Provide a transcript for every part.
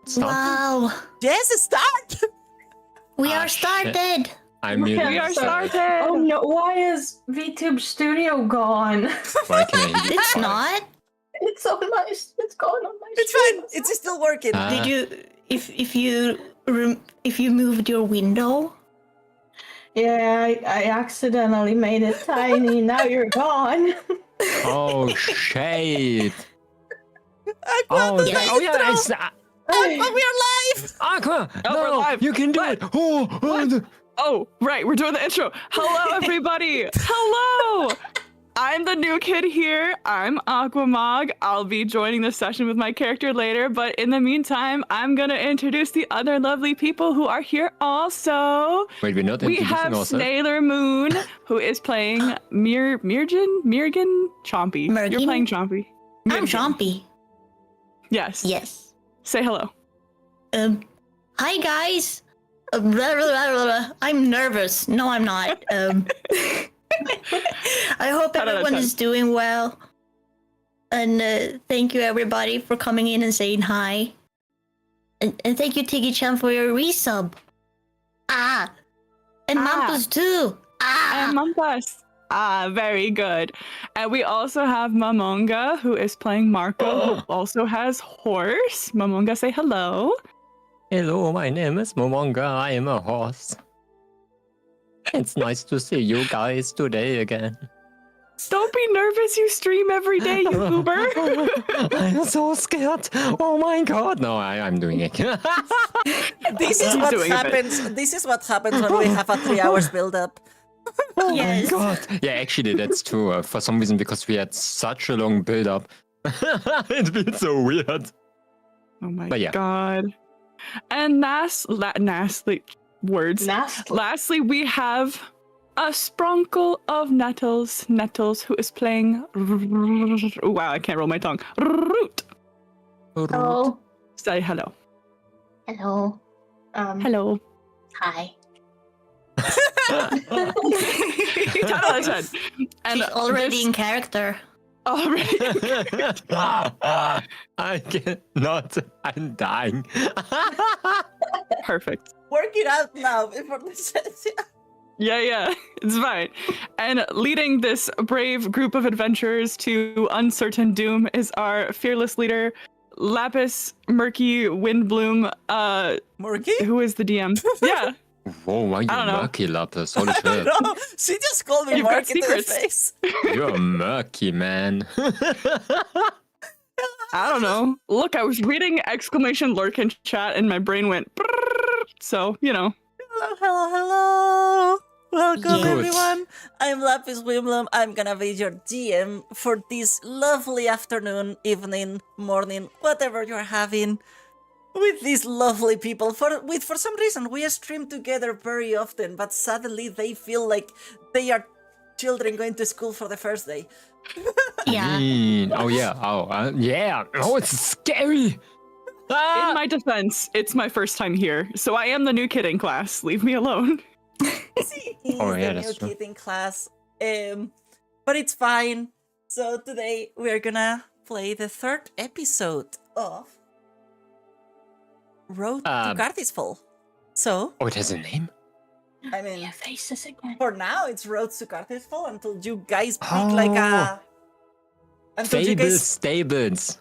Start? Wow. Yes, start! We are started. I'm We muted. are Sorry. started. Oh no, why is VTube Studio gone? Why can I hear you? It's not. It's on my, it's gone on my It's stream. fine. It's still working. Did you if you moved your window? Yeah, I accidentally made it tiny. Now you're gone. Oh, shit. Aqua, Oh, do the oh yeah, intro. it's... Aqua, we are live! Aqua! Oh, no, we're live. you can do What? it! Oh, Oh, right, we're doing the intro. Hello, everybody. Hello. I'm the new kid here. I'm Aquamog. I'll be joining the session with my character later, but in the meantime, I'm gonna introduce the other lovely people who are here also. Wait, we're not We introducing have ourselves? Sailor Moon, who is playing Mirgan Chompy. You're Mergin? playing Chompy. I'm Chompy. Yes. Yes. Say hello. Hi guys. Blah, blah, blah, blah, blah. I'm nervous. No, I'm not. I hope 10 out of everyone 10. is doing well. And thank you everybody for coming in and saying hi. And thank you Tiggy-chan for your resub. Ah. And Mampus too. Ah. And Mampas. Ah, very good. And we also have Mamonga, who is playing Marco, who also has horse. Mamonga, say hello. Hello, my name is Momonga. I am a horse. It's nice to see you guys today again. Don't be nervous, you stream every day, you goober. I'm so scared. Oh my god. No, I'm doing it. This is He's what doing a bit. happens. This is what happens when we have a 3 hours build up. Oh Yes. my god. Yeah, actually, that's true. For some reason, because we had such a long build up. It feels so weird. Oh my But yeah. god. And lastly, we have a sprinkle of Nettles, who is playing. Oh, wow, I can't roll my tongue. Root. Hello. Say hello. Hello. Hello. Hi. 10 out of 10. And She's already this- in character. already. I cannot. I'm dying. Perfect. Work it out now before the session. Yeah, it's fine. And leading this brave group of adventurers to uncertain doom is our fearless leader, Lapis Murky Windbloom, Murky? who is the DM. Yeah. Whoa, why you I don't know. murky, Lapis? Holy I shit. know. She just called me You've got Murky to the secrets. face. You're murky, man. I don't know. Look, I was reading exclamation lurk in chat and my brain went brrrr, so, you know. Hello. Welcome, Yes. everyone. I'm Lapis Wimblum. I'm gonna be your DM for this lovely afternoon, evening, morning, whatever you're having with these lovely people. For some reason, we stream together very often, but suddenly they feel like they are children going to school for the first day. Yeah. Oh, yeah. Oh, yeah. Oh, it's scary. In my defense, it's my first time here, so I am the new kid in class. Leave me alone. He's Oh, yeah, the that's new true. kid in class. But it's fine. So today we're gonna play the 3rd episode of Road to Karthisfalls. So, Oh, it has a name? I mean, Yeah, faces again. for now it's Road to Karthisfalls until you guys pick like a... Until you Fables guys... Stables.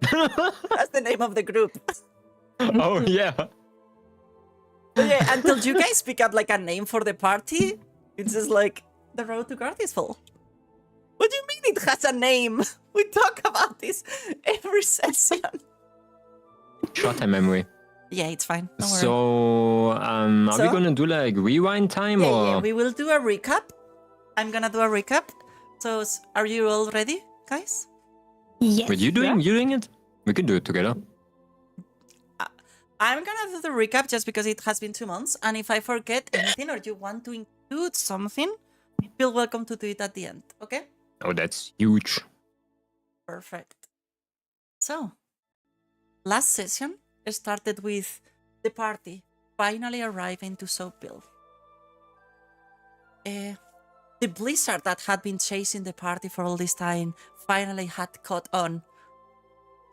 That's the name of the group. Oh, yeah. Yeah, until you guys pick up like a name for the party, it's just like the Road to Karthisfalls. What do you mean it has a name? We talk about this every session. Short-time memory. Yeah, it's fine. Don't worry. So, are we So? gonna do like rewind time Yeah, or? yeah, we will do a recap. I'm gonna do a recap. So, are you all ready, guys? Yes. Wait, you doing it? We can do it together. I'm gonna do the recap just because it has been 2 months, and if I forget anything or you want to include something, feel welcome to do it at the end, okay? Oh, that's huge. Perfect. So, last session started with the party finally arriving to Soapville. The blizzard that had been chasing the party for all this time finally had caught on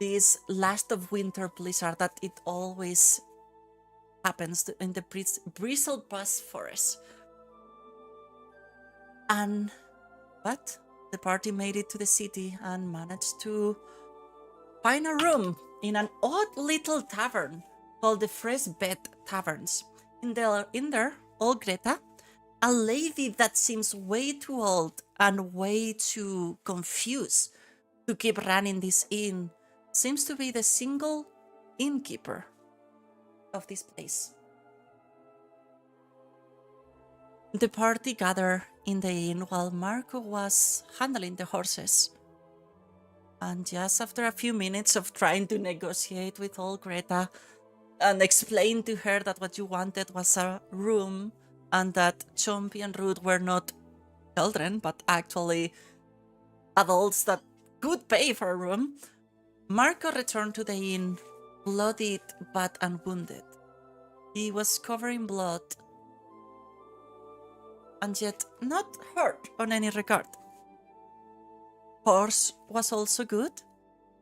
this last of winter blizzard that it always happens in the bristlebush forest. But the party made it to the city and managed to find a room in an odd little tavern called the Fresh Bed Taverns. In there, old Greta, a lady that seems way too old and way too confused to keep running this inn, seems to be the single innkeeper of this place. The party gathered in the inn while Marco was handling the horses. And just after a few minutes of trying to negotiate with old Greta and explain to her that what you wanted was a room and that Chompy and Ruth were not children, but actually adults that could pay for a room, Marco returned to the inn, bloodied but unwounded. He was covered in blood and yet not hurt on any regard. Horse was also good,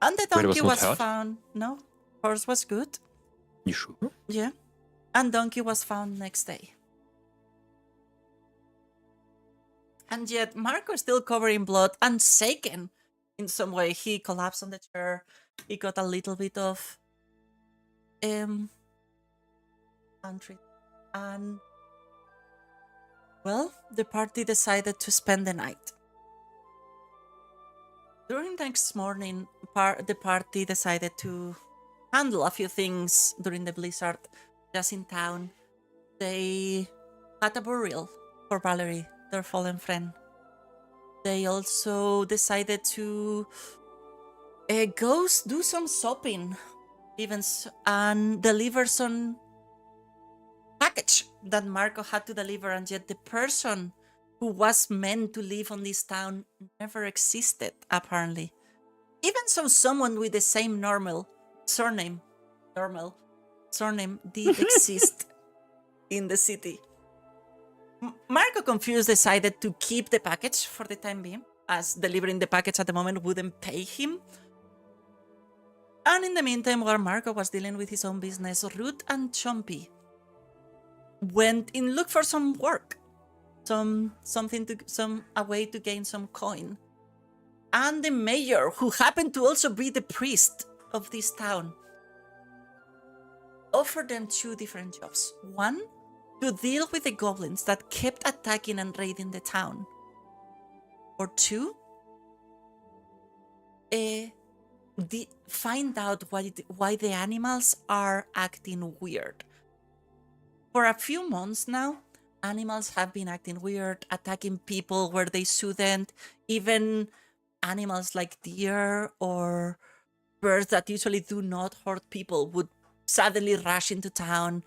and the donkey was found. No, horse was good. You sure? Yeah, and donkey was found next day. And yet Marco is still covered in blood and shaken in some way. He collapsed on the chair. He got a little bit of country, and well, the party decided to spend the night. During the next morning, the party decided to handle a few things during the blizzard just in town. They had a burial for Valerie, their fallen friend. They also decided to go do some shopping, and deliver some package that Marco had to deliver, and yet the person who was meant to live on this town never existed, apparently. Even so, someone with the same surname did exist in the city. Marco, confused, decided to keep the package for the time being, as delivering the package at the moment wouldn't pay him. And in the meantime, while Marco was dealing with his own business, Ruth and Chompy went in look for some work, a way to gain some coin. And the mayor, who happened to also be the priest of this town, offered them 2 different jobs. One, to deal with the goblins that kept attacking and raiding the town. Or 2, find out why the animals are acting weird. For a few months now, animals have been acting weird, attacking people where they shouldn't. Even animals like deer or birds that usually do not hurt people would suddenly rush into town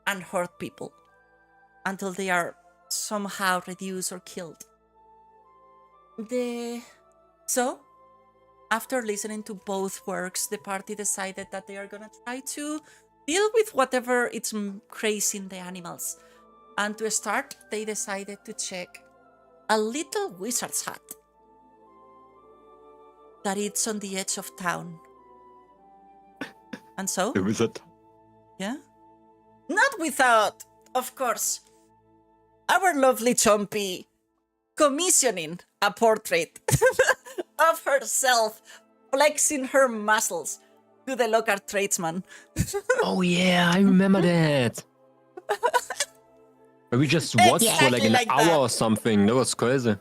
and hurt people until they are somehow reduced or killed. So, after listening to both works, the party decided that they are gonna try to deal with whatever it's crazing the animals. And to start, they decided to check a little wizard's hut that it's on the edge of town. And so? The wizard. Yeah? Not without, of course, our lovely Chompy commissioning a portrait of herself, flexing her muscles to the local tradesman. Oh yeah, I remember that. We just watched for like an hour or something. That was crazy.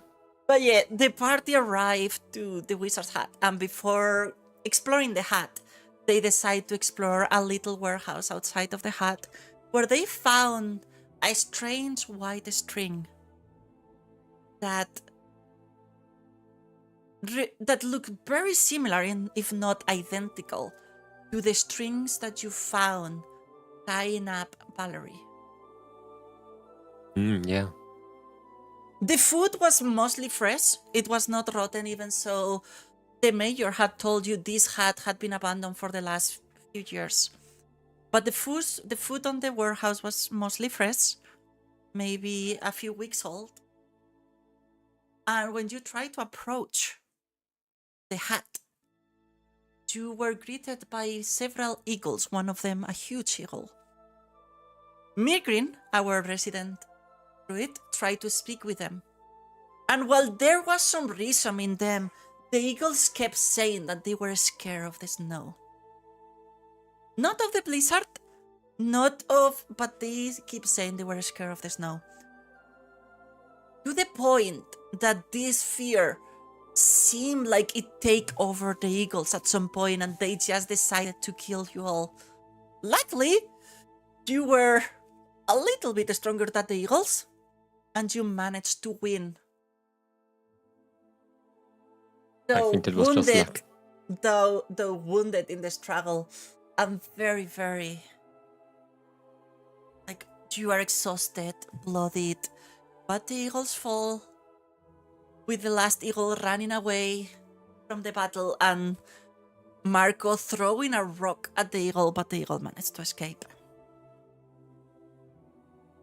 But yeah, the party arrived to the wizard's hut, and before exploring the hut, they decide to explore a little warehouse outside of the hut, where they found a strange white string that looked very similar, if not identical, to the strings that you found tying up Valerie. Yeah. The food was mostly fresh. It was not rotten, even so. The mayor had told you this hut had been abandoned for the last few years. But the food on the warehouse was mostly fresh, maybe a few weeks old. And when you try to approach the hut, you were greeted by several eagles, one of them a huge eagle. Mirgrin, our resident druid, tried to speak with them. And while there was some reason in them, the eagles kept saying that they were scared of the snow. Not of the blizzard, but they keep saying they were scared of the snow. To the point that this fear seemed like it take over the eagles at some point, and they just decided to kill you all. Luckily, you were a little bit stronger than the eagles, and you managed to win. I think that was just luck. Though wounded in the struggle, and very, very, like, you are exhausted, bloodied, but the eagles fall, with the last eagle running away from the battle, and Marco throwing a rock at the eagle, but the eagle managed to escape.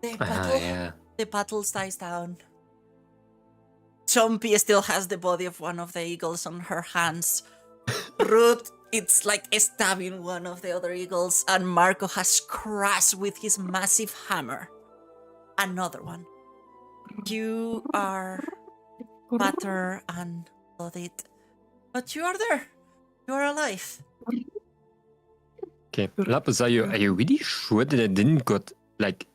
The battle dies down. Chompy still has the body of one of the eagles on her hands. Ruth, it's like stabbing one of the other eagles, and Marco has crushed with his massive hammer another one. You are battered and bloodied, but you are there. You are alive. Okay, Lapis, are you really sure that I didn't got like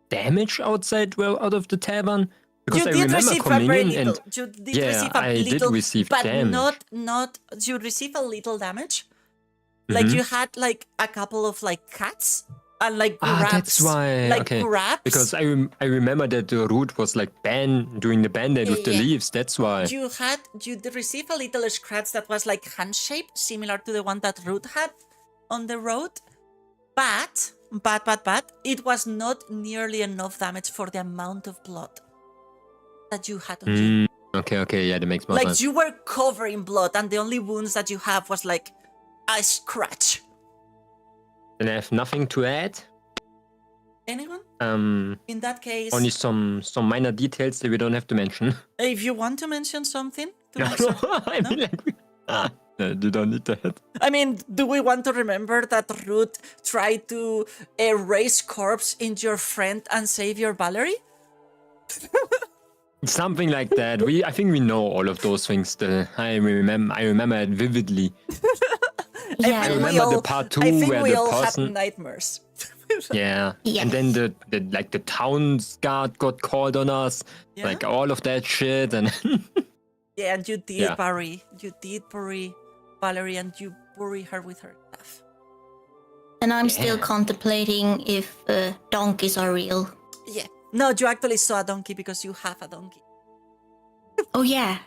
damage outside, well, out of the tavern? Because You I did remember receive a coming very in little. and You did yeah, receive a I little, did receive but damage. not. You receive a little damage. Like Mhm. you had like a couple of like cuts and like grabs. That's why. Like okay. grabs. Because I remember that the root was like doing the band-aid with the Yeah. leaves. That's why. You did receive a little scratch that was like hand-shaped, similar to the one that Ruth had on the road. But it was not nearly enough damage for the amount of blood that you had on you. Okay, yeah, that makes more Like sense. you were covered in blood, and the only wounds that you have was like a scratch. Then I have nothing to add. Anyone? In that case, Only some minor details that we don't have to mention. if you want to mention something, I mean, like, no, you don't need that. I mean, do we want to remember that Ruth tried to erase corpse in your friend and save your Valerie? Something like that. I think we know all of those things. I remember it vividly. Yeah. I think we remember the all- part 2 I think where we the all person. had nightmares. Yeah. Yes. And then the town's guard got called on us. Yeah? Like all of that shit. And Yeah, and you did Yeah. bury Valerie, and you bury her with her stuff. And I'm still Yeah. contemplating if donkeys are real. Yeah. No, you actually saw a donkey because you have a donkey. Oh yeah,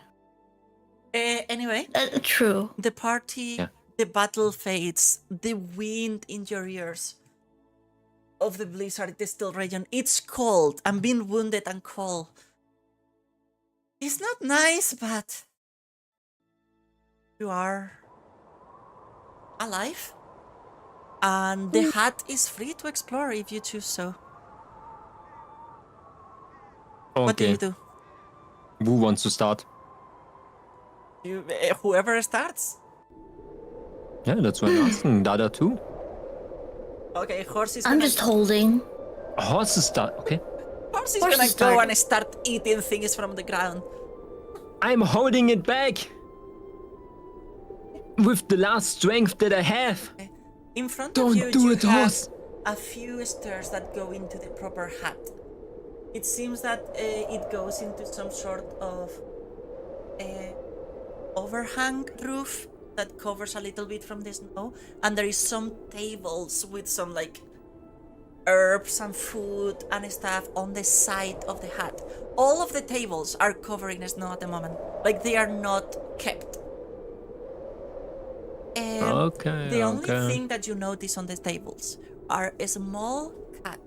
Anyway, true. the party, Yeah. the battle fades, the wind in your ears of the blizzard is still raging. It's cold. I'm being wounded and cold. It's not nice, but you are alive. And the hut is free to explore if you choose so. What do okay, you do? who wants to start? Whoever starts. Yeah, that's what I'm asking. Dada too. Okay, horse is I'm gonna, just holding. Horses start. Okay. horse is horse gonna is go starting. and start eating things from the ground. I'm holding it back with the last strength that I have. In front Don't of you, do you it, have horse. a few stairs that go into the proper hut. It seems that it goes into some sort of overhang roof that covers a little bit from the snow, and there is some tables with some like herbs and food and stuff on the side of the hut. All of the tables are covered in snow at the moment, like they are not kept. Okay. The only okay. thing that you notice on the tables are a small cat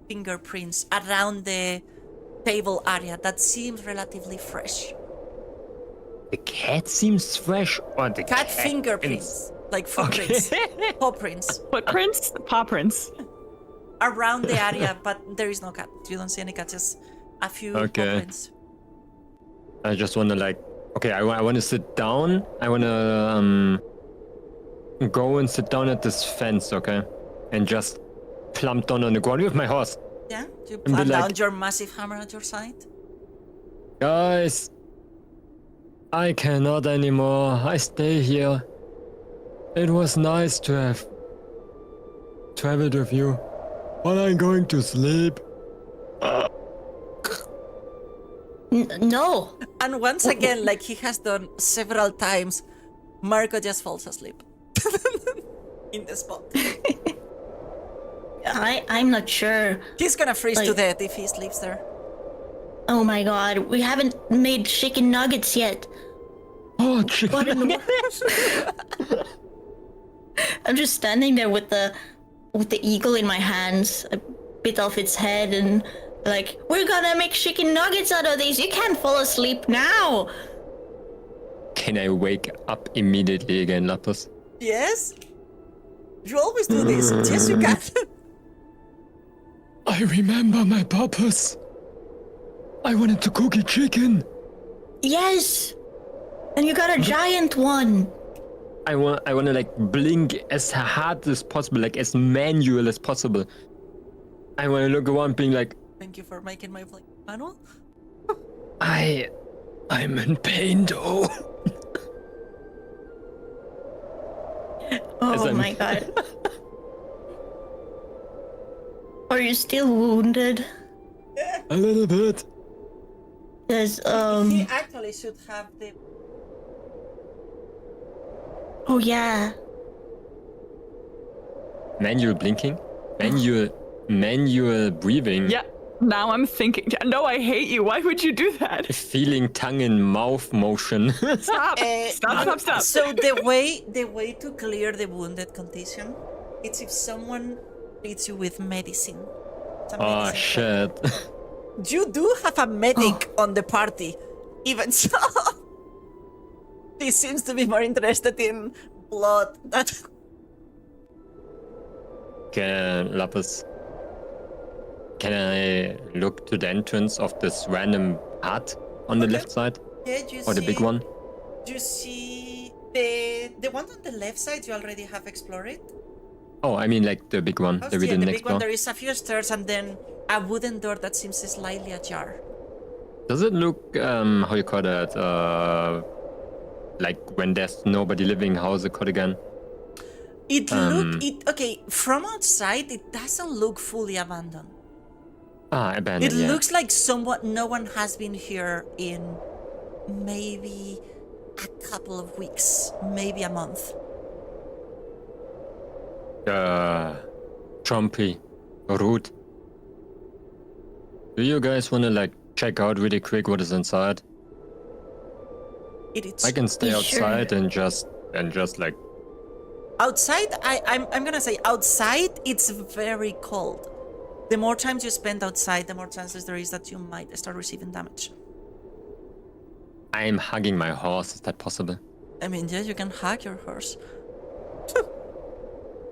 fingerprints around the table area that seems relatively fresh. The cat seems fresh, or the Cat fingerprints, like footprints, Okay. paw prints Footprints? Paw prints. around the area, but there is no cat. You don't see any cat, just a few Okay. paw prints. I just wanna like. Okay, I want to sit down. I wanna go and sit down at this fence, okay? And just plump down on the ground with my horse. Yeah? You be plug down like- your massive hammer at your side? Guys, I cannot anymore. I stay here. It was nice to have traveled with you, but I'm going to sleep. No. And once again, like he has done several times, Marco just falls asleep. In the spot. I'm not sure. He's gonna freeze to Like- death if he sleeps there. Oh my god, we haven't made chicken nuggets yet. Oh, chicken. What in the world? I'm just standing there with the eagle in my hands, a bit off its head, and like, we're gonna make chicken nuggets out of these. You can't fall asleep now. Can I wake up immediately again, Lapis? Yes? You always do this. Yes, you can. I remember my purpose. I wanted to cook a chicken. Yes, and you got a giant one. I want to like blink as hard as possible, like as manual as possible. I want to look around being like, Thank you for making my play manual. I'm in pain though. As Oh I'm- my god. Are you still wounded? A little bit. There's He actually should have the. oh yeah. Manual blinking? Manual breathing. Yeah. Now I'm thinking. No, I hate you. Why would you do that? Feeling tongue in mouth motion. Stop. Stop. So the way to clear the wounded condition, it's if someone treats you with medicine. Some Oh medicine. shit. You do have a medic on the party, even so. He seems to be more interested in blood than. Lapis. Can I look to the entrance of this random hut on the Okay. left side? Yeah, you Or the big one? You see the one on the left side. You already have explored it. Oh, I mean like the big one. Oh, The yeah, within the next big one. door. There is a few stairs and then a wooden door that seems slightly ajar. Does it look, how you call that, like when there's nobody living, how's it called again? Okay, from outside it doesn't look fully abandoned. Ah, abandoned, It yeah. looks like no one has been here in maybe a couple of weeks, maybe a month. Trumpy, rude. Do you guys wanna like check out really quick what is inside? It is I can stay Yeah, outside sure. and just like, outside. I'm gonna say outside. It's very cold. The more times you spend outside, the more chances there is that you might start receiving damage. I'm hugging my horse. Is that possible? I mean, yeah, you can hack your horse.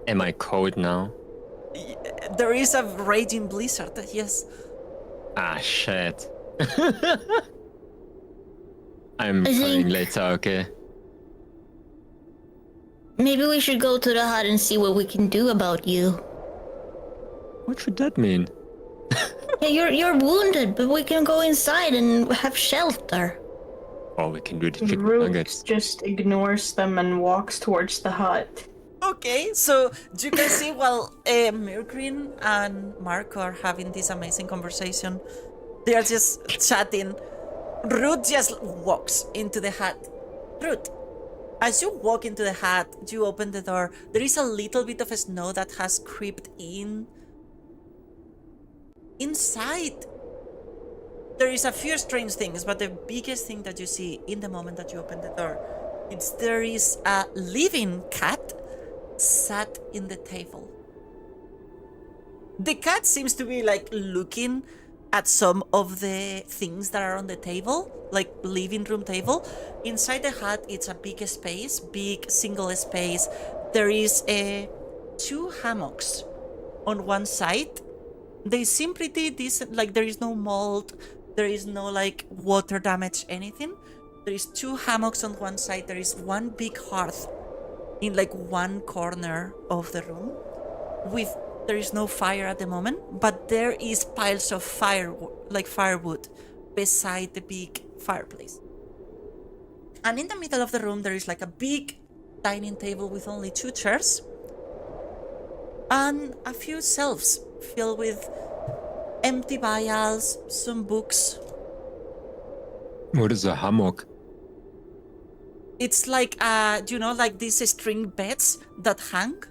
Am I cold now? There is a raging blizzard. Yes. Ah, shit. I'm I coming think- later, okay? Maybe we should go to the hut and see what we can do about you. What should that mean? Yeah, you're wounded, but we can go inside and have shelter. Oh, we can do the chicken Rook nuggets. just ignores them and walks towards the hut. Okay, so you can see while Mirgreen and Marco are having this amazing conversation, they are just chatting. Ruth just walks into the hut. Ruth, as you walk into the hut, you open the door. There is a little bit of snow that has creeped in. Inside, there is a few strange things, but the biggest thing that you see in the moment that you open the door, there is a living cat sat in the table. The cat seems to be like looking at some of the things that are on the table, like living room table. Inside the hut, it's a big space, big single space. There is two hammocks on one side. They seem pretty decent, like there is no mold, there is no like water damage, anything. There is two hammocks on one side, there is one big hearth in like one corner of the room. There is no fire at the moment, but there is piles of firewood beside the big fireplace. And in the middle of the room, there is like a big dining table with only 2 chairs and a few shelves filled with empty vials, some books. What is a hammock? It's like, like these string beds that hang?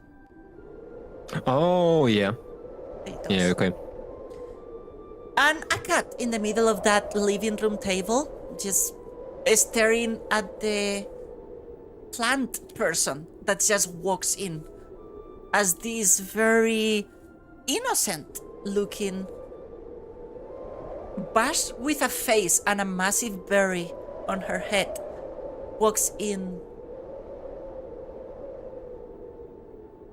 Oh, yeah. Yeah, okay. And a cat in the middle of that living room table, just staring at the plant person that just walks in as this very innocent looking bash with a face and a massive berry on her head walks in.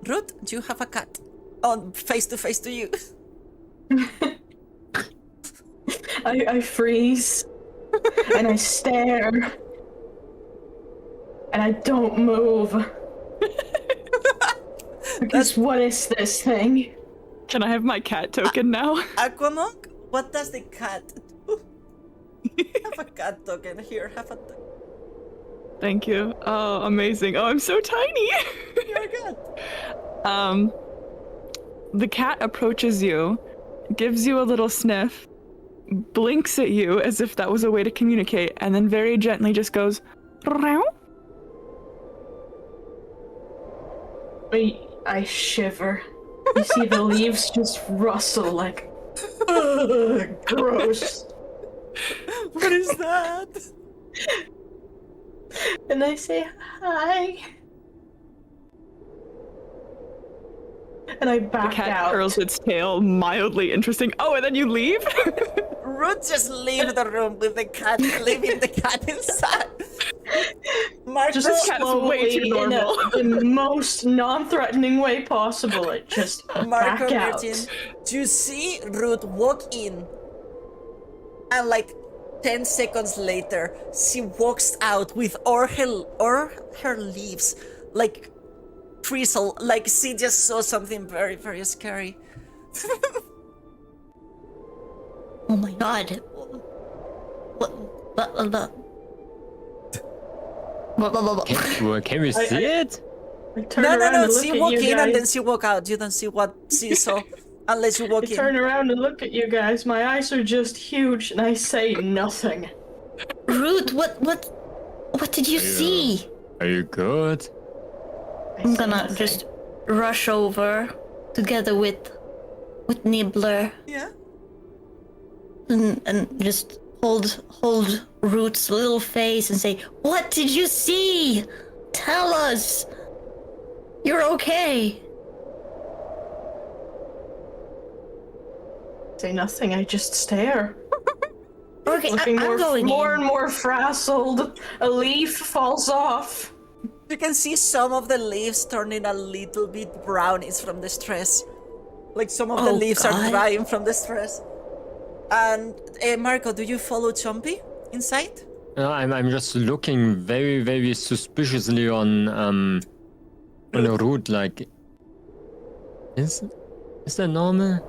Ruth, do you have a cat on face to face to you? I freeze and I stare and I don't move. Because what is this thing? Can I have my cat token now? Aquamonk, what does the cat do? Have a cat token here. Have a token. Thank you. Oh, amazing. Oh, I'm so tiny. You're good. The cat approaches you, gives you a little sniff, blinks at you as if that was a way to communicate, and then very gently just goes, "Meow." I shiver. You see the leaves just rustle like, ugh, gross. What is that? And I say hi. And I The back cat out. curls its tail, mildly interesting. Oh, and then you leave? Ruth just leave the room with the cat, leaving the cat inside. Marco, Just This cat's way slowly, too normal. in the most non-threatening way possible, it just Marco back out. Virgin, do you see Ruth walk in? And like 10 seconds later, she walks out with all her leaves like frizzle, like she just saw something very, very scary. Oh my god. Can we see it? I turn No, around and look she at walk you in and then guys. she walk out. You don't see what she saw unless you walk I turn around and look at you guys. My eyes are just huge, and I say nothing. Ruth, what did you see? Are you good? I'm gonna just rush over together with Nibbler Yeah. and just hold Ruth's little face and say, "What did you see? Tell us. You're okay." Say nothing. I just stare. Okay, Looking I'm going more in. and more frazzled. A leaf falls off. You can see some of the leaves turning a little bit brownish from the stress. Like some of the Oh, leaves are God. drying from the stress. And Marco, do you follow Chompy inside? I'm just looking very, very suspiciously on a route. Like, is that normal?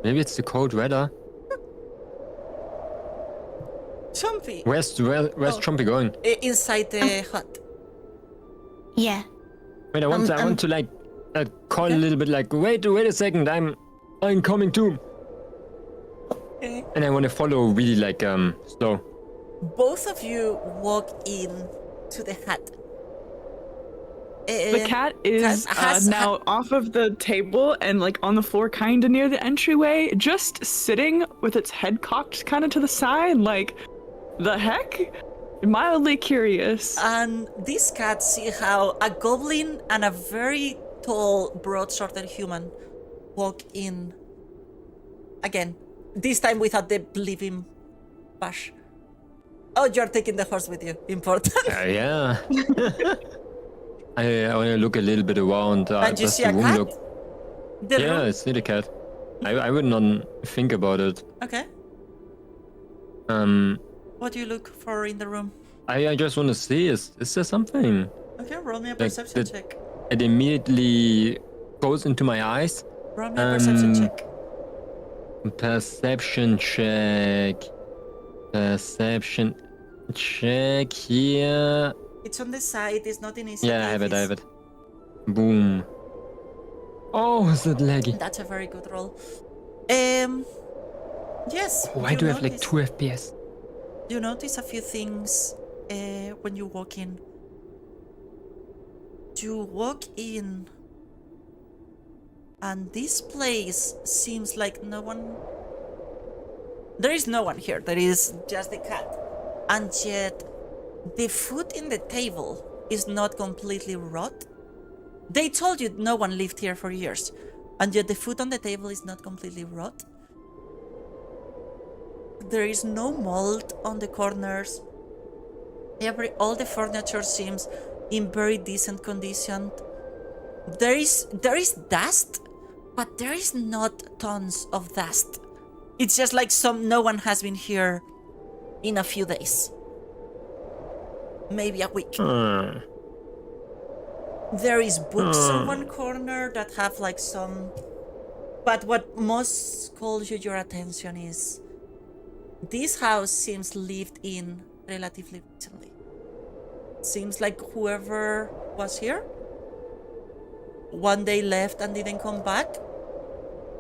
Maybe it's the cold weather. Chompy, Where's Oh. Trumpy going? inside the hut. Yeah. Wait, I want to like call a little bit. Like, wait a second. I'm coming too. Okay. And I want to follow really like slow. Both of you walk in to the hut. The cat is has- now off of the table and like on the floor kind of near the entryway, just sitting with its head cocked kind of to the side, like, the heck? Mildly curious. And this cat see how a goblin and a very tall, broad-shouldered human walk in again. This time without the living bash. Oh, you're taking the horse with you. Important. Yeah. I want to look a little bit around. And you does see the a room cat? look? The Yeah, room- I see the cat. I would not think about it. Okay. Um, What do you look for in the room? I just want to see. Is there something? Okay, roll me a Like perception the- check. It immediately goes into my eyes. Roll me a perception check. Perception check. Perception check here. It's on the side, it's not initiative. Yeah, I have it's- it. Boom. Oh, is it laggy? That's a very good roll. Yes. Why you do I have like notice- 2 FPS? You notice a few things when you walk in. You walk in, and this place seems like no one. There is no one here. There is just the cat, and yet the food in the table is not completely rot. They told you no one lived here for years, and yet the food on the table is not completely rot. There is no mold on the corners. All the furniture seems in very decent condition. There is dust, but there is not tons of dust. It's just like no one has been here in a few days. Maybe a week. There is books in one corner that have like some. But what most calls your attention is this house seems lived in relatively recently. Seems like whoever was here one day left and didn't come back,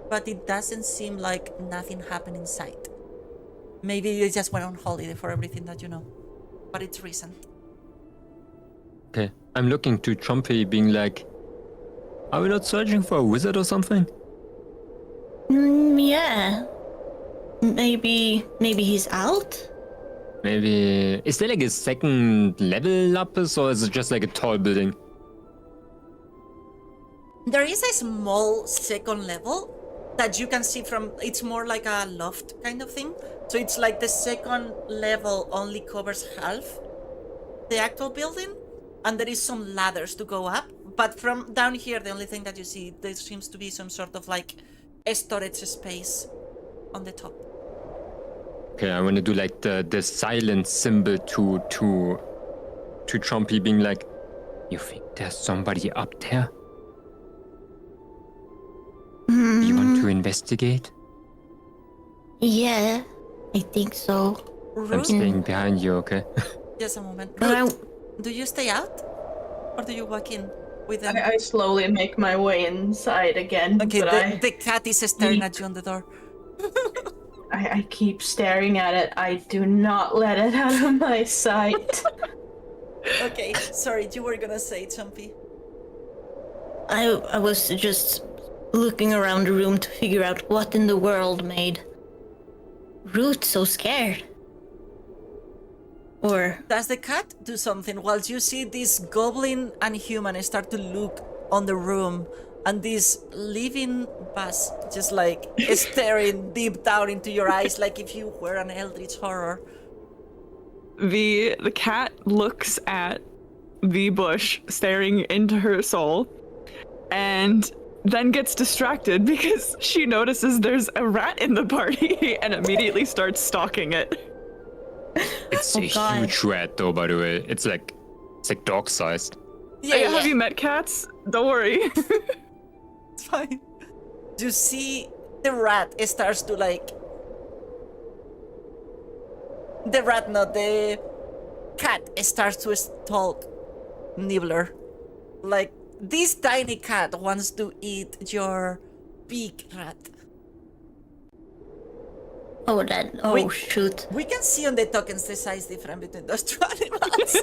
but it doesn't seem like nothing happened inside. Maybe they just went on holiday for everything that you know, but it's recent. Okay, I'm looking to Trumpy being like, are we not searching for a wizard or something? Yeah. Maybe he's out? Maybe... Is there like a second level up, or is it just like a tall building? There is a small second level that you can see from. It's more like a loft kind of thing. So it's like the second level only covers half the actual building, and there is some ladders to go up. But from down here, the only thing that you see, there seems to be some sort of like a storage space on the top. Okay, I want to do like the silent symbol to Trumpy being like, you think there's somebody up there? Do you want to investigate? Yeah, I think so. I'm Ruth, staying behind you, okay? just a moment. But I, Ruth, do you stay out, or do you walk in with them? I slowly make my way inside again. Okay, but the cat is staring at you on the door. I keep staring at it. I do not let it out of my sight. Okay, sorry, you were gonna say something. I was just looking around the room to figure out what in the world made Ruth so scared. Or Does the cat do something whilst you see this goblin and human start to look on the room, and this living bus just like staring deep down into your eyes like if you were an eldritch horror? The cat looks at the bush, staring into her soul, and then gets distracted because she notices there's a rat in the party and immediately starts stalking it. It's a God. huge rat though, by the way. It's like dog-sized. Yeah, Have you met cats? Don't worry. it's fine. You see the rat starts to like... The cat starts to stalk Nibbler. Like, this tiny cat wants to eat your big rat. oh shoot. We can see on the tokens the size difference between those two animals.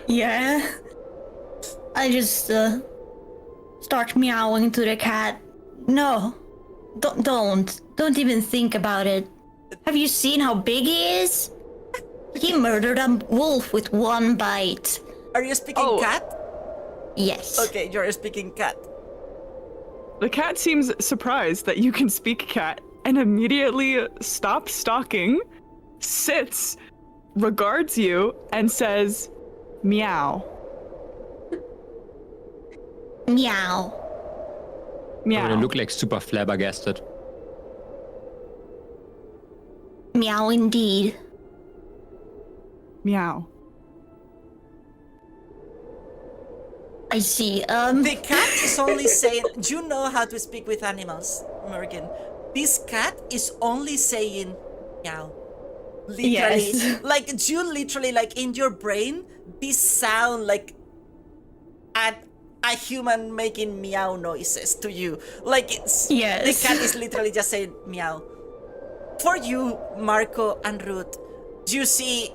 Yeah. I just start meowing to the cat. No. Don't even think about it. Have you seen how big he is? He murdered a wolf with one bite. Are you speaking Oh. cat? Yes. Okay, you're speaking cat. The cat seems surprised that you can speak cat and immediately stops stalking, sits, regards you, and says, meow. Meow. I'm Meow. gonna look like super flabbergasted. Meow indeed. Meow. I see. The cat is only saying, you know how to speak with animals, Morgan. This cat is only saying meow. Literally. Yes. Like, you literally, like, in your brain, this sound like a human making meow noises to you. Like, it's, Yes. the cat is literally just saying meow. For you, Marco and Ruth, you see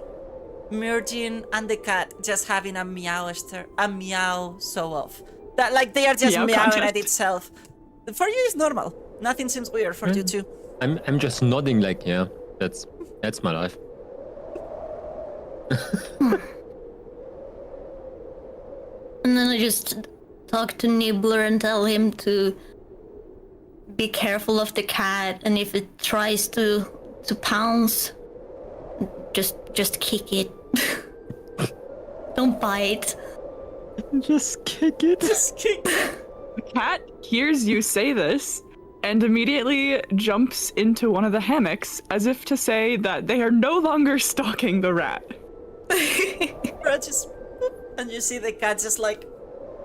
Mergin and the cat just having a meow show off. That, like, they are just Meow meowing contest. at itself. For you, it's normal. Nothing seems weird for you too. I'm just nodding like, yeah, that's my life. And then I just talk to Nibbler and tell him to be careful of the cat, and if it tries to pounce, just kick it. Don't bite. Just kick it. The cat hears you say this and immediately jumps into one of the hammocks as if to say that they are no longer stalking the rat. Right, just boop, and you see the cat just like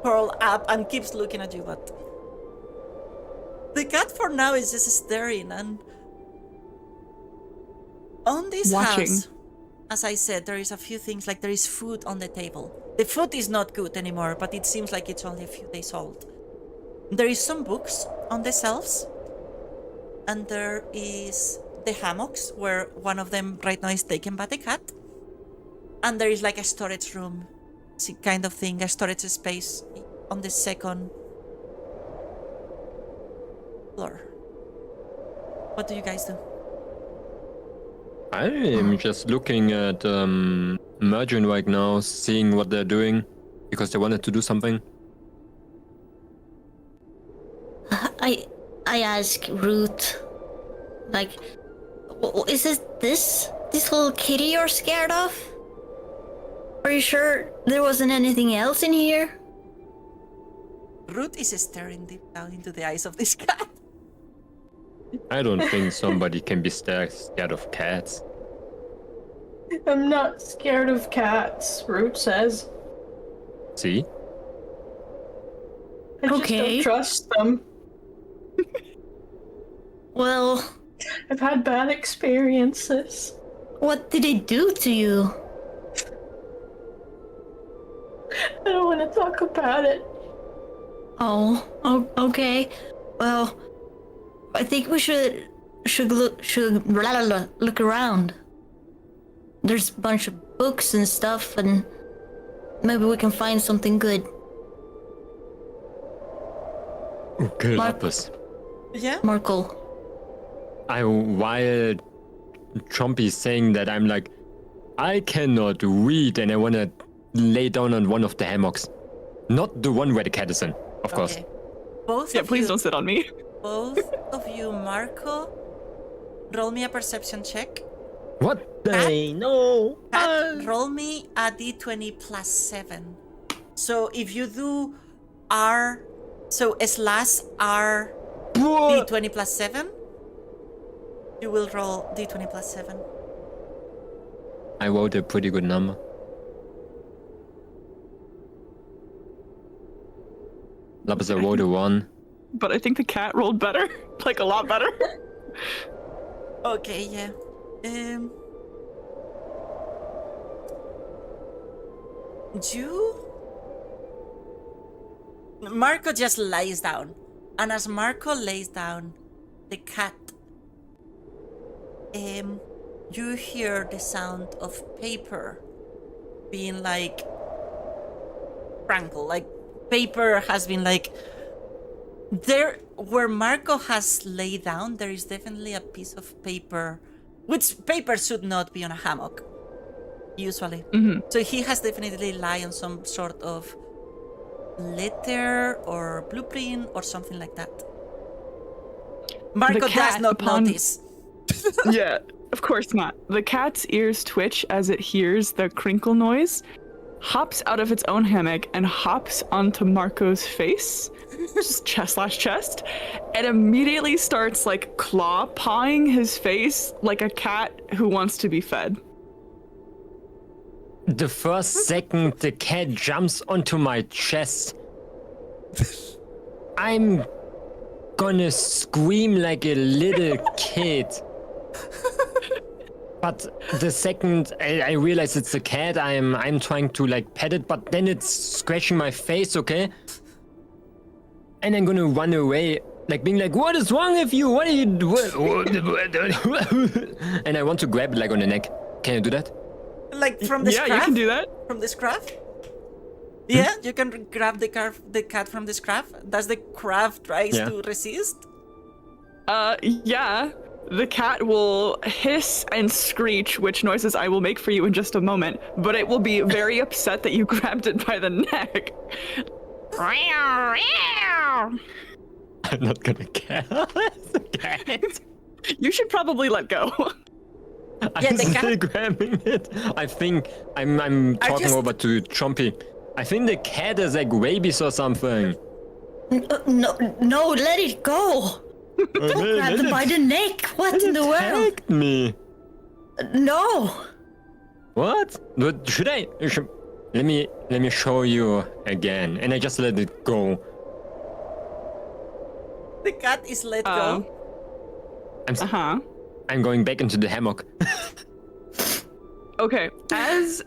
curl up and keeps looking at you, but the cat for now is just staring. And on this Watching. house, as I said, there is a few things, like there is food on the table. The food is not good anymore, but it seems like it's only a few days old. There is some books on the shelves, and there is the hammocks where one of them right now is taken by the cat. And there is like a storage room, kind of thing, a storage space on the second floor. What do you guys do? I am just looking at Mergin right now, seeing what they're doing, because they wanted to do something. I ask Ruth, like, is it this little kitty you're scared of? Are you sure there wasn't anything else in here? Ruth is staring deep down into the eyes of this cat. I don't think somebody can be scared of cats. I'm not scared of cats, Root says. See? I just Okay. don't trust them. Well, I've had bad experiences. what did it do to you? I don't want to talk about it. Oh, okay. Well, I think we should look around. There's a bunch of books and stuff, and maybe we can find something good. Okay, Mark- Lapis. Yeah? Markle. While Chompy's saying that, I'm like, I cannot read and I want to lay down on one of the hammocks. Not the one where the cat is in, of course. Okay. Both Yeah, of please you, don't sit on me. both of you, Marco, roll me a perception check. What the? No. Cat, roll me a d20 plus 7. So if you do R, so slash R d20 plus 7, you will roll d20 plus 7. I rolled a pretty good number. Lapis, I rolled a 1. But I think the cat rolled better. Like, a lot better. Okay, yeah. Marco just lays down. And as Marco lays down, the cat, you hear the sound of paper being like crankle, like paper has been like there where Marco has laid down. There is definitely a piece of paper, which paper should not be on a hammock usually. So he has definitely lied on some sort of letter or blueprint or something like that. Marco does cat, not upon- notice. Yeah, of course not. The cat's ears twitch as it hears the crinkle noise, hops out of its own hammock and hops onto Marco's face, just chest, and immediately starts like claw pawing his face like a cat who wants to be fed. The first second the cat jumps onto my chest, I'm gonna scream like a little kid. But the second I realize it's a cat, I'm trying to like pet it, but then it's scratching my face, okay? And I'm gonna run away, like being like, what is wrong with you? What are you doing? And I want to grab it like on the neck. Can you do that? Like from the Yeah, scruff? you can do that. From the scruff? Yeah, you can grab the cat from the scruff. Does the craft tries to resist? Yeah. The cat will hiss and screech, which noises I will make for you in just a moment, but it will be very upset that you grabbed it by the neck. I'm not gonna care. It's a cat. You should probably let go. I'm still grabbing it. I think I'm talking over to Chompy. I think the cat has like rabies or something. No, let it go. Don't grab it by the neck. What in the world? Attacked me. No. What? Should I? Let me show you again. And I just let it go. The cat is let go. I'm going back into the hammock. Okay, as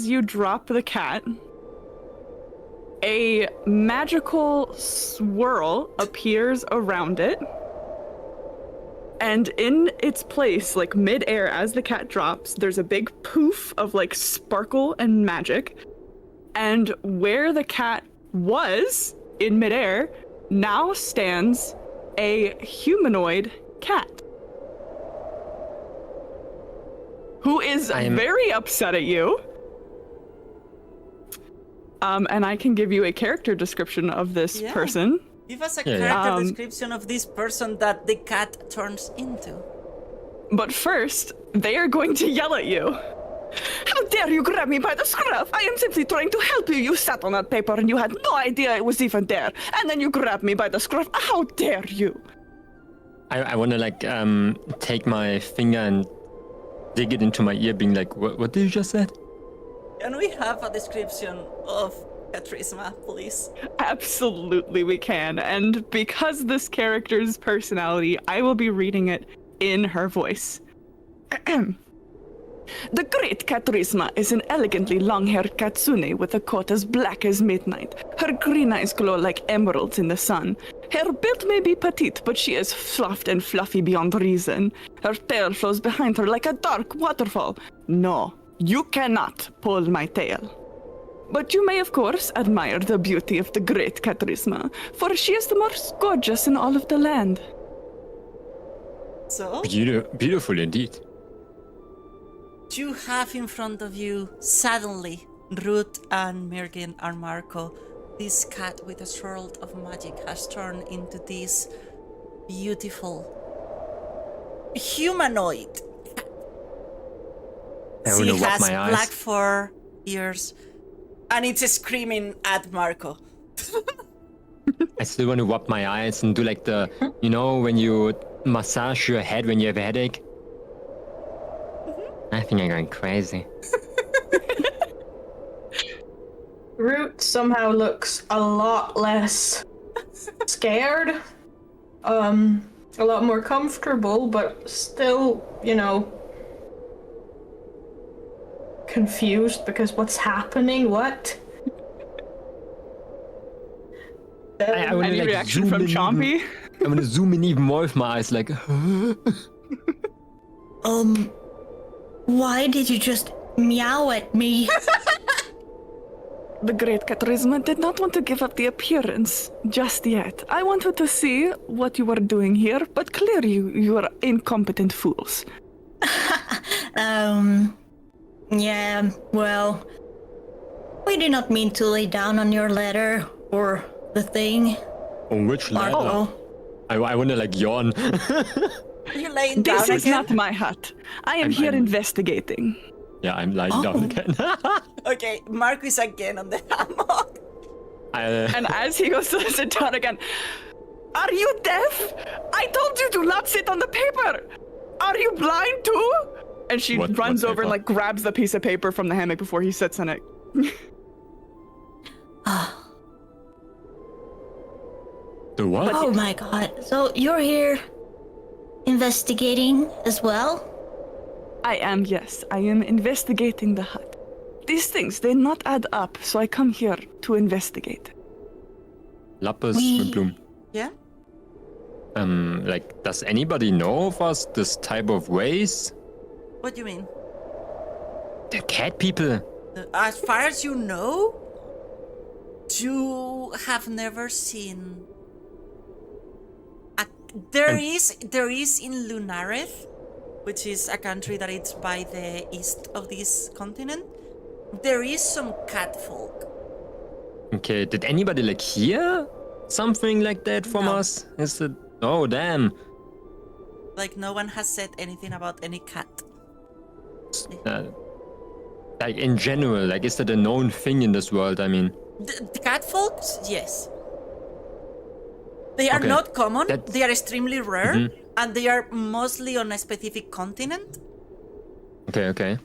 you drop the cat, a magical swirl appears around it. And in its place, like mid-air as the cat drops, there's a big poof of like sparkle and magic. And where the cat was in mid-air, now stands a humanoid cat. Who is very upset at you. And I can give you a character description of this person. Give us a character description of this person that the cat turns into. But first, they are going to yell at you. How dare you grab me by the scruff? I am simply trying to help you. You sat on that paper and you had no idea it was even there. And then you grabbed me by the scruff. How dare you? I want to like take my finger and dig it into my ear, being like, what did you just say? Can we have a description of Karthisfalls, please? Absolutely, we can. And because this character's personality, I will be reading it in her voice. The great Karthisfalls is an elegantly long-haired katsune with a coat as black as midnight. Her green eyes glow like emeralds in the sun. Her build may be petite, but she is soft and fluffy beyond reason. Her tail flows behind her like a dark waterfall. No, you cannot pull my tail. But you may, of course, admire the beauty of the great Karthisfalls, for she is the most gorgeous in all of the land. So? Beautiful indeed. You have in front of you, suddenly, Ruth and Mirgin and Marco. This cat with a swirl of magic has turned into this beautiful humanoid. She has black fur, ears, and it's screaming at Marco. I still want to rub my eyes and do like the, you know, when you massage your head when you have a headache. I think I'm going crazy. Root somehow looks a lot less scared. A lot more comfortable, but still, you know, confused because what's happening? What? Any reaction from Chompy? I'm gonna zoom in even more with my eyes, like. Why did you just meow at me? The great Karthisfalls did not want to give up the appearance just yet. I wanted to see what you were doing here, but clearly you are incompetent fools. Yeah, well, we did not mean to lay down on your letter or the thing. On which letter? Marco. I wanna like yawn. Are you laying down This is again? not my hut. I am here investigating. Yeah, I'm lying down again. Okay, Marco is again on the hammock. And as he goes to sit down again, are you deaf? I told you to not sit on the paper. Are you blind too? And she runs over and like grabs the piece of paper from the hammock before he sits on it. The what? Oh my god. So you're here investigating as well? I am, yes. I am investigating the hut. These things, they not add up, so I come here to investigate. Lapis We- Bloom. Yeah? Like, does anybody know of us this type of ways? What do you mean? The cat people. As far as you know, you have never seen. There is in Lunareth, which is a country that is by the east of this continent. There is some cat folk. Okay, did anybody like hear something like that from No. us? Is it? Oh damn. Like no one has said anything about any cat. Like in general, like is that a known thing in this world? I mean, The cat folks, yes. They are Okay, not common. that's- They are extremely rare, and they are mostly on a specific continent. okay.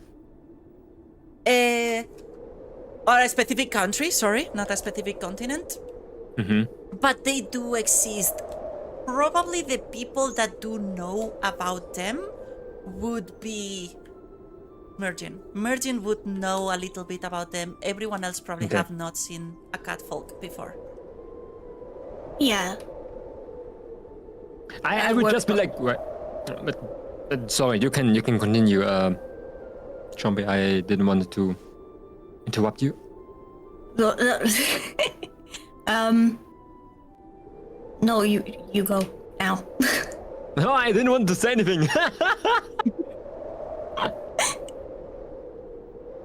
Or a specific country, sorry, not a specific continent. But they do exist. Probably the people that do know about them would be Mergin. Mergin would know a little bit about them. Everyone else probably Okay. have not seen a cat folk before. Yeah. I would what- just be like, but sorry, you can continue, Chompy. I didn't want to interrupt you. No, no, you go now. No, I didn't want to say anything.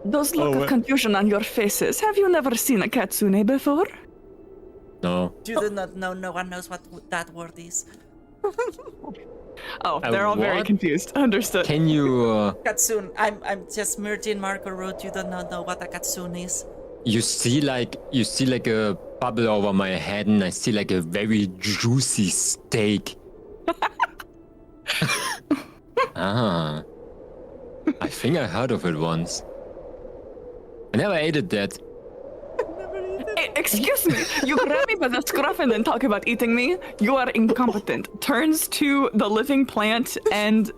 Those look Oh, of confusion on your faces. Have you never seen a katsune before? No. You do not know. No one knows what that word is. Oh, they're all very what? confused. Understood. Can you Katsune. I'm just Mergin Marco Root. You do not know what a katsune is. you see like a bubble over my head, and I see like a very juicy steak. Ah. I think I heard of it once. I never ate it that. Hey, excuse me. You grab me by the scruff and then talk about eating me? You are incompetent. Turns to the living plant and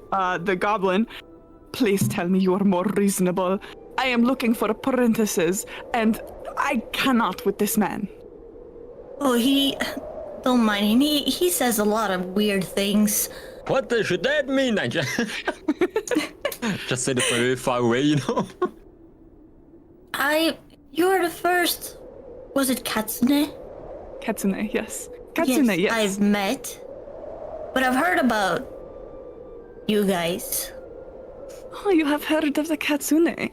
the goblin. Please tell me you are more reasonable. I am looking for apprentices, and I cannot with this man. Oh, don't mind him. He says a lot of weird things. What should that mean? I just said it very far away, you know? You're the first. Was it Katsune? Katsune, yes. Katsune, yes. I've met. But I've heard about you guys. Oh, you have heard of the katsune?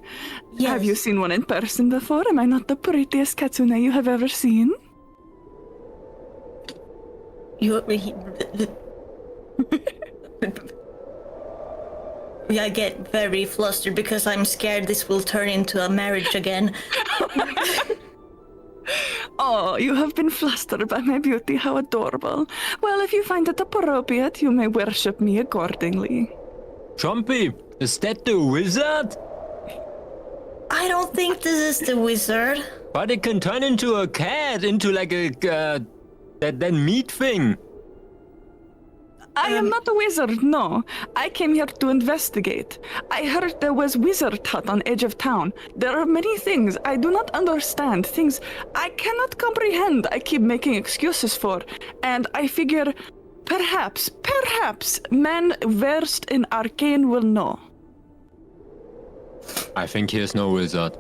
Yes. Have you seen one in person before? Am I not the prettiest katsune you have ever seen? I get very flustered because I'm scared this will turn into a marriage again. Oh, you have been flustered by my beauty. How adorable. Well, if you find it appropriate, you may worship me accordingly. Chompy, is that the wizard? I don't think this is the wizard. But it can turn into a cat, into like a that meat thing. I am not a wizard, no. I came here to investigate. I heard there was wizard hut on edge of town. There are many things I do not understand, things I cannot comprehend. I keep making excuses for, and I figure perhaps men versed in arcane will know. I think he's no wizard.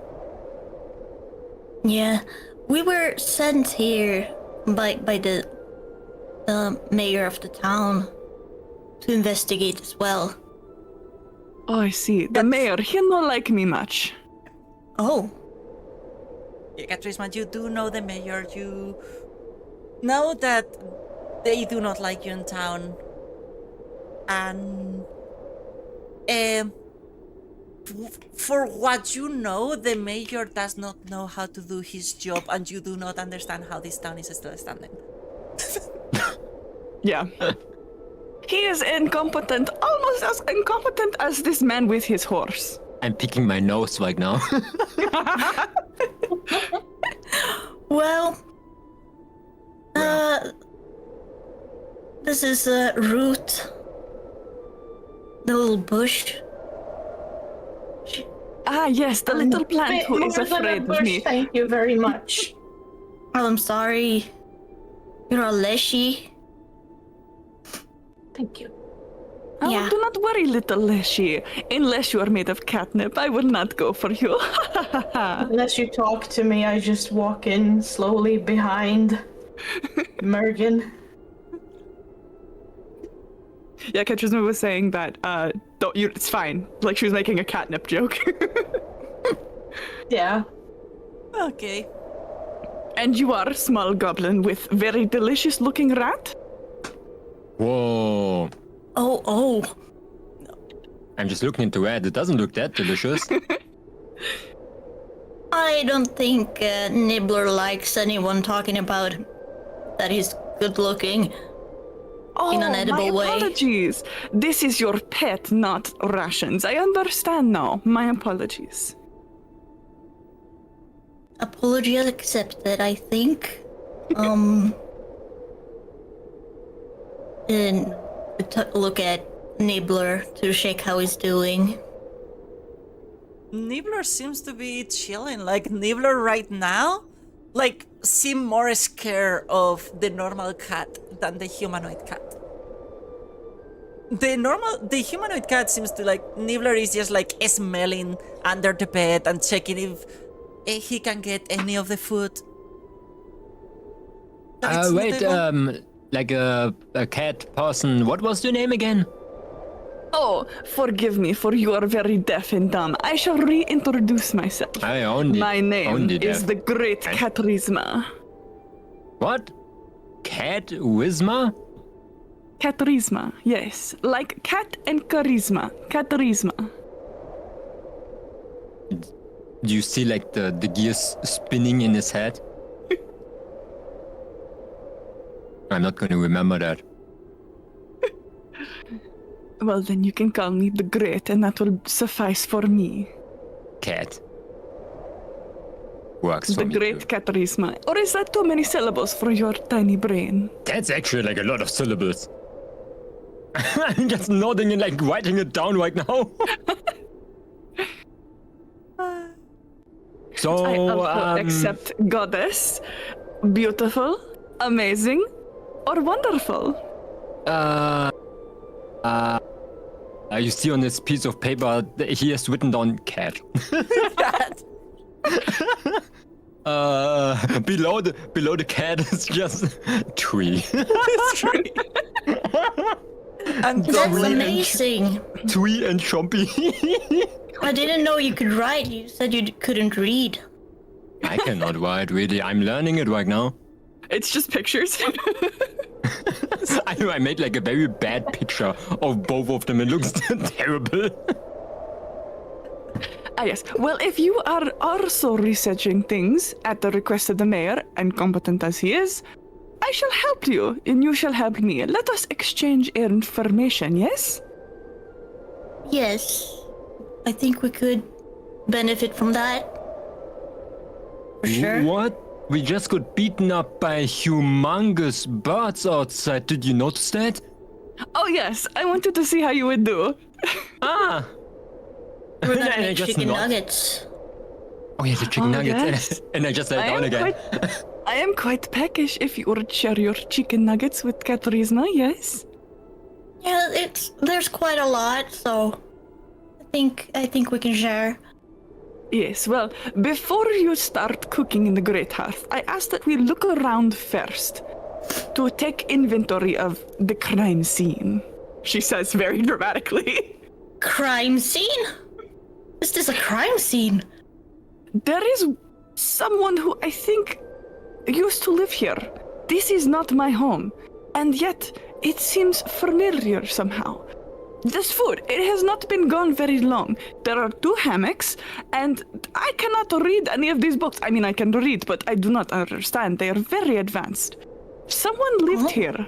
Yeah, we were sent here by the mayor of the town to investigate as well. Oh, I see. The mayor, he not like me much. Oh, Katrisma, you do know the mayor. You know that they do not like you in town. And for what you know, the mayor does not know how to do his job, and you do not understand how this town is still standing. Yeah. He is incompetent, almost as incompetent as this man with his horse. I'm picking my nose right now. well, This is a root. The little bush. Ah, yes, the little plant who is More than a afraid of bush, me. Thank you very much. Oh, I'm sorry. You're a leshy. Thank you. Oh, Yeah. do not worry, little Leshy. Unless you are made of catnip, I will not go for you. Unless you talk to me, I just walk in slowly behind Mergen. Yeah, Katrizma was saying that, don't you, it's fine. Like she was making a catnip joke. Yeah. Okay. And you are a small goblin with very delicious looking rat? Whoa. Oh. I'm just looking into it. It doesn't look that delicious. I don't think Nibbler likes anyone talking about that he's good looking. Oh, In an edible my way. apologies. This is your pet, not rations. I understand now. My apologies. Apology accepted, I think. And look at Nibbler to check how he's doing. Nibbler seems to be chilling. Like, Nibbler right now, like, seem more scared of the normal cat than the humanoid cat. The humanoid cat seems to, like, Nibbler is just, like, smelling under the bed and checking if he can get any of the food. But it's not Wait, able- like a cat person. What was your name again? Oh, forgive me, for you are very deaf and dumb. I shall reintroduce myself. I only. My name only is deaf. the Great Katrizma. What? Cat Wisma? Katrizma, yes. Like cat and charisma. Katrizma. Do you see like the gears spinning in his head? I'm not going to remember that. Well, then you can call me the Great, and that will suffice for me. Cat. Works The for me Great too. Katrizma. Or is that too many syllables for your tiny brain? That's actually like a lot of syllables. I'm just nodding and like writing it down right now. So, I also accept goddess, beautiful, amazing, or wonderful. You see on this piece of paper, he has written down cat. Cat. Below the cat is just tree. Tree. And That's goblin. amazing. Twee and Chompy. I didn't know you could write. You said you couldn't read. I cannot write, really. I'm learning it right now. It's just pictures. I made like a very bad picture of both of them. It looks terrible. Ah, yes. Well, if you are also researching things at the request of the mayor, and competent as he is, I shall help you, and you shall help me. Let us exchange information, yes? Yes. I think we could benefit from that. For sure. What? We just got beaten up by humongous birds outside. Did you notice that? Oh, yes. I wanted to see how you would do. Ah! We're gonna And I make just chicken nod. nuggets. Oh yeah, the chicken Oh, nuggets. yes. And I just sat down again. I am quite peckish if you would share your chicken nuggets with Katrizma, yes? Yeah, there's quite a lot, so I think we can share. Yes, well, before you start cooking in the Great Hearth, I ask that we look around first to take inventory of the crime scene, she says very dramatically. Crime scene? Is this a crime scene? There is someone who I think used to live here. This is not my home, and yet it seems familiar somehow. This food, it has not been gone very long. There are 2 hammocks, and I cannot read any of these books. I mean, I can read, but I do not understand. They are very advanced. Someone lived here.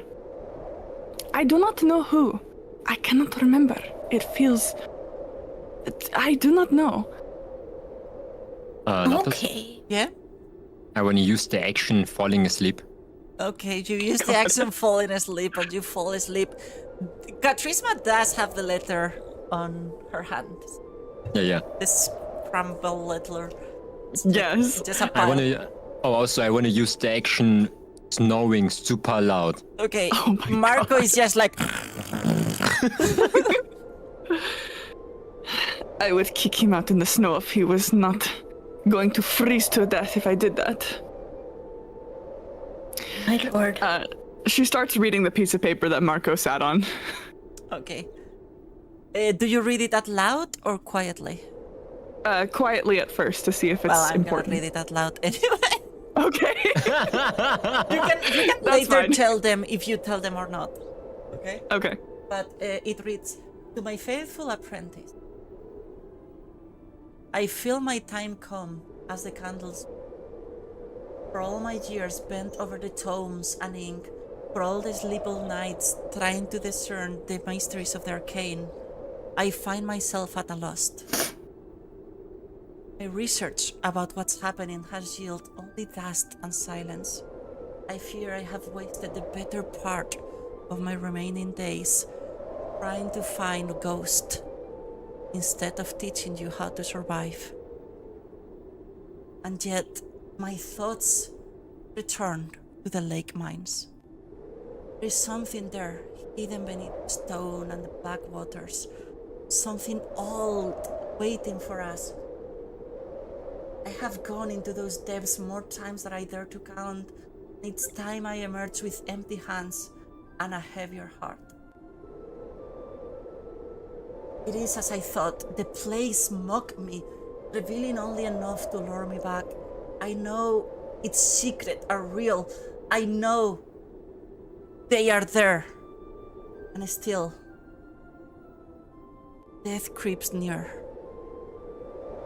I do not know who. I cannot remember. It feels... I do not know. Lotus, Okay. Yeah? I want to use the action falling asleep. Okay, you use the action falling asleep, and you fall asleep. Karthisfalls does have the letter on her hand. Yeah. This scrambled letter. Yes. Just a I pile. wanna. Oh, also I wanna use the action snoring super loud. Okay, Oh my Marco is just like, I would kick him out in the snow if he was not going to freeze to death if I did that. My lord. She starts reading the piece of paper that Marco sat on. okay. Do you read it out loud or quietly? Quietly at first to see if it's Well, I'm important. gonna read it out loud anyway. Okay. You can That's later fine. tell them if you tell them or not. Okay? Okay. But it reads, to my faithful apprentice, I feel my time come as the candles. For all my years bent over the tomes and ink, for all the sleepless nights trying to discern the mysteries of the arcane, I find myself at a loss. My research about what's happening has yielded only dust and silence. I fear I have wasted the better part of my remaining days trying to find a ghost instead of teaching you how to survive. And yet, my thoughts return to the lake mines. There is something there, hidden beneath the stone and the black waters. Something old, waiting for us. I have gone into those depths more times than I dare to count. It's time I emerge with empty hands and a heavier heart. It is as I thought. The place mocked me, revealing only enough to lure me back. I know its secrets are real. I know they are there. And still, death creeps near.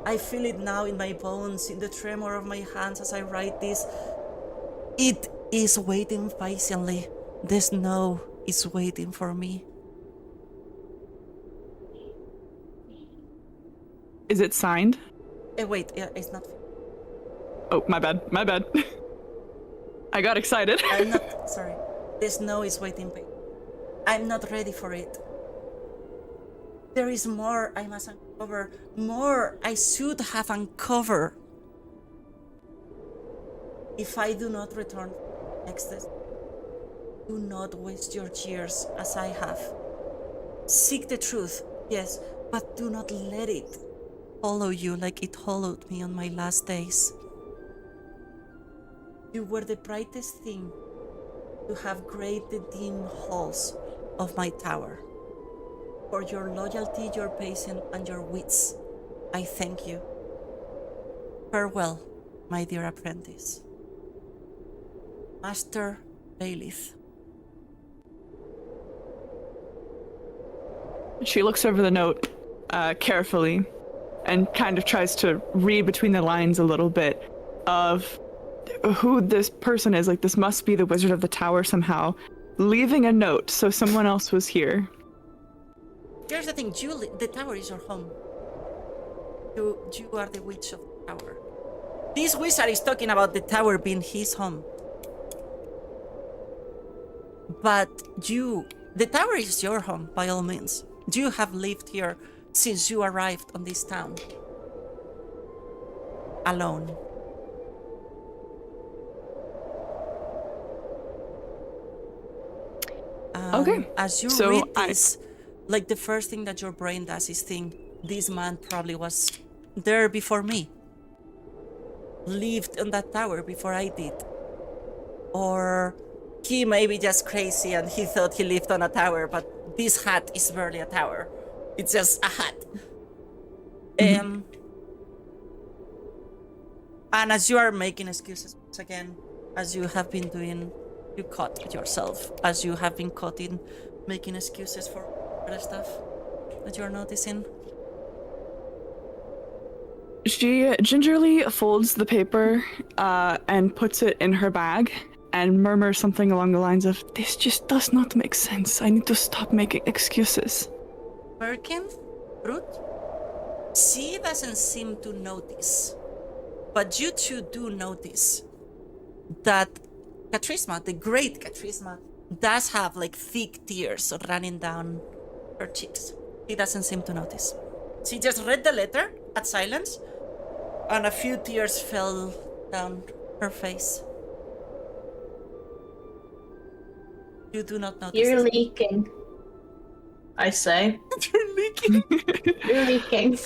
I feel it now in my bones, in the tremor of my hands as I write this. It is waiting patiently. The snow is waiting for me. Is it signed? Wait, it's not. Oh, my bad. My bad. I got excited. I'm not. Sorry. The snow is waiting. I'm not ready for it. There is more I must uncover. More I should have uncovered. If I do not return next day, do not waste your years as I have. Seek the truth, yes, but do not let it follow you like it followed me on my last days. You were the brightest thing to have grayed the dim halls of my tower. For your loyalty, your patience, and your wits, I thank you. Farewell, my dear apprentice. Master Bailiff. She looks over the note carefully and kind of tries to read between the lines a little bit of who this person is. Like, this must be the Wizard of the Tower somehow, leaving a note so someone else was here. Here's the thing, Julie, the tower is your home. You are the witch of the tower. This wizard is talking about the tower being his home. But the tower is your home, by all means. You have lived here since you arrived on this town. Alone. Okay. As you So read this, like the first thing that your brain does is think, this man probably was there before me. Lived on that tower before I did. Or he may be just crazy and he thought he lived on a tower, but this hat is barely a tower. It's just a hat. And as you are making excuses once again, as you have been doing, you caught yourself, as you have been caught in making excuses for other stuff that you're noticing. She gingerly folds the paper and puts it in her bag and murmurs something along the lines of, "This just does not make sense. I need to stop making excuses." Birkin, Brute, she doesn't seem to notice, but you two do notice that Karthisfalls, the great Karthisfalls, does have like thick tears running down her cheeks. He doesn't seem to notice. She just read the letter at silence, and a few tears fell down her face. You do not notice. You're leaking. I say. You're leaking. You're leaking.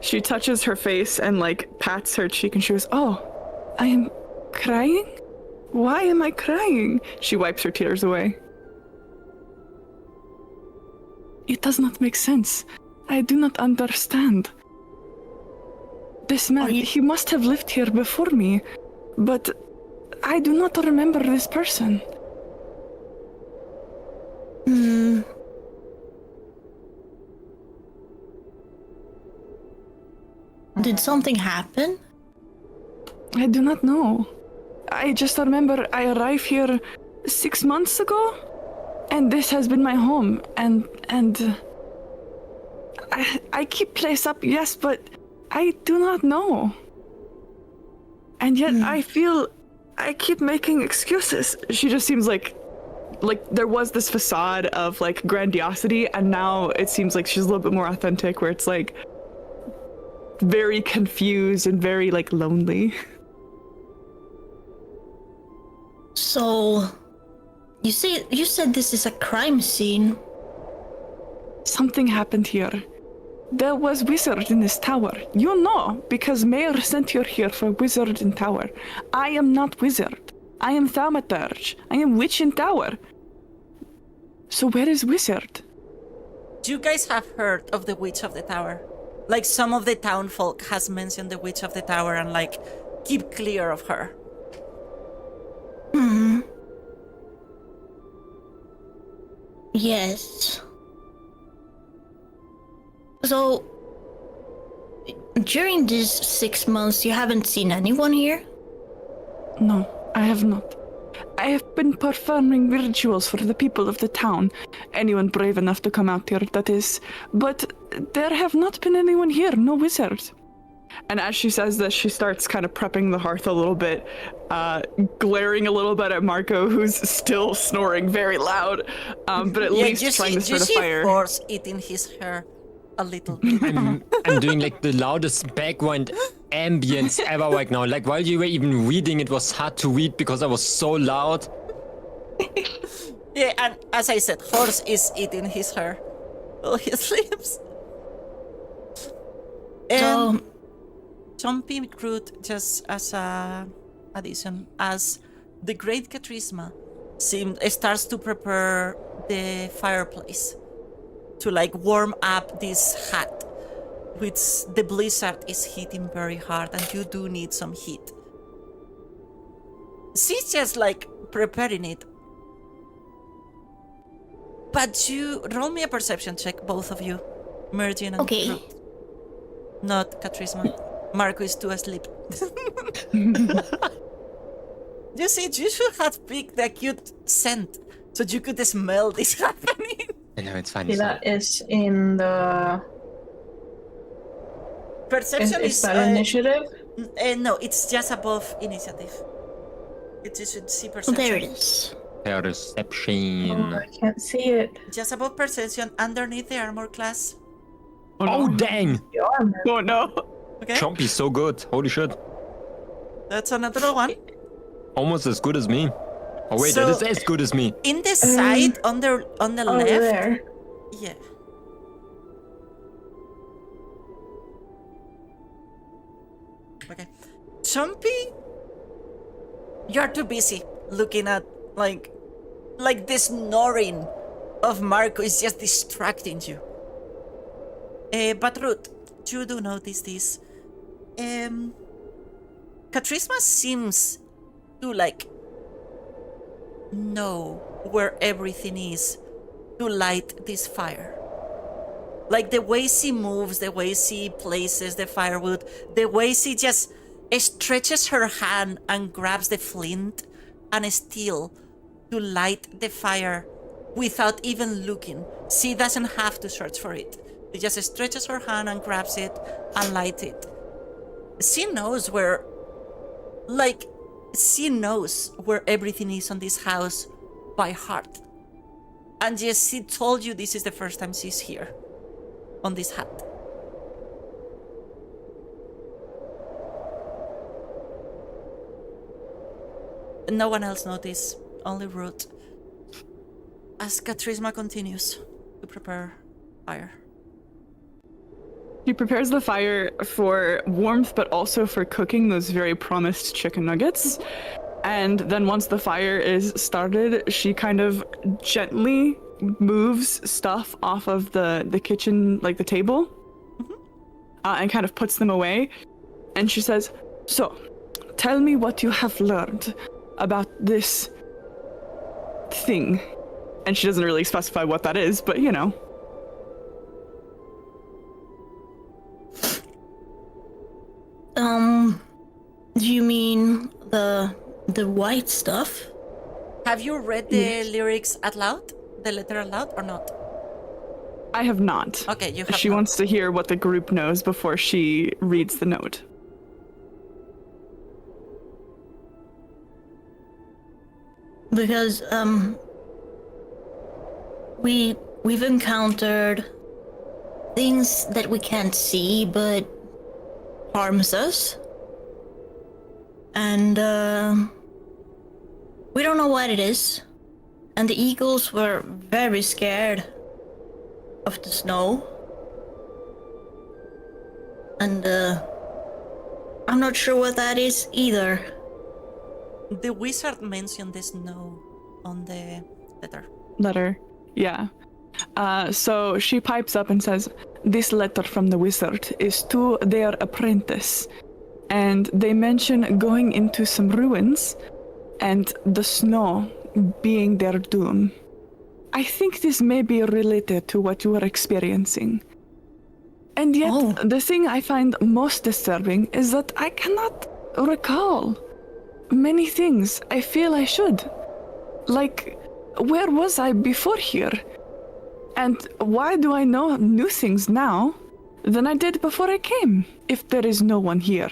She touches her face and like pats her cheek and she goes, "Oh, I am crying? Why am I crying?" She wipes her tears away. "It does not make sense. I do not understand. This man, he must have lived here before me, but I do not remember this person." Did something happen? I do not know. I just remember I arrived here 6 months ago, and this has been my home, and I keep place up, yes, but I do not know. And yet I feel I keep making excuses. She just seems like there was this facade of like grandiosity, and now it seems like she's a little bit more authentic, where it's like very confused and very like lonely. So, you said this is a crime scene. Something happened here. There was wizard in this tower. You know, because Mayor sent you here for wizard in tower. I am not wizard. I am thaumaturge. I am witch in tower. So where is wizard? Do you guys have heard of the Witch of the Tower? Like, some of the town folk has mentioned the Witch of the Tower and like, keep clear of her. Yes. So, during these 6 months, you haven't seen anyone here? No, I have not. I have been performing rituals for the people of the town. Anyone brave enough to come out here, that is. But there have not been anyone here, no wizards. And as she says this, she starts kind of prepping the hearth a little bit, glaring a little bit at Marco, who's still snoring very loud, but at least trying to start a fire. Horse eating his hair a little bit. I'm doing like the loudest background ambience ever right now. Like while you were even reading, it was hard to read because I was so loud. Yeah, and as I said, Horse is eating his hair while he sleeps. And Chompy Root, just as a addition, as the great Karthisfalls starts to prepare the fireplace to like warm up this hut, which the blizzard is hitting very hard, and you do need some heat. She's just like preparing it. But you roll me a perception check, both of you, Mergin and Okay. Root. Not Karthisfalls. Marco is too asleep. You see, you should have picked a cute scent so you could smell this happening. I know, it's fine. See, that is in the... Perception Is that initiative? No, it's just above initiative. You should see perception. There it is. Perception. Oh, I can't see it. Just above perception, underneath the armor class. Oh, dang! The armor. Oh no. Okay, Chompy's so good. Holy shit. that's another one. Almost as good as me. Oh wait, So- that is as good as me. In the side, on the Oh, left. there. Yeah. Okay. Chompy, you're too busy looking at like the snoring of Marco is just distracting you. But Ruth, you do notice this. Karthisfalls seems to like know where everything is to light this fire. Like the way she moves, the way she places the firewood, the way she just stretches her hand and grabs the flint and steel to light the fire without even looking. She doesn't have to search for it. She just stretches her hand and grabs it and lights it. She knows where, like, she knows where everything is on this house by heart. And yes, she told you this is the first time she's here on this hut. No one else noticed, only Ruth. As Karthisfalls continues to prepare fire. She prepares the fire for warmth, but also for cooking those very promised chicken nuggets. And then once the fire is started, she kind of gently moves stuff off of the kitchen, like the table, and kind of puts them away. And she says, "So, tell me what you have learned about this thing." And she doesn't really specify what that is, but you know. Do you mean the white stuff? Have you read the lyrics out loud? The letter out loud or not? I have not. Okay, you have She not. wants to hear what the group knows before she reads the note. Because we've encountered things that we can't see but harms us. And we don't know what it is. And the eagles were very scared of the snow. And I'm not sure what that is either. The wizard mentioned the snow on the letter. Yeah. So she pipes up and says, "This letter from the wizard is to their apprentice. And they mention going into some ruins and the snow being their doom. I think this may be related to what you are experiencing. And yet, the thing I find most disturbing is that I cannot recall many things I feel I should. Like, where was I before here? And why do I know new things now than I did before I came, if there is no one here?"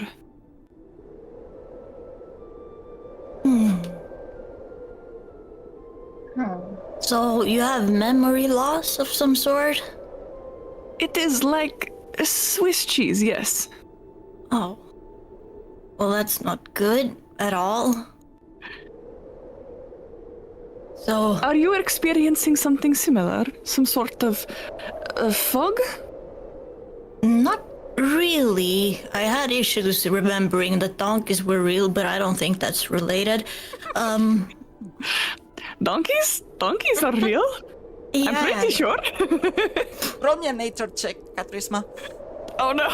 So you have memory loss of some sort? It is like Swiss cheese, yes. Oh. Well, that's not good at all. So... Are you experiencing something similar? Some sort of fog? Not really. I had issues remembering that donkeys were real, but I don't think that's related. Donkeys? Donkeys are real? Yeah. I'm pretty sure. Roll me a nature check, Karthisfalls. Oh no.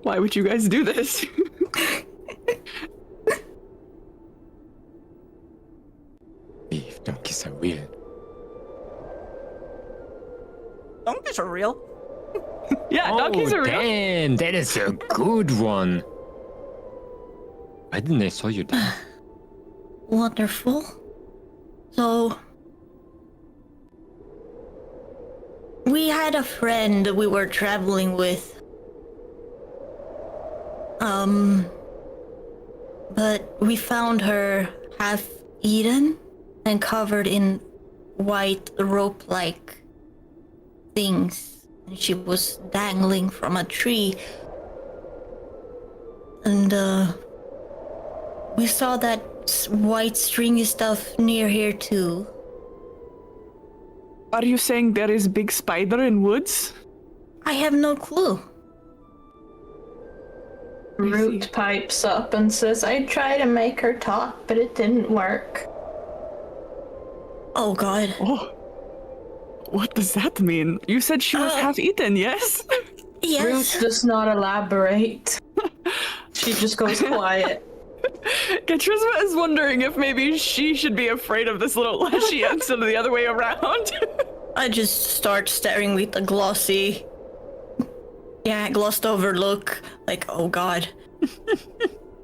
Why would you guys do this? If donkeys are real. Donkeys are real. Yeah, donkeys are real. Damn, that is a good one. Why didn't I saw you there? Wonderful. So... we had a friend we were traveling with. But we found her half eaten and covered in white rope-like things. And she was dangling from a tree. And, we saw that white stringy stuff near here too. Are you saying there is big spider in woods? I have no clue. Root pipes up and says, "I tried to make her talk, but it didn't work." Oh god. Oh. What does that mean? You said she was half eaten, yes? Yes. Root does not elaborate. She just goes quiet. Karthisfalls is wondering if maybe she should be afraid of this little leshy instead of the other way around. I just start staring with a glossy, glossed over look, like, oh god.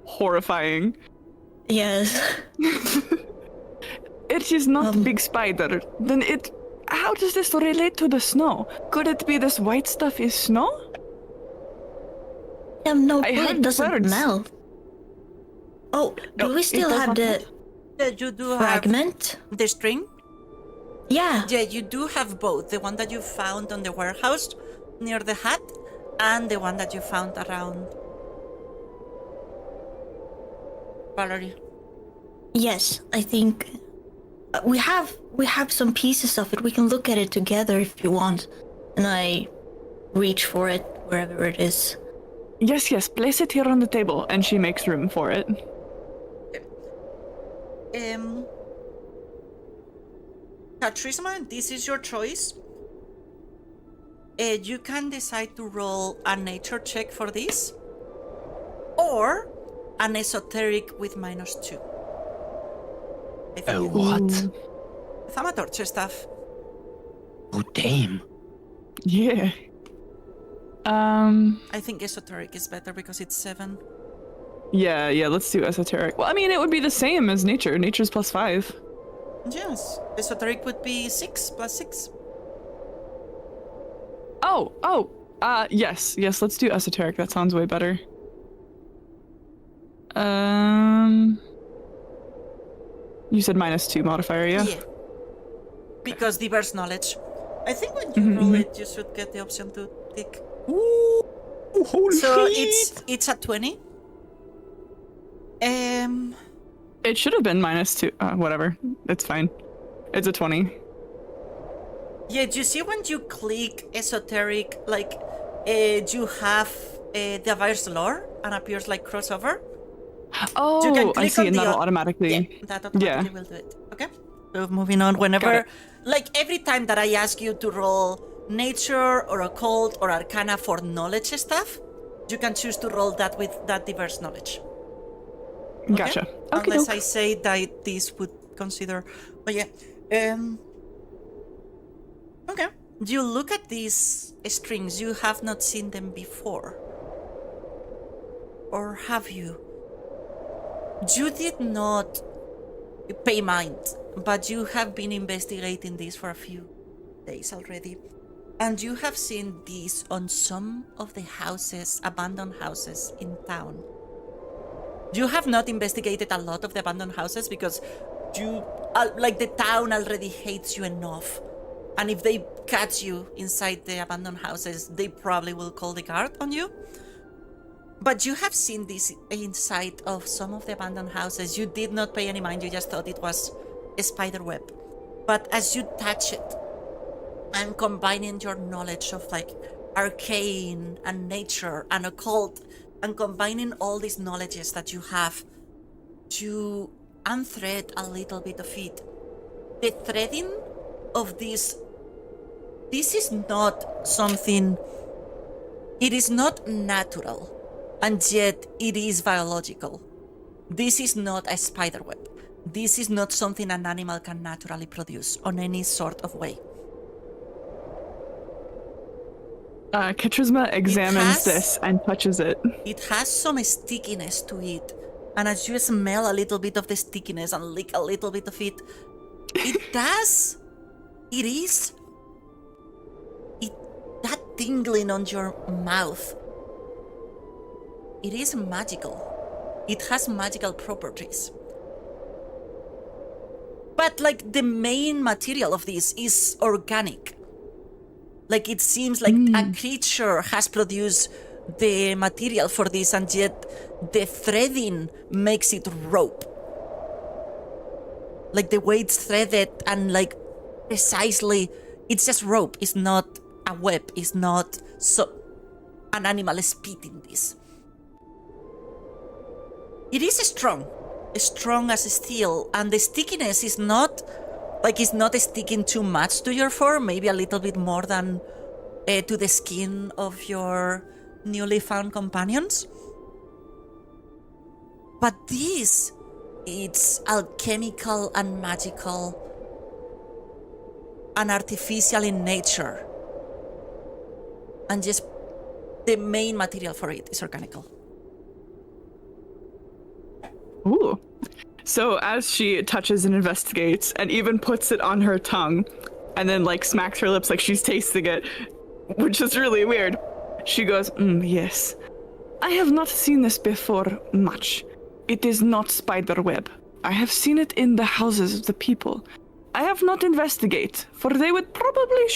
Horrifying. Yes. It is not big spider. Then how does this relate to the snow? Could it be this white stuff is snow? No, I clue, heard it doesn't birds. melt. Oh, No, do we it still does have not the melt. Yeah, you do fragment? have the string. Yeah. Yeah, you do have both. The one that you found on the warehouse near the hut, and the one that you found around Valerie. Yes, I think we have some pieces of it. We can look at it together if you want. And I reach for it wherever it is. Yes, place it here on the table, and she makes room for it. Karthisfalls, this is your choice. You can decide to roll a nature check for this, or an esoteric with -2. I think What? with amateur stuff. Oh, damn. Yeah. I think esoteric is better because it's 7. Yeah, let's do esoteric. Well, I mean, it would be the same as nature. Nature's +5. Yes, esoteric would be 6 + 6. Yes, let's do esoteric. That sounds way better. You said -2 modifier, yeah? Yeah. Because diverse knowledge. I think when you roll it, you should get the option to tick. Ooh, holy So shit. it's a 20. It should have been -2. Whatever. It's fine. It's a 20. Yeah, do you see when you click esoteric, like, you have the diverse lore and appears like crossover? Oh, You can I click see, on and the that'll o- automatically... Yeah, that automatically Yeah. will do it. Okay? So moving on, whenever, like every time that I ask you to roll nature or occult or arcana for knowledge stuff, you can choose to roll that with that diverse knowledge. Okay? Gotcha. Unless Okay. I say that this would consider, but yeah. Okay. You look at these strings, you have not seen them before. Or have you? You did not pay mind, but you have been investigating this for a few days already. And you have seen these on some of the houses, abandoned houses in town. You have not investigated a lot of the abandoned houses because you, like, the town already hates you enough. And if they catch you inside the abandoned houses, they probably will call the guard on you. But you have seen this inside of some of the abandoned houses. You did not pay any mind, you just thought it was a spider web. But as you touch it, and combining your knowledge of, like, arcane and nature and occult, and combining all these knowledges that you have, to unthread a little bit of it. The threading of this is not something, it is not natural, and yet it is biological. This is not a spider web. This is not something an animal can naturally produce on any sort of way. Katrisma examines has- this and touches it. It has some stickiness to it, and as you smell a little bit of the stickiness and lick a little bit of it, that tingling on your mouth, it is magical. It has magical properties. But, like, the main material of this is organic. Like, it seems like a creature has produced the material for this, and yet the threading makes it rope. Like, the way it's threaded and, like, precisely, it's just rope. It's not a web. It's not an animal spitting this. It is strong as steel, and the stickiness is not, like, it's not sticking too much to your fur, maybe a little bit more than to the skin of your newly found companions. But this, it's alchemical and magical and artificial in nature. And just the main material for it is organical. Ooh. So as she touches and investigates and even puts it on her tongue and then, like, smacks her lips like she's tasting it, which is really weird, she goes, yes. I have not seen this before much. It is not spider web. I have seen it in the houses of the people. I have not investigate, for they would probably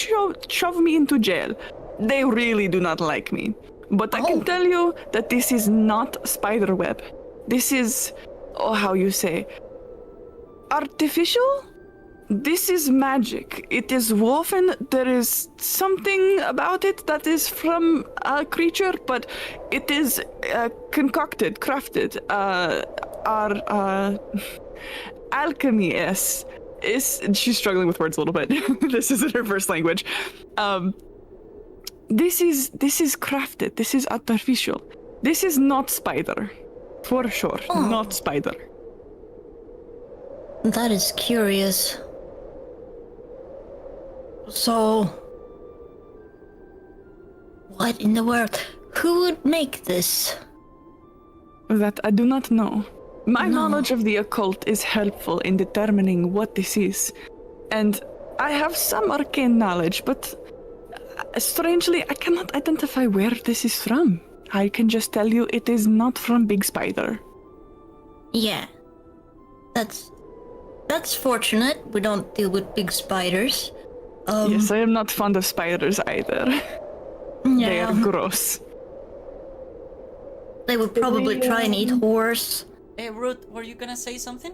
shove me into jail. They really do not like me. But I can tell you that this is not spider web. This is, how you say, artificial? This is magic. It is woven. There is something about it that is from a creature, but it is concocted, crafted. Our alchemy is she's struggling with words a little bit. This isn't her first language. This is crafted. This is artificial. This is not spider, for sure. Not spider. That is curious. So, what in the world? Who would make this? That I do not know. My knowledge of the occult is helpful in determining what this is. And I have some arcane knowledge, but strangely, I cannot identify where this is from. I can just tell you it is not from Big Spider. Yeah. That's fortunate. We don't deal with big spiders. Yes, I am not fond of spiders either. Yeah. They are gross. They would probably try and eat horse. Hey, Ruth, were you gonna say something?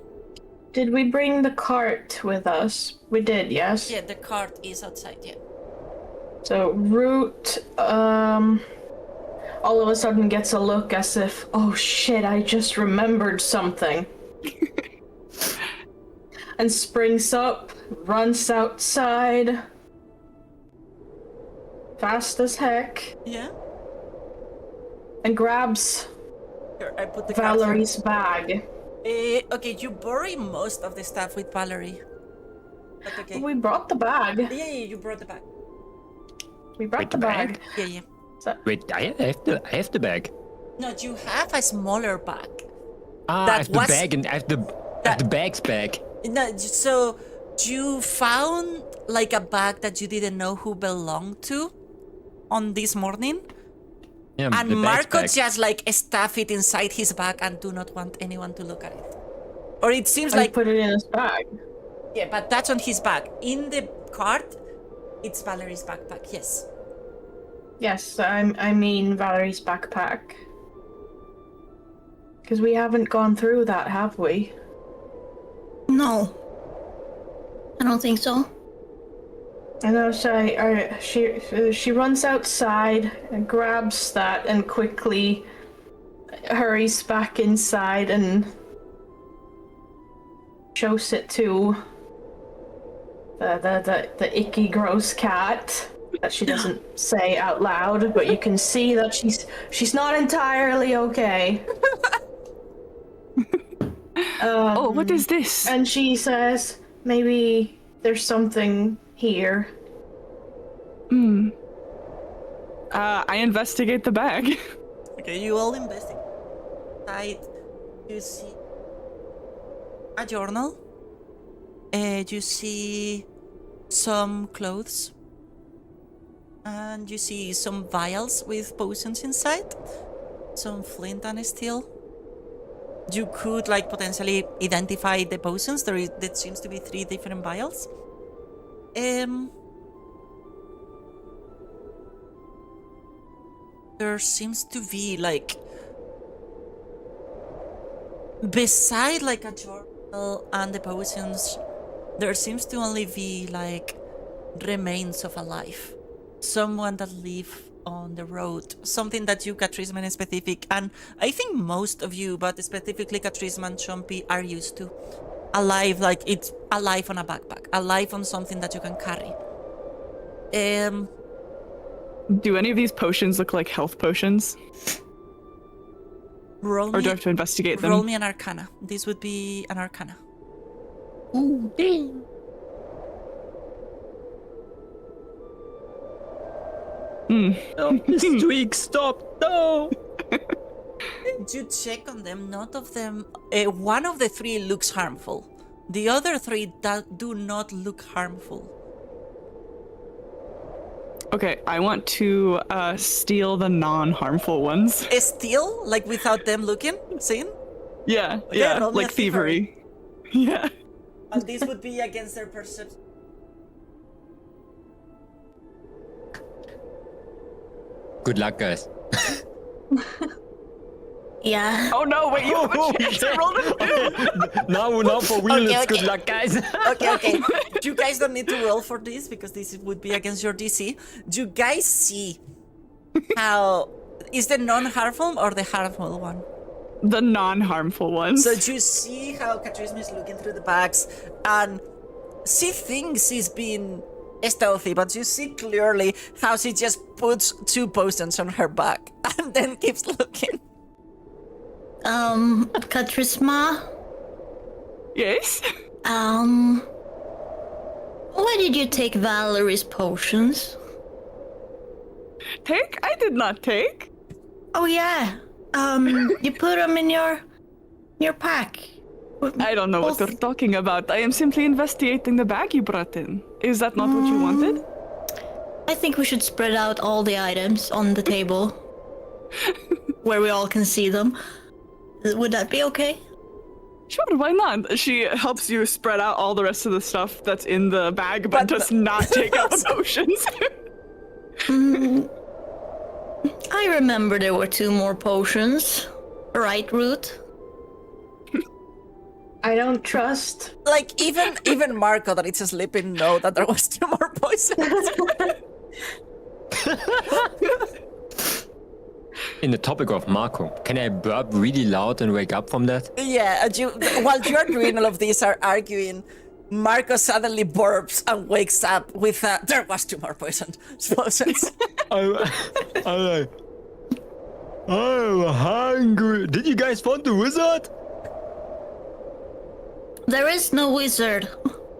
Did we bring the cart with us? We did, yes? Yeah, the cart is outside, yeah. So, Root, all of a sudden gets a look as if, oh shit, I just remembered something. And springs up, runs outside. Fast as heck. Yeah? And grabs Here, I put the cart Valerie's bag. here. Okay, you bury most of the stuff with Valerie. But okay. We brought the bag. Yeah, you brought the bag. We brought Wait, the the bag. bag? Yeah. Wait, I have the bag. No, you have a smaller bag. I That have the was- bag and I have the bag's bag. No, so you found like a bag that you didn't know who belonged to on this morning? Yeah, And the bag's Marco bag. just like stuff it inside his bag and do not want anyone to look at it. Or it seems I like, put it in his bag. yeah, but that's on his bag. In the cart, it's Valerie's backpack, yes. Yes, I mean Valerie's backpack. Because we haven't gone through that, have we? No. I don't think so. I know, she runs outside and grabs that and quickly hurries back inside and shows it to the icky gross cat that she doesn't say out loud, but you can see that she's not entirely okay. What is this? And she says, maybe there's something here. I investigate the bag. Okay, you all investigate. You see a journal. You see some clothes. And you see some vials with potions inside. Some flint and steel. You could like potentially identify the potions. There seems to be 3 different vials. There seems to be like beside like a journal and the potions, there seems to only be like remains of a life. Someone that lived on the road. Something that you, Katrisman, in specific, and I think most of you, but specifically Katrisman and Chompy, are used to. Alive, like it's alive on a backpack. Alive on something that you can carry. Do any of these potions look like health potions? Roll Or me, do I have to investigate them? roll me an arcana. This would be an arcana. Ooh, dang. Oh, this tweak, stop! No! You check on them, none of them, one of the 3 looks harmful. The other 3 do not look harmful. Okay, I want to steal the non-harmful ones. Steal, like without them looking, seeing? Yeah, Okay, yeah, roll me like a thievery. thievery. Yeah. And this would be against their perception. Good luck, guys. Yeah. Oh no, wait, you have a chance. I rolled a 2. Now for real, Okay, it's good okay. luck, guys. Okay. You guys don't need to roll for this because this would be against your DC. Do you guys see how is the non-harmful or the harmful one? The non-harmful ones. So do you see how Karthisfalls is looking through the bags and she thinks he's being stealthy, but you see clearly how she just puts 2 potions on her back and then keeps looking. Karthisma, Yes? why did you take Valerie's potions? Take? I did not take. Oh yeah. You put them in your pack. I don't know what they're talking about. I am simply investigating the bag you brought in. Is that not what you wanted? I think we should spread out all the items on the table where we all can see them. Would that be okay? Sure, why not? She helps you spread out all the rest of the stuff that's in the bag, but does not take out the potions. I remember there were 2 more potions. Right, Root? I don't trust. Like even Marco that it's asleep in know that there was 2 more poisons. In the topic of Marco, can I burp really loud and wake up from that? Yeah, and while you're doing all of these are arguing, Marco suddenly burps and wakes up with there was 2 more poisons. I'm hungry. Did you guys find the wizard? There is no wizard.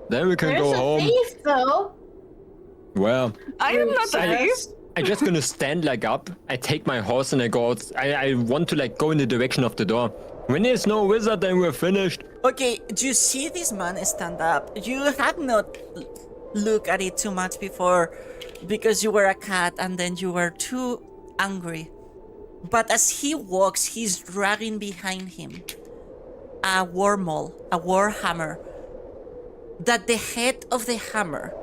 Then we can There's go a home. thief, though. Well, I am not the thief. I'm just gonna stand like up. I take my horse and I go out. I want to like go in the direction of the door. When there's no wizard, then we're finished. Okay, do you see this man stand up? You had not looked at it too much before because you were a cat and then you were too angry. But as he walks, he's dragging behind him a wormhole, a warhammer, that the head of the hammer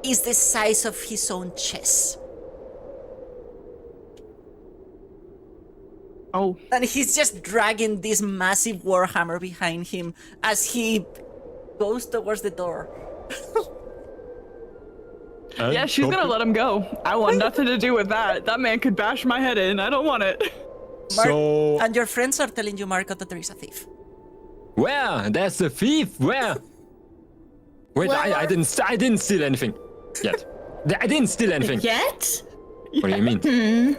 is the size of his own chest. Oh. And he's just dragging this massive warhammer behind him as he goes towards the door. Yeah, she's gonna let him go. I want nothing to do with that. That man could bash my head in. I don't want it. So And your friends are telling you, Marco, that there is a thief. where? There's a thief. Where? Wait, I didn't steal anything yet. I didn't steal anything. Yet? What do you mean?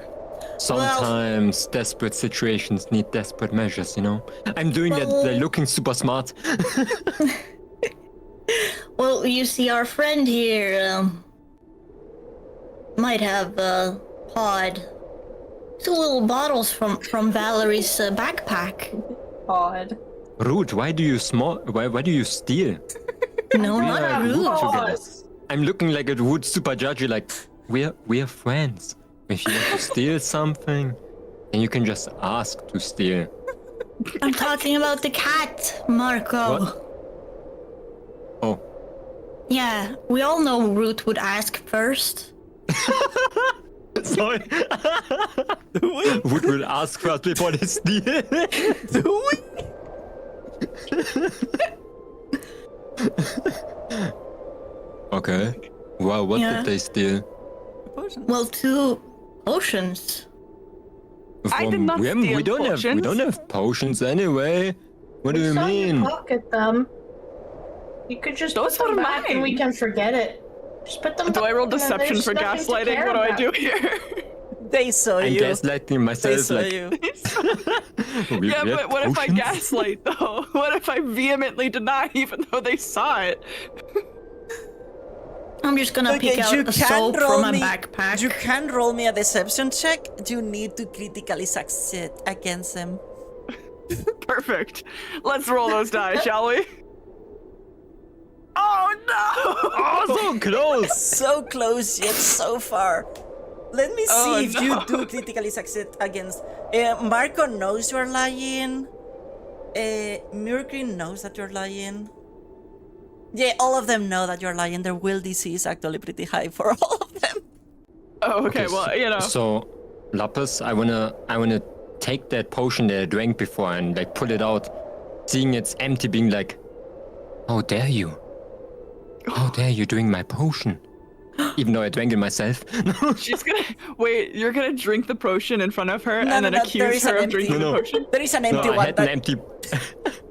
Sometimes desperate situations need desperate measures, you know? I'm doing that, they're looking super smart. Well, you see, our friend here might have pawed 2 little bottles from Valerie's backpack. Odd. Rude, why do you steal? No, We not are rude. good together. I'm looking like a rude super judgy, like we're friends. If you want to steal something, then you can just ask to steal. I'm talking about the cat, Marco. What? Oh, Yeah, we all know Root would ask first. sorry. Would will ask first before they steal. Okay. Well, what Yeah. did they steal? Well, 2 potions. I did not we steal don't have potions anyway. What do you saw mean? you pocket them. You could just Those put them are back and we mine. can forget it. Just put them Do I back roll and then deception there's for nothing to gaslighting? care What do I about. do here? They saw I'm you. gaslighting They myself. saw Like, you. Yeah, we have but what if I potions? gaslight though? What if I vehemently deny even though they saw it? I'm just gonna pick out a soap from my backpack. You can roll me a deception check. You need to critically succeed against them. Perfect. Let's roll those die, shall we? Oh no! Oh, so close! So close yet so far. Let me see Oh, if no. you do critically succeed against. Marco knows you're lying. Mercury knows that you're lying. Yeah, all of them know that you're lying. Their will DC is actually pretty high for all of them. Oh, okay, well, you know. So, Lapis, I wanna take that potion that I drank before and like pull it out, seeing it's empty, being like, how dare you? How dare you drink my potion? Even though I drank it myself. She's gonna wait. You're gonna drink the potion in front of her No, and no, then no, there accuse is an her of empty- drinking No, the no. potion. There is an No, empty I one. had an empty.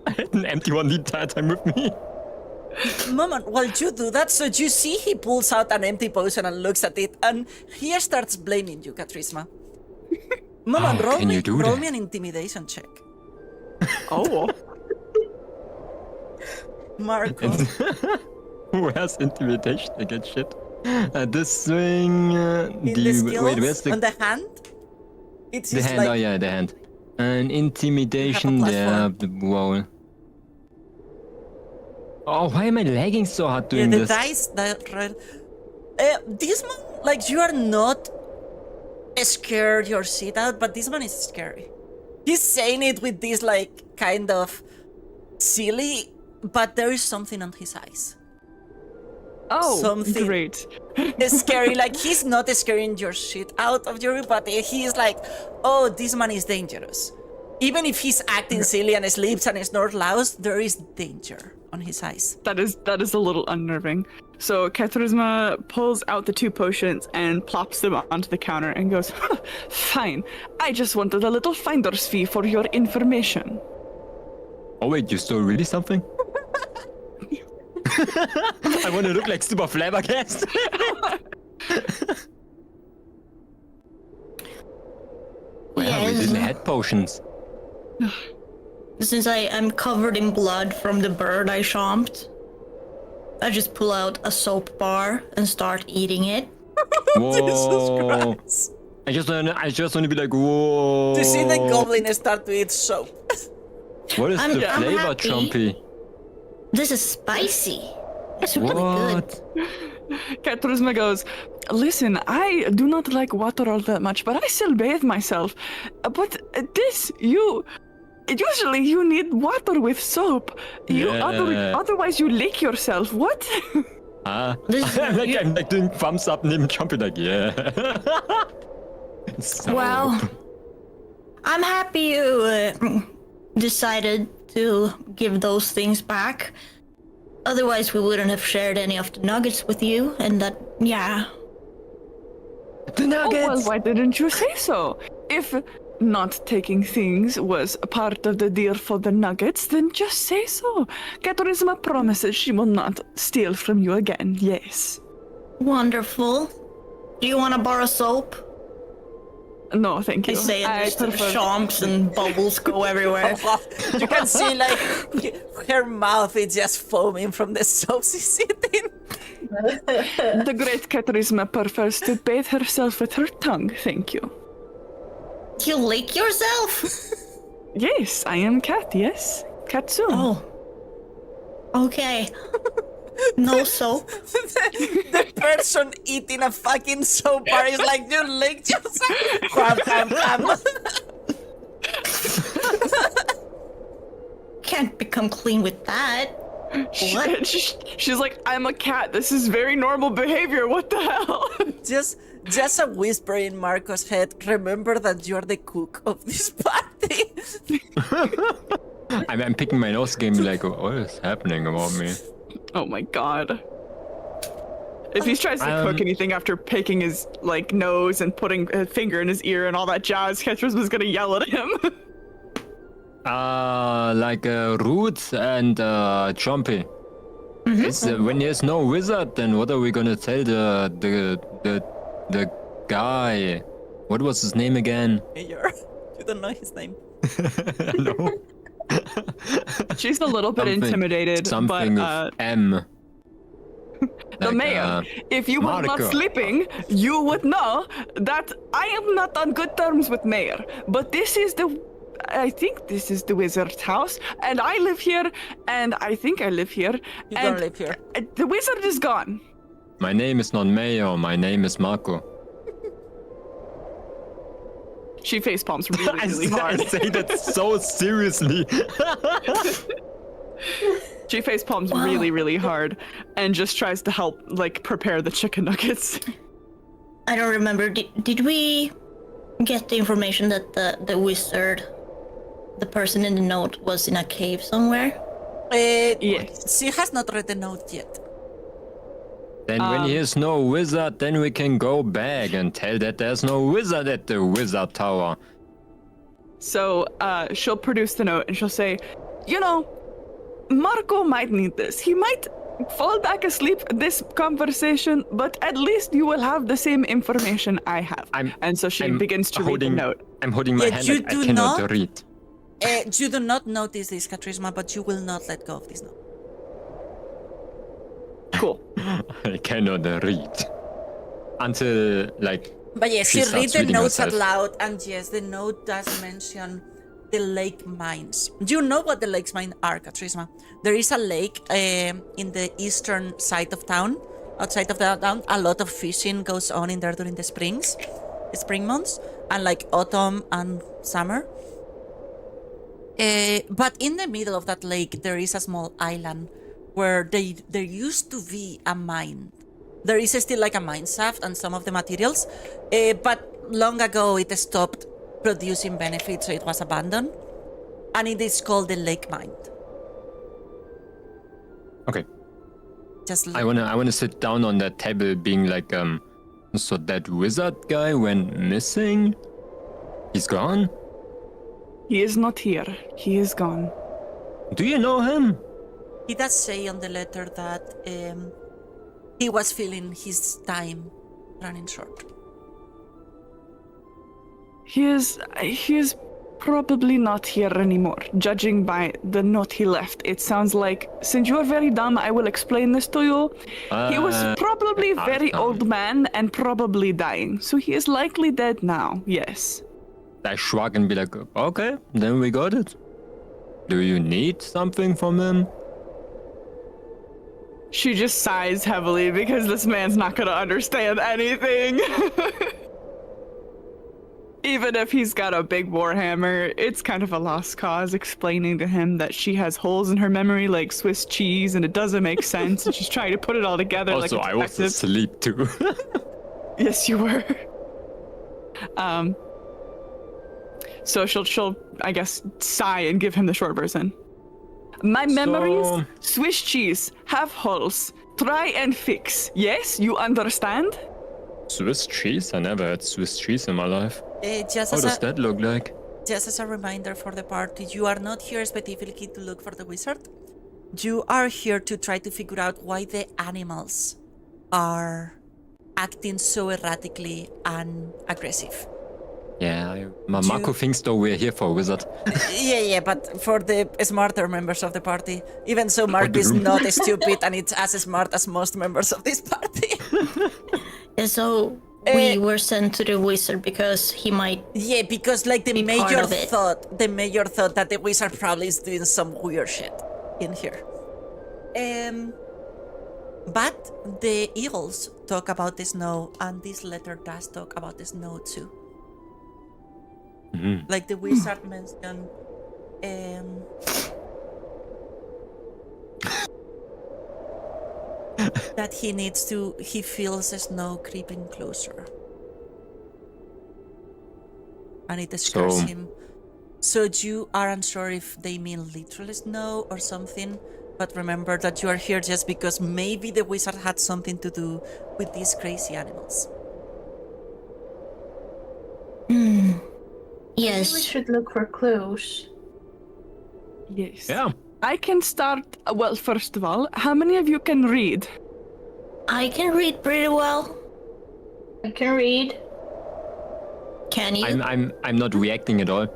I had an empty one the entire time with me. Moment, while you do that, so you see he pulls out an empty potion and looks at it, and he starts blaming you, Karthisfalls. Moment, How roll can me, you do roll that? me an intimidation check. Oh. Marco. Who has intimidation against shit? This thing. In the skills, wait, where's the on the hand? It's the just hand? like, Oh yeah, the hand. And intimidation. plus Yeah. Whoa. Oh, why am I lagging so hard yeah, doing the this? dice that roll. This one, like, you are not scared your shit out, but this one is scary. He's saying it with this, like, kind of silly, but there is something on his eyes. Oh, Something. great. It's scary, like, he's not scaring your shit out of you, but he's like, oh, this man is dangerous. Even if he's acting silly and sleeps and snores loud, there is danger on his eyes. That is a little unnerving. So Karthisfalls pulls out the two potions and plops them onto the counter and goes, "Huh, fine. I just wanted a little finder's fee for your information." Oh wait, you stole really something? I want to look like super flabbergasted. Well, we Yes. didn't have potions. Since I'm covered in blood from the bird I chomped, I just pull out a soap bar and start eating it. Whoa! Christ. I just want to be like, whoa! To see the goblin start to eat soap. What is I'm- the I'm flavor, happy. Chompy? This is spicy. It's really good. What? Karthisfalls goes, "Listen, I do not like water all that much, but I still bathe myself. But usually you need water with soap. Yeah. Otherwise you lick yourself. What?" Ah, This- I'm like doing thumbs up neben Chompy, like, yeah. So- Well, I'm happy you decided to give those things back. Otherwise, we wouldn't have shared any of the nuggets with you, and that, yeah. the Oh, well, nuggets! why didn't you say so? If not taking things was a part of the deal for the nuggets, then just say so. Karthisfalls promises she will not steal from you again, yes. Wonderful. Do you want to borrow soap? No, thank you. I say, and just prefer- chomps and bubbles go everywhere. You can see, like, her mouth is just foaming from the soap she's eating. The great Karthisfalls prefers to bathe herself with her tongue, thank you. You lick yourself? Yes, I am Cat, yes. Katsu. Oh. Okay. No soap. The person eating a fucking soap bar is like, you licked yourself. Ham. Can't become clean with that. What? She's like, I'm a cat. This is very normal behavior. What the hell? Just a whisper in Marco's head. Remember that you're the cook of this party. I'm picking my nose game, like, what is happening about me? Oh my god. If he tries to cook anything after picking his like nose and putting a finger in his ear and all that jazz, Ketchers was gonna yell at him. Like Root and Chompy. When there's no wizard, then what are we gonna tell the guy? What was his name again? You don't know his name. No. She's a little bit Something- intimidated, Something but with M. the Like, mayor, if you were not Marco. sleeping, you would know that I am not on good terms with mayor. But this is the I think this is the wizard's house, and I live here, and I think I live here. You and don't live here. The wizard is gone. My name is not Mayo, my name is Marco. She face palms really, really I hard. say that so seriously. She face palms really, really hard, and just tries to help, like, prepare the chicken nuggets. I don't remember. Did we get the information that the wizard, the person in the note, was in a cave somewhere? Yes. She has not read the note yet. Then when he is no wizard, then we can go back and tell that there's no wizard at the wizard tower. So she'll produce the note and she'll say, you know, Marco might need this. He might fall back asleep this conversation, but at least you will have the same information I have. And so she begins to read the note. I'm holding my hand like I cannot read. You do not notice this, Karthisma, but you will not let go of this note. Cool. I cannot read. Until, like, But yes, she starts reads the reading notes out herself. loud, and yes, the note does mention the lake mines. Do you know what the lake mines are, Karthisma? There is a lake in the eastern side of town. Outside of the town, a lot of fishing goes on in there during the spring months, and like autumn and summer. But in the middle of that lake, there is a small island where there used to be a mine. There is still like a mine shaft and some of the materials, but long ago it stopped producing benefits, so it was abandoned, and it is called the lake mine. Okay. Just I wanna sit down on that table, being like, so that wizard guy went missing? He's gone? He is not here. He is gone. Do you know him? He does say on the letter that he was feeling his time running short. He is probably not here anymore, judging by the note he left. It sounds like, since you are very dumb, I will explain this to you. He was probably a very old man and probably dying, so he is likely dead now, yes. I shrug and be like, okay, then we got it. Do you need something from him? She just sighs heavily because this man's not gonna understand anything. Even if he's got a big warhammer, it's kind of a lost cause explaining to him that she has holes in her memory like Swiss cheese and it doesn't make sense and she's trying to put it all together Also, like a I was detective. asleep too. Yes, you were. So she'll I guess sigh and give him the short version. My memories, Swiss cheese, have holes. Try and fix. Yes, you understand? Swiss cheese? I never had Swiss cheese in my life. Just How as does that look like? Just as a reminder for the party, you are not here specifically to look for the wizard. You are here to try to figure out why the animals are acting so erratically and aggressive. Yeah, Marco thinks though we're here for a wizard. Yeah, but for the smarter members of the party. Even so, Mark the is room. not stupid and it's as smart as most members of this party. And so we were sent to the wizard because he might. Yeah, because like the Be part mayor of it. thought that the wizard probably is doing some weird shit in here. But the eagles talk about the snow, and this letter does talk about the snow too. Mm-hmm. Like the wizard mentioned, that he feels the snow creeping closer. And it scares him. So you are unsure if they mean literal snow or something, but remember that you are here just because maybe the wizard had something to do with these crazy animals. Yes. We should look for clues. Yes. Yeah. I can start. Well, first of all, how many of you can read? I can read pretty well. I can read. Can you? I'm not reacting at all.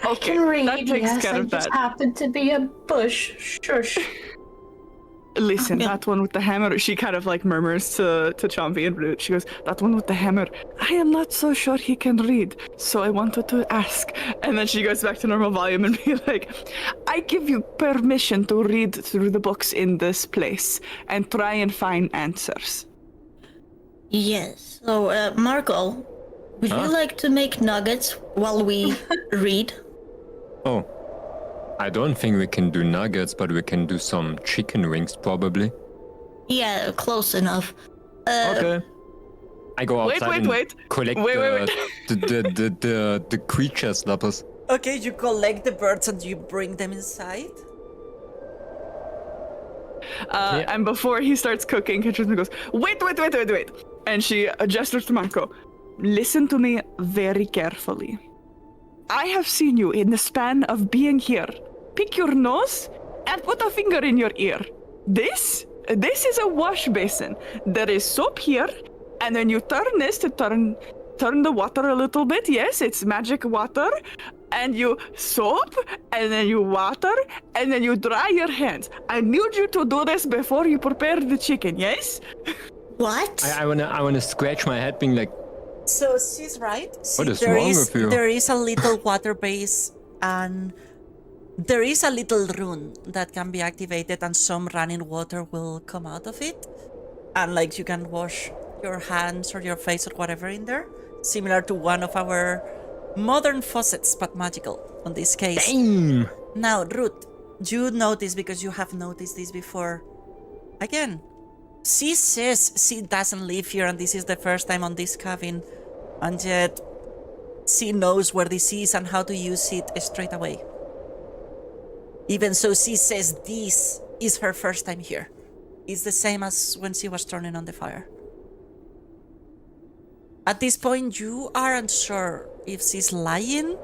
I can read. that takes Yes, care I of just that. happened to be a bush. Shush. Listen, that one with the hammer, she kind of like murmurs to Chompy and Root. She goes, that one with the hammer, I am not so sure he can read, so I wanted to ask. And then she goes back to normal volume and be like, I give you permission to read through the books in this place and try and find answers. Yes. So, Marco, would you like to make nuggets while we read? Oh. I don't think we can do nuggets, but we can do some chicken wings, probably. Yeah, close enough. Okay. I go outside Wait. and collect the creatures, Lapis. Okay, you collect the birds and you bring them inside? And before he starts cooking, Katrina goes, wait. And she gestures to Marco. Listen to me very carefully. I have seen you in the span of being here. Pick your nose and put a finger in your ear. This is a wash basin. There is soap here, and then you turn this to turn the water a little bit. Yes, it's magic water. And you soap, and then you water, and then you dry your hands. I need you to do this before you prepare the chicken, yes? What? I wanna scratch my head being like, So she's right. See, what is wrong with you? There is a little water base and there is a little rune that can be activated and some running water will come out of it. And like you can wash your hands or your face or whatever in there. Similar to one of our modern faucets, but magical in this case. damn! Now, Ruth, you notice because you have noticed this before. Again, she says she doesn't live here and this is the first time on this cabin. And yet, she knows where this is and how to use it straight away. Even so, she says this is her first time here. It's the same as when she was turning on the fire. At this point, you aren't sure if she's lying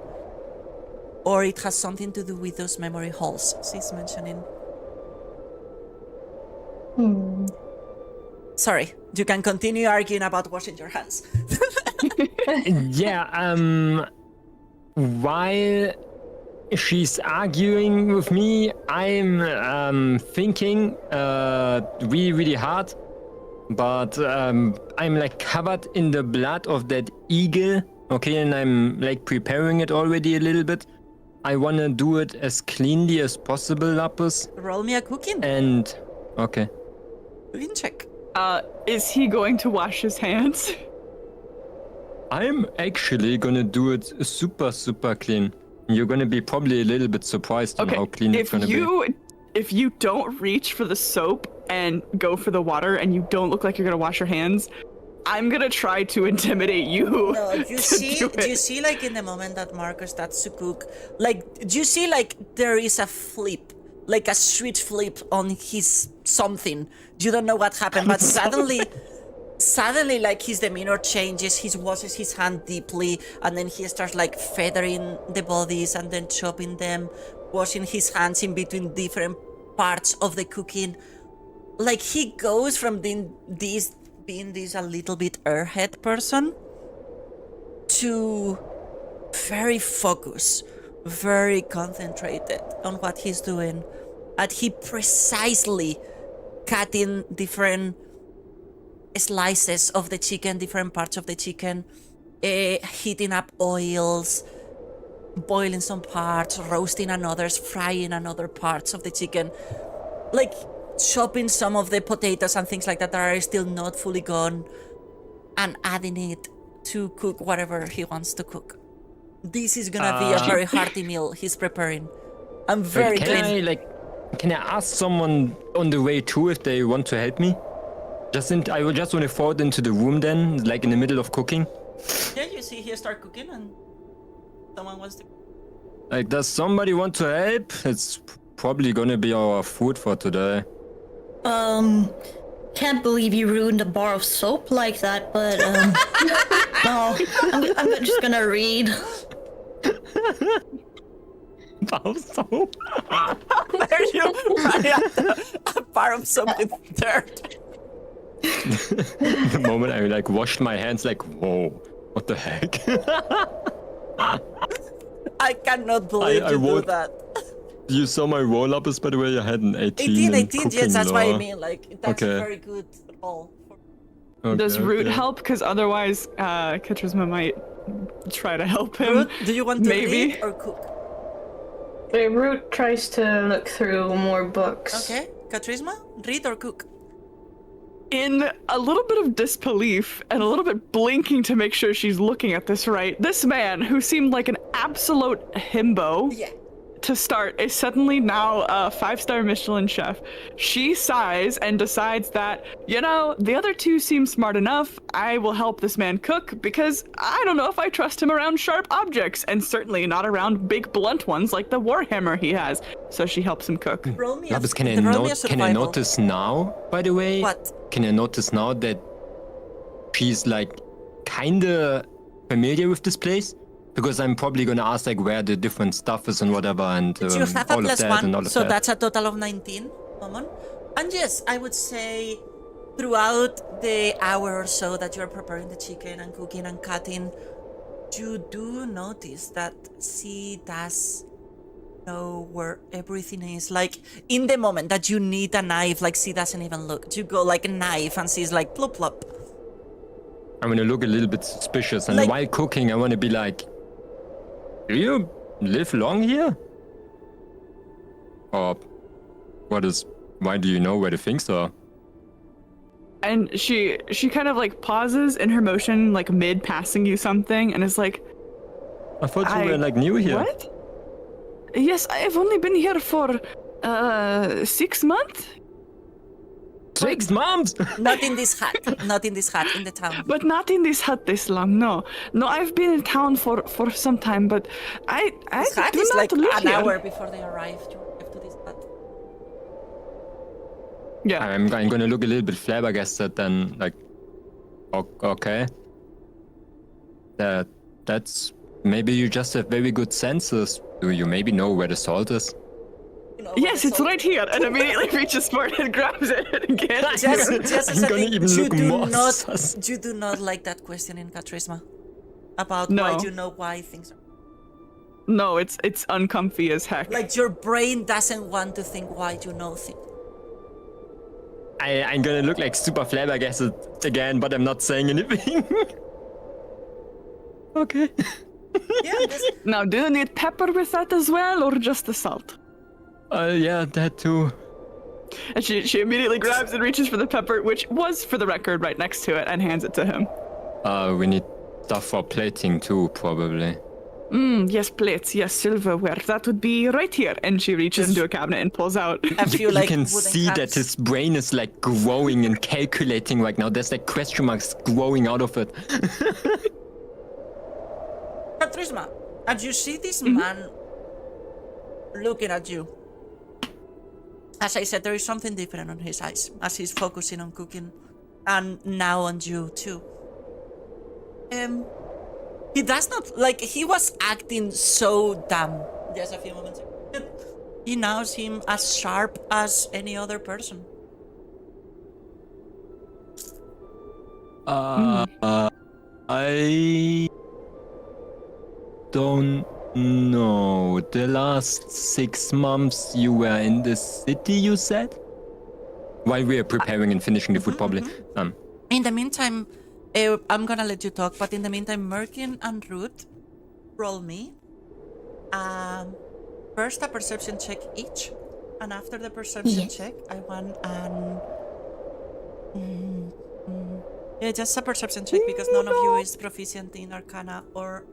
or it has something to do with those memory holes she's mentioning. Sorry, you can continue arguing about washing your hands. Yeah, while she's arguing with me, I'm thinking really hard, but I'm like covered in the blood of that eagle, okay, and I'm like preparing it already a little bit. I wanna do it as cleanly as possible, Lapis. Roll me a cooking. And okay. Cooking check. Is he going to wash his hands? I'm actually gonna do it super clean. You're gonna be probably a little bit surprised on how clean it's gonna be. If you don't reach for the soap and go for the water and you don't look like you're gonna wash your hands, I'm gonna try to intimidate you. No, you see like in the moment that Marcus starts to cook, like you see like there is a flip, like a switch flip on his something. You don't know what happened, but suddenly like his demeanor changes. He washes his hand deeply and then he starts like feathering the bodies and then chopping them, washing his hands in between different parts of the cooking. Like he goes from being this a little bit airhead person to very focused, very concentrated on what he's doing. And he precisely cutting different slices of the chicken, different parts of the chicken, heating up oils, boiling some parts, roasting others, frying another parts of the chicken, like chopping some of the potatoes and things like that are still not fully gone, and adding it to cook whatever he wants to cook. This is gonna be a very hearty meal he's preparing. I'm very clean. Can I ask someone on the way too if they want to help me? I will just want to fall into the room then, like in the middle of cooking. Yeah, you see he start cooking and someone wants to... Like, does somebody want to help? It's probably gonna be our food for today. Can't believe you ruined a bar of soap like that, but no, I'm just gonna read. Bar of soap? There you a bar of soap with dirt. The moment I like washed my hands, like, whoa, what the heck? I cannot believe you do that. You saw my roll-uppers, by the way. I had an 18 18, in yes, that's what I lore. mean. Like, that's a Okay. very good roll. Okay, Does Root okay. help? Because otherwise, Karthisfalls might try to help him. Root, do you want to Maybe. read or cook? The Root tries to look through more books. Okay, Karthisfalls, read or cook? In a little bit of disbelief and a little bit blinking to make sure she's looking at this right, this man, who seemed like an absolute himbo Yeah. to start, is suddenly now a 5-star Michelin chef. She sighs and decides that, you know, the other two seem smart enough. I will help this man cook because I don't know if I trust him around sharp objects, and certainly not around big blunt ones like the warhammer he has. So she helps him cook. Roll me a, Lapis, can roll me a I survival. notice now, by the way? What? Can I notice now that she's like kinda familiar with this place? Because I'm probably gonna ask like where the different stuff is and whatever, and You have a all of plus that and all one, of so that. that's a total of 19. Common. And yes, I would say throughout the hour or so that you're preparing the chicken and cooking and cutting, you do notice that she does know where everything is. Like, in the moment that you need a knife, like, she doesn't even look. You go like a knife and she's like, plop, plop. I'm gonna look a little bit suspicious, and Like- while cooking, I wanna be like, do you live long here? Or why do you know where the things are? And she kind of like pauses in her motion, like mid passing you something, and is like, I thought you were like new here. What? Yes, I've only been here for 6 months, 6 months! Not in this hut. Not in this hut, in the town. but not in this hut this long. No, I've been in town for some time, but I This hut do is not like live an here. hour before they arrive to this hut. Yeah, I'm gonna look a little bit flabbergasted then, like, okay. That's maybe you just have very good senses. Do you maybe know where the salt is? You know, yes, when it's all- right here, and immediately reaches for it and grabs it again. Just as I'm a gonna thing, even you look do more not, sus. you do not like that question in Karthisfalls about No. why you know why things are. No, it's uncomfy as heck. Like, your brain doesn't want to think why you know things. I'm gonna look like super flabbergasted again, but I'm not saying anything. Okay. Yeah, this, Now, do you need pepper with that as well, or just the salt? Yeah, that too. And she immediately grabs and reaches for the pepper, which was, for the record, right next to it, and hands it to him. We need stuff for plating too, probably. Yes, plates, yes, silverware. That would be right here. And she reaches into a cabinet and pulls out. a few like you can wooden see that cups. his brain is like growing and calculating right now. There's like question marks growing out of it. Karthisfalls, as you see this Mm-hmm. man looking at you, as I said, there is something different on his eyes as he's focusing on cooking, and now on you too. He does not, like, he was acting so dumb just a few moments ago. He now seems as sharp as any other person. I don't know. The last 6 months you were in the city, you said? While we are preparing and finishing the food, probably. In the meantime, I'm gonna let you talk, but in the meantime, Merkin and Ruth, roll me. First a perception check each, and after the perception Yes. check, I want an... Yeah, just a perception check because none of you is proficient in Arcana or...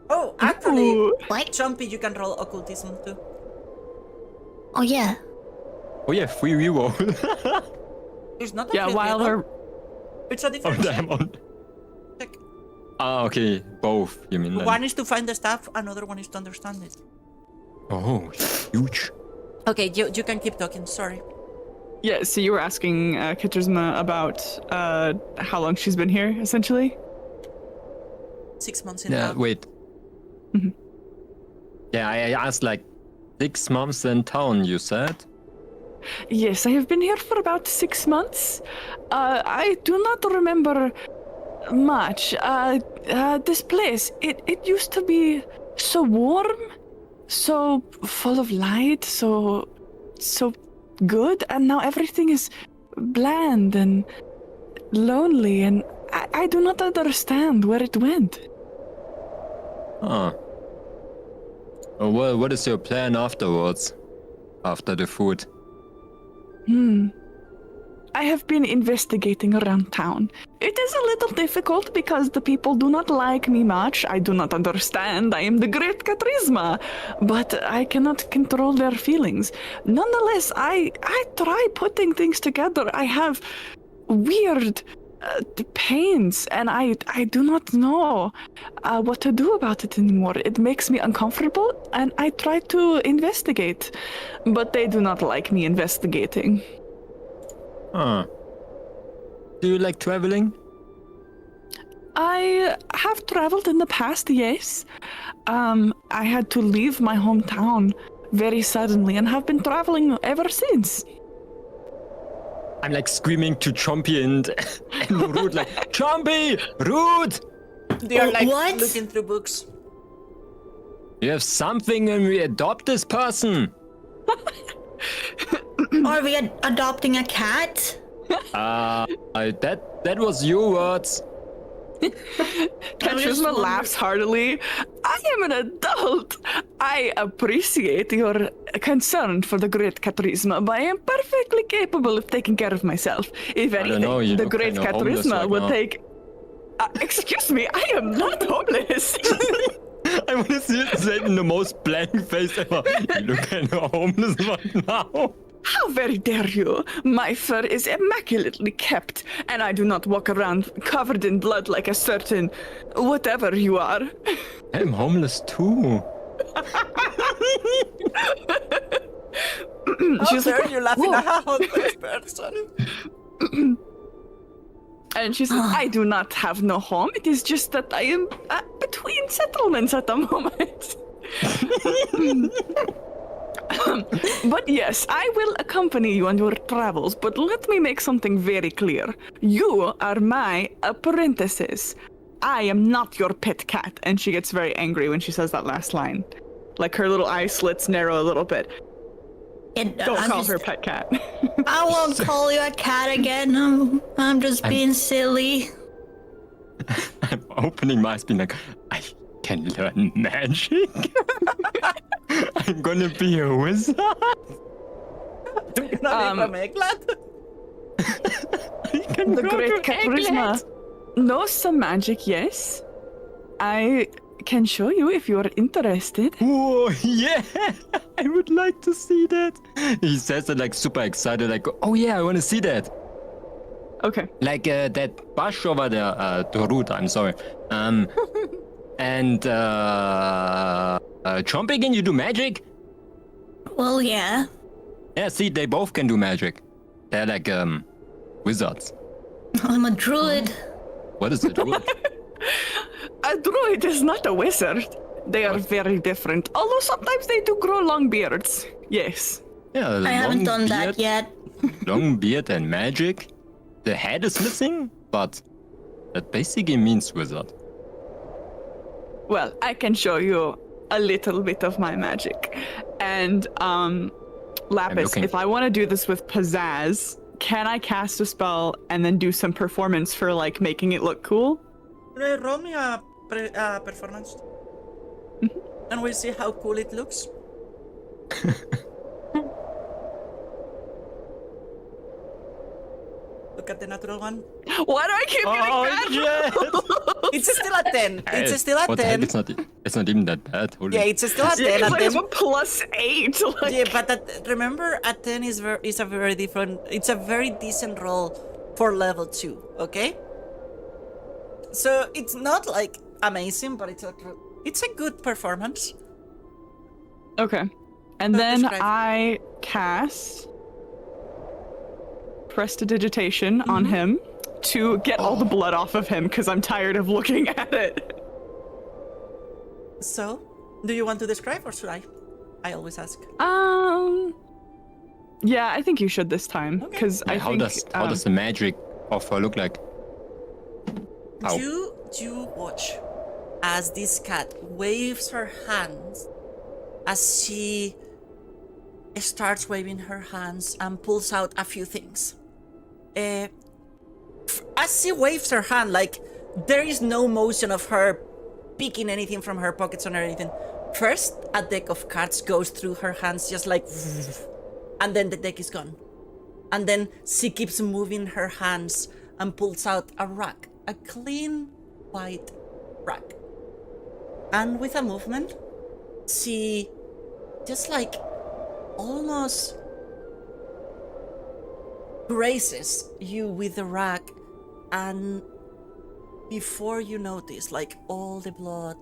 Oh, actually, Ooh. What? Jumpy, you can roll occultism too. Oh yeah. Oh yeah, free reroll. It's not a Yeah, free while roll. her... It's a Oh different damn. check. Ah, okay. Both, you mean then. One is to find the stuff, another one is to understand it. Oh, huge. Okay, you can keep talking, sorry. Yeah, so you were asking Karthisfalls about how long she's been here, essentially? 6 months in Yeah, town. wait. Mhm. Yeah, I asked like 6 months in town, you said? Yes, I have been here for about 6 months. I do not remember much. This place, it used to be so warm, so full of light, so good, and now everything is bland and lonely, and I do not understand where it went. Huh. Well, what is your plan afterwards? After the food? I have been investigating around town. It is a little difficult because the people do not like me much. I do not understand. I am the great Karthisma, but I cannot control their feelings. Nonetheless, I try putting things together. I have weird pains, and I do not know what to do about it anymore. It makes me uncomfortable, and I try to investigate, but they do not like me investigating. Huh. Do you like traveling? I have traveled in the past, yes. I had to leave my hometown very suddenly and have been traveling ever since. I'm like screaming to Chompy and Root, like, Chompy! Root! They are like what? looking through books. You have something when we adopt this person. Are we adopting a cat? That was your words. Karthisma laughs heartily. I am an adult. I appreciate your concern for the great Karthisma, but I am perfectly capable of taking care of myself. If anything, know, you the look great kinda homeless Karthisma right will now. take... excuse me, I am not homeless. I want to see it said in the most blank face ever. You look kind of homeless right now. How very dare you? My fur is immaculately kept, and I do not walk around covered in blood like a certain whatever you are. I'm homeless too. How dare like, you laughing "Whoa." at this person? And she says, I do not have no home. It is just that I am between settlements at the moment. But yes, I will accompany you on your travels, but let me make something very clear. You are my apprentices. I am not your pet cat. And she gets very angry when she says that last line. Like her little eye slits narrow a little bit. Don't call her pet cat. I won't call you a cat again. I'm just being silly. I'm opening my eyes, being like, I can learn magic. I'm gonna be a wizard. I'm gonna make a lad. The great Karthisma knows some magic, yes. I can show you if you are interested. Whoa, yeah, I would like to see that. He says it like super excited, like, oh yeah, I want to see that. Okay. Like that bush over there, the root, I'm sorry. And Chompy, can you do magic? Well, yeah. Yeah, see, they both can do magic. They're like wizards. I'm a druid. What is a druid? A druid is not a wizard. They are very different. Although sometimes they do grow long beards. Yes. Yeah, I haven't done that yet. Long beard and magic. The head is missing, but that basically means wizard. Well, I can show you a little bit of my magic. And Lapis, looking. if I want to do this with pizzazz, can I cast a spell and then do some performance for like making it look cool? Roll me a performance. And we'll see how cool it looks. Look at the natural one. Why do I keep getting bad? It's still a 10. It's still a What the heck? 10. It's not even that bad. Holy. Yeah, it's still a 10. Yeah, A but it's 10. a +8. Like, Yeah, but remember, a 10 is a very different. It's a very decent roll for level 2. Okay. So it's not like amazing, but it's a good performance. okay. And So then describe. I cast prestidigitation on him to get all the blood off of him because I'm tired of looking at it. So, do you want to describe or should I? I always ask. Yeah, I think you should this time Okay. because I How think does the magic offer look like? Ow. You watch as this cat waves her hands as she starts waving her hands and pulls out a few things. As she waves her hand, like, there is no motion of her picking anything from her pockets or anything. First, a deck of cards goes through her hands just like, and then the deck is gone. And then she keeps moving her hands and pulls out a rug, a clean white rug. And with a movement, she just like almost graces you with the rug, and before you notice, like, all the blood,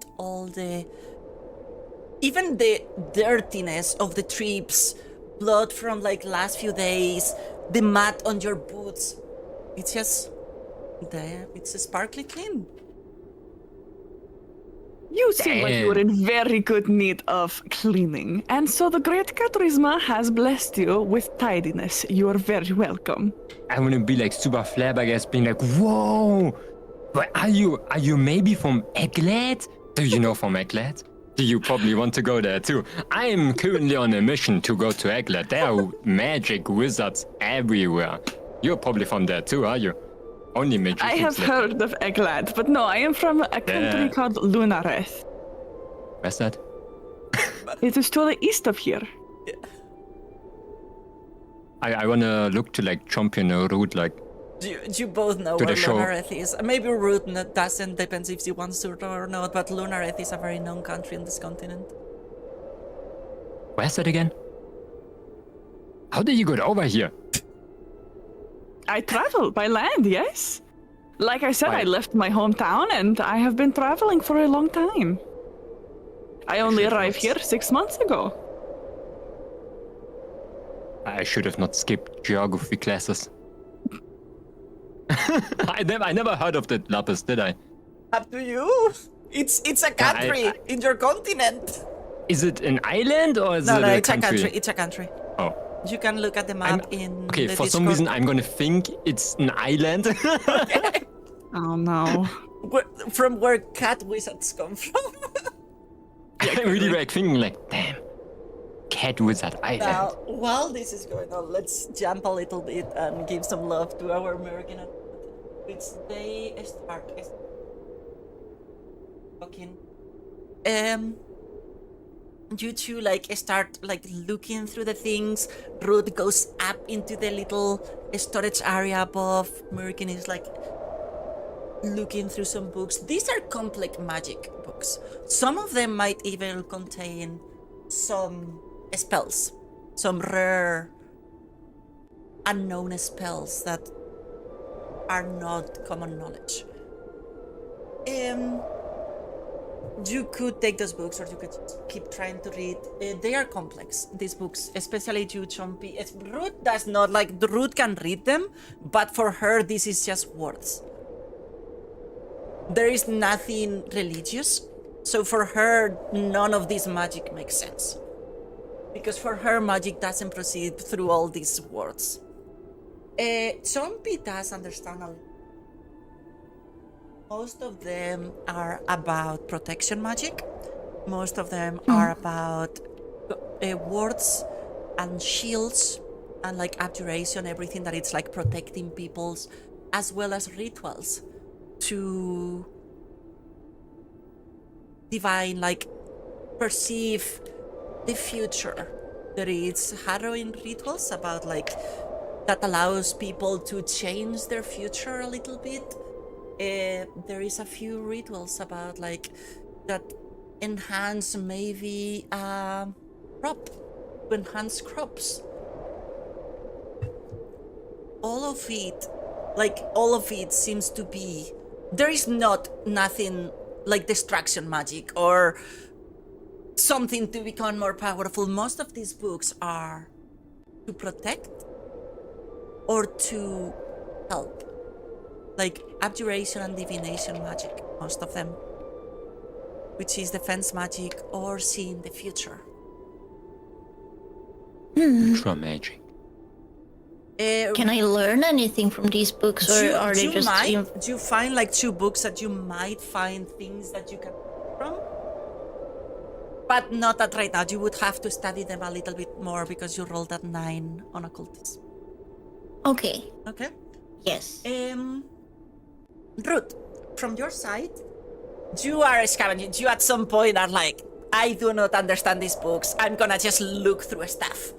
even the dirtiness of the trips, blood from like last few days, the mat on your boots, it's just there. It's sparkly clean. You seem like you were in very good need of cleaning, and so the great Karthisfalls has blessed you with tidiness. You are very welcome. I want to be like super flabbergasted, being like, whoa! But are you maybe from Eglet? Do you know from Eglet? Do you probably want to go there too? I am currently on a mission to go to Eglet. There are magic wizards everywhere. You're probably from there too, are you? Only magicians. I have heard of Eglad, but no, I am from a country called Lunareth. Where's that? It is to the east of here. I want to look to like champion a route, like. Do you both know To where the show. Lunareth is? Maybe Root doesn't, depends if she wants to or not, but Lunareth is a very known country in this continent. Where's that again? How did you get over here? I travel by land, yes. Like I said, I Right. left my hometown and I have been traveling for a long time. I only arrived here 6 months ago. I should have not skipped geography classes. I never heard of that lapis, did I? Up to you. It's a country in your continent. Is it an island or is No, it no, a it's country? a country. It's a country. Oh. You can look at the map in Okay, the for some Discord. reason I'm gonna think it's an island. Oh no. From where cat wizards come from. I'm really like thinking like, damn, cat wizard island. Now, while this is going on, let's jump a little bit and give some love to our American, which they start talking. You two like start like looking through the things. Ruth goes up into the little storage area above. American is like looking through some books. These are complex magic books. Some of them might even contain some spells, some rare, unknown spells that are not common knowledge. You could take those books, or you could keep trying to read. They are complex, these books, especially you, Chompy. Ruth does not like. Ruth can read them, but for her, this is just words. There is nothing religious, so for her, none of this magic makes sense. Because for her, magic doesn't proceed through all these words. Chompy does understand a lot. Most of them are about protection magic. Most of them are about words and shields and like abjuration, everything that it's like protecting people's, as well as rituals to divine, like perceive the future. There is harrowing rituals about like that allows people to change their future a little bit. There is a few rituals about like that enhance maybe crop, to enhance crops. All of it seems to be, there is nothing like destruction magic or something to become more powerful. Most of these books are to protect or to help. Like abjuration and divination magic, most of them, which is defense magic or seeing the future. Ultra magic. Can I learn anything from these books, or are they just? Do you find like 2 books that you might find things that you can from? But not at right now. You would have to study them a little bit more because you rolled at 9 on occultism. Okay. Okay. Yes. Ruth, from your side, you are scavenging. You at some point are like, I do not understand these books. I'm gonna just look through stuff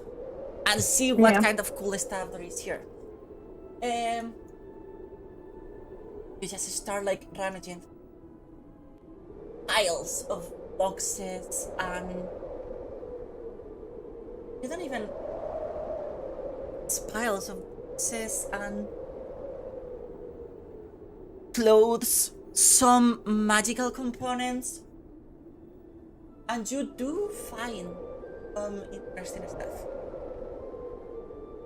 and see what kind of cool stuff there is here. You just start like rummaging piles of boxes, and you don't even piles of boxes and clothes, some magical components, and you do find some interesting stuff.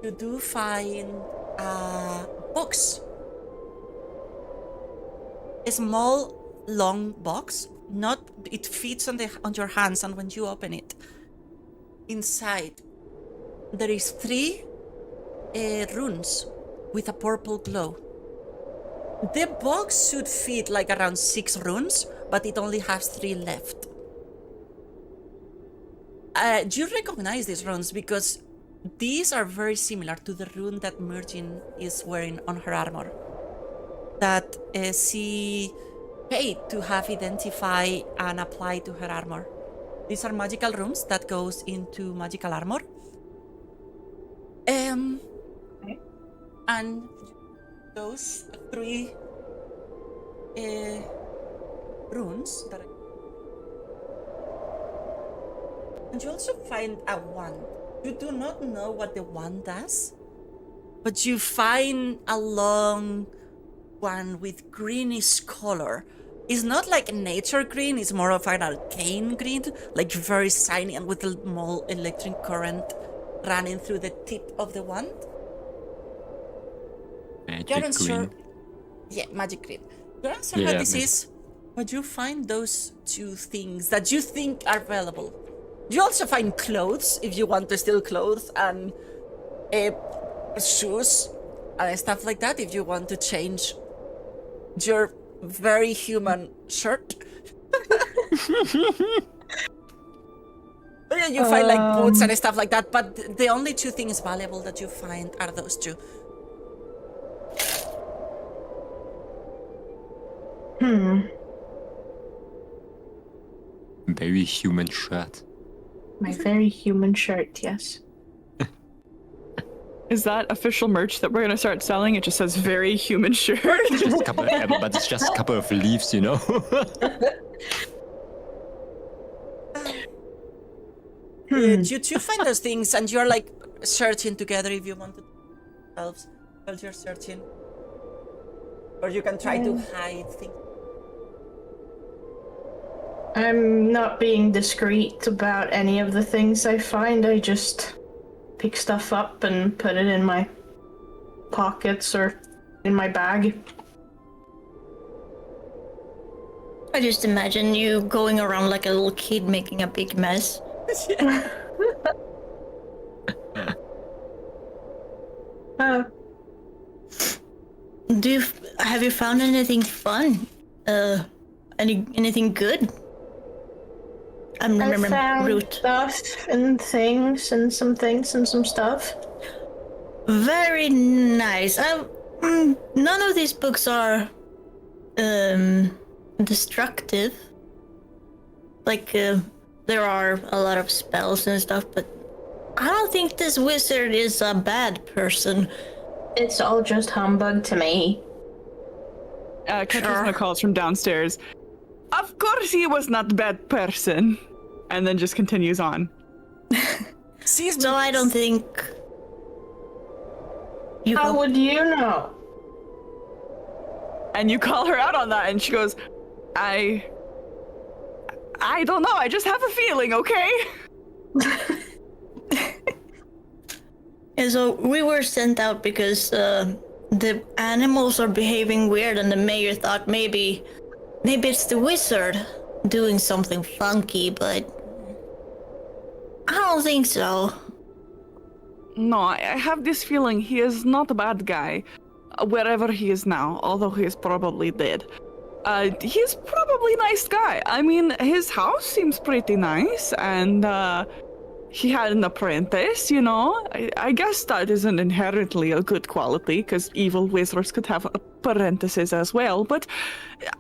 You do find a box, a small, long box. It fits on your hands, and when you open it, inside there is 3 runes with a purple glow. The box should fit like around 6 runes, but it only has 3 left. Do you recognize these runes? Because these are very similar to the rune that Mergin is wearing on her armor, that she paid to have identified and applied to her armor. These are magical runes that goes into magical armor. And those 3 runes that and you also find a wand. You do not know what the wand does, but you find a long one with greenish color. It's not like nature green, it's more of an arcane green, like very shiny and with a small electric current running through the tip of the wand. Magic green. Sure. Yeah, magic green. You're not sure what this is, but you find those 2 things that you think are valuable. You also find clothes, if you want to steal clothes, and shoes and stuff like that, if you want to change your very human shirt. Yeah, you find like boots and stuff like that, but the only 2 things valuable that you find are those 2. Very human shirt. My very human shirt, yes. Is that official merch that we're gonna start selling? It just says "very human shirt." Just a couple but it's just a couple of leaves, you know. You 2 find those things, and you're like searching together if you want to yourselves while you're searching, or you can try to hide things. I'm not being discreet about any of the things I find. I just pick stuff up and put it in my pockets or in my bag. I just imagine you going around like a little kid making a big mess. Have you found anything fun? Anything good? I found stuff and things and some stuff. Very nice. None of these books are destructive. Like there are a lot of spells and stuff, but I don't think this wizard is a bad person. It's all just humbug to me. Karthisfalls calls from downstairs. Of course he was not a bad person. And then just continues on. So I don't think... How would you know? And you call her out on that, and she goes, I don't know, I just have a feeling, okay? And so we were sent out because the animals are behaving weird, and the mayor thought maybe it's the wizard doing something funky, but I don't think so. No, I have this feeling he is not a bad guy, wherever he is now, although he is probably dead. He's probably a nice guy. I mean, his house seems pretty nice, and he had an apprentice, you know? I guess that isn't inherently a good quality, because evil wizards could have apprentices as well, but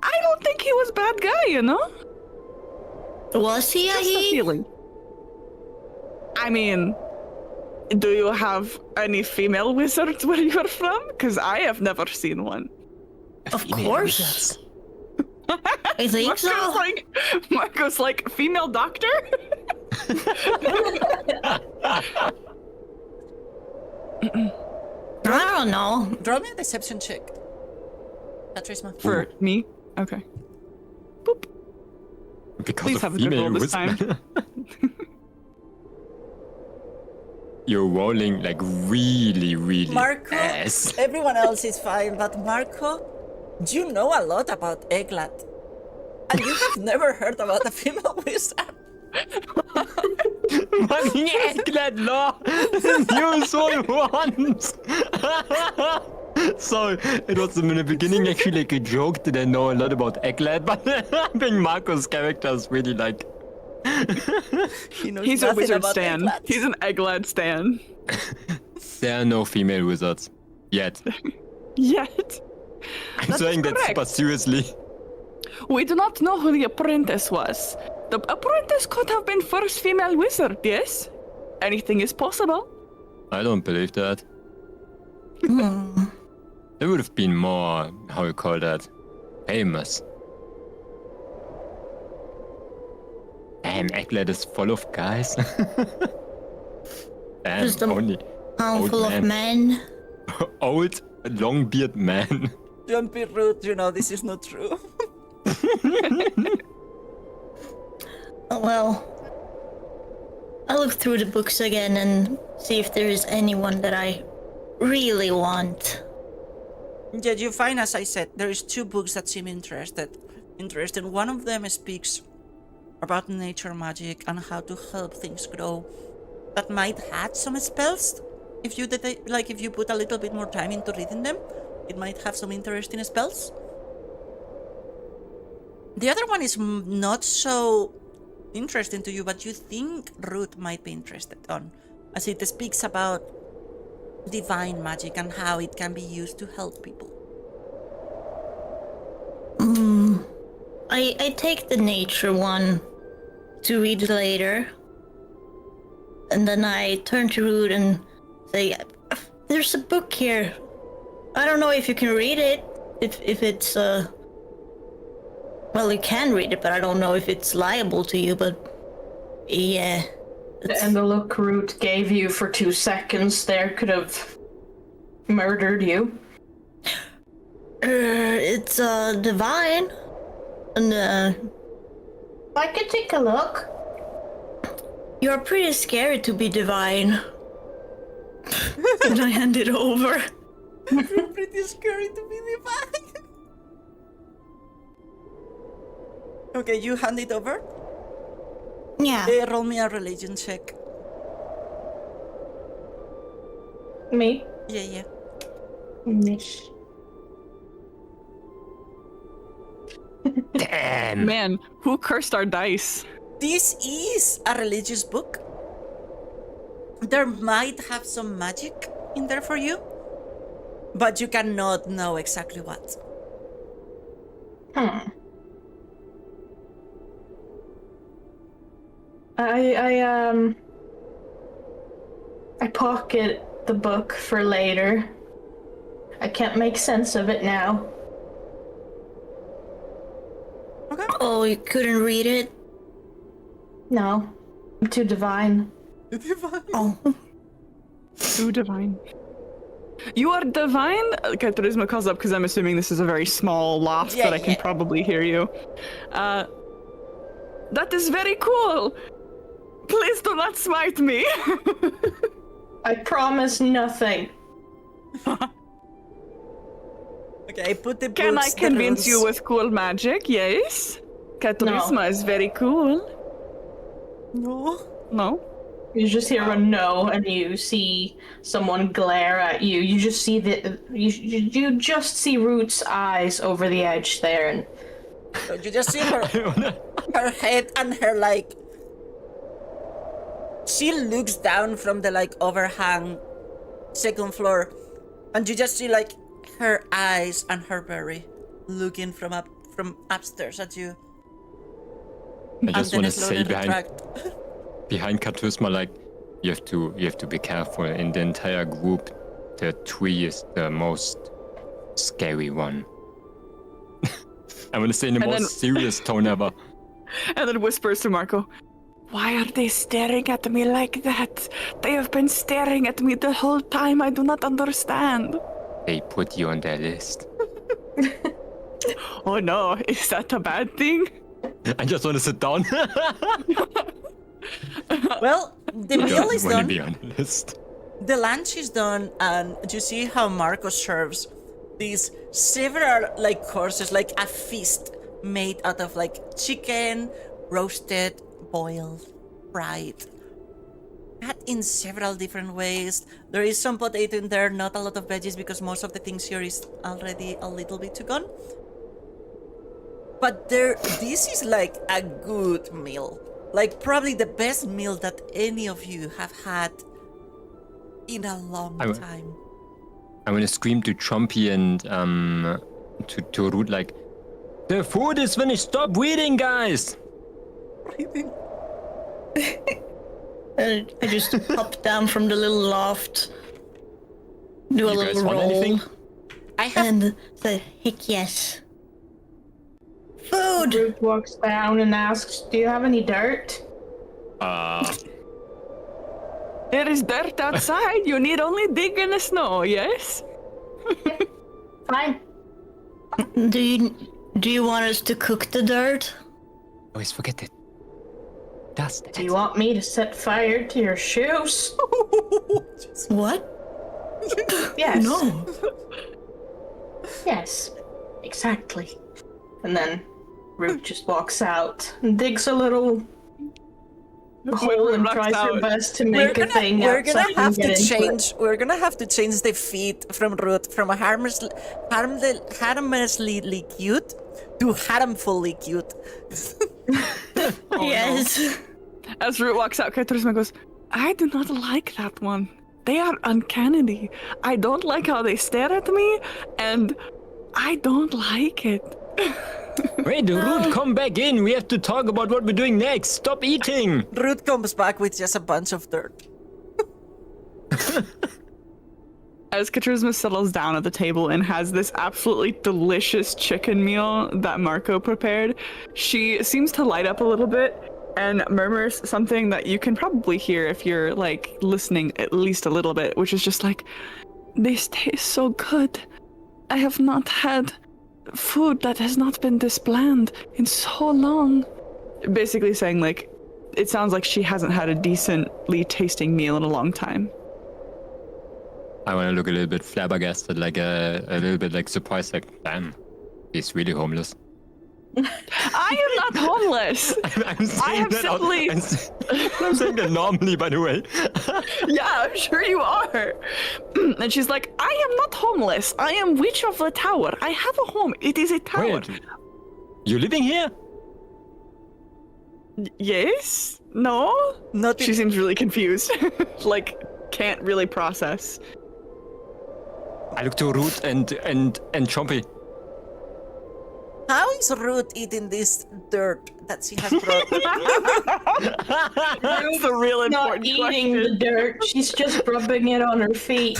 I don't think he was a bad guy, you know? Was he a Just a he? feeling. I mean, do you have any female wizards where you're from? Because I have never seen one. Of course. I think so. Marco's like, female doctor? I don't know. Draw me a deception check. Patrisma. For me? Okay. Boop. Because Please of have a good female roll this whisper. time. You're rolling like really, really Marco, ass. everyone else is fine, but Marco, you know a lot about Eglat. And you have never heard about a female wizard. Fucking äcklet law! You saw once! So, it was in the beginning actually like a joke that I know a lot about Egglet, but I think Marco's character is really like... He knows He's a nothing wizard about stan. Eglat. He's an Egglad stan. There are no female wizards. Yet. Yet. I'm That saying is that correct. super seriously. We do not know who the apprentice was. The apprentice could have been first female wizard, yes? Anything is possible. I don't believe that. There would have been more, how you call that, famous. Damn, Egglet is full of guys. And Just a only handful old of men. old, long-beard man. Don't be rude, you know this is not true. Well, I'll look through the books again and see if there is anyone that I really want. Yeah, you find, as I said, there is two books that seem interesting. One of them speaks about nature magic and how to help things grow. That might have some spells. If you if you put a little bit more time into reading them, it might have some interesting spells. The other one is not so interesting to you, but you think Ruth might be interested on, as it speaks about divine magic and how it can be used to help people. I take the nature one to read later. And then I turn to Rude and say, there's a book here. I don't know if you can read it. If it's, well, you can read it, but I don't know if it's liable to you, but yeah. And the look Root gave you for 2 seconds there could have murdered you. It's, divine. And, I could take a look. you're pretty scary to be divine. And I hand it over. You're pretty scary to be divine. Okay, you hand it over. Yeah. Roll me a religion check. Me? Yeah. Nish. Damn. Man, who cursed our dice? This is a religious book. There might have some magic in there for you, but you cannot know exactly what. I pocket the book for later. I can't make sense of it now. Okay. Oh, you couldn't read it? No, I'm too divine. Divine. Oh. Too divine. You are divine? Okay, Charisma calls up because I'm assuming this is a very small loft Yeah, that I can yeah. probably hear you. That is very cool. Please do not smite me. I promise nothing. Okay, I put the Can I books, the convince you runes. with cool magic? Yes. Charisma is very cool. No. No? You just hear a no, and you see someone glare at you. You just see you just see Root's eyes over the edge there, and So you just see her head and her like. She looks down from the like overhang second floor, and you just see like her eyes and her berry looking from upstairs at you. I just And want then to say slowly behind retract. Karthisfalls, like you have to be careful. In the entire group, the tree is the most scary one. I want to say in the And most serious tone ever. And then whispers to Marco, "Why are they staring at me like that? They have been staring at me the whole time. I do not understand." They put you on their list. Oh no, is that a bad thing? I just want to sit down. Well, the meal is want to done. be on the list. The lunch is done, and you see how Marco serves these several like courses, like a feast made out of like chicken, roasted, boiled, fried, cut in several different ways. There is some potato in there, not a lot of veggies because most of the things here is already a little bit too gone. But this is like a good meal. Like probably the best meal that any of you have had in a long time. I want to scream to Chompy and to Root like, the food is finished. Stop reading, guys. I just hop down from the little loft, do a You guys little want roll, anything? I have and say, "Heck yes." Food. Root walks down and asks, "Do you have any dirt?" There is dirt outside. You need only dig in the snow, yes? Fine. Do you want us to cook the dirt? Always forget it. Dust. Do you want me to set fire to your shoes? What? Yes. No. Yes. Exactly. And then Root just walks out and digs a little hole and Root tries her out. best to make a thing we're outside gonna and have get to into change. We're gonna have to change the feed from Root from a harmlessly cute to harmfully cute. Yes. As Root walks out, Karthisfalls goes, "I do not like that one. They are uncanny. I don't like how they stare at me, and I don't like it." Wait, Root, come back in. We have to talk about what we're doing next. Stop eating. Root comes back with just a bunch of dirt. As Karthisfalls settles down at the table and has this absolutely delicious chicken meal that Marco prepared, she seems to light up a little bit and murmurs something that you can probably hear if you're like listening at least a little bit, which is just like, "This tastes so good. I have not had food that has not been this bland in so long." Basically saying like, it sounds like she hasn't had a decently tasting meal in a long time. I want to look a little bit flabbergasted, like a little bit like surprised, like, damn, he's really homeless. I am not homeless. I'm saying have that simply- I'm saying that normally, by the way. Yeah, I'm sure you are. And she's like, "I am not homeless. I am Witch of the Tower. I have a home. It is a tower." Wait, you living here? Yes? No? Not She seems really confused. Like, can't really process. I look to Root and Chompy. How is Root eating this dirt that she has brought? That's the real not important eating question. the dirt. She's just rubbing it on her feet.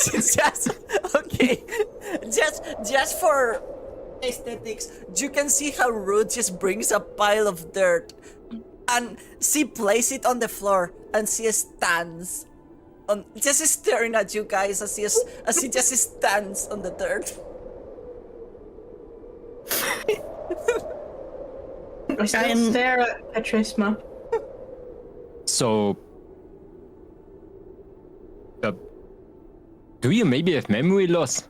She's just okay. Just for aesthetics, you can see how Root just brings a pile of dirt, and she places it on the floor, and she stands on, just staring at you guys as she just stands on the dirt. I still stare at Karthisfalls. So, do you maybe have memory loss?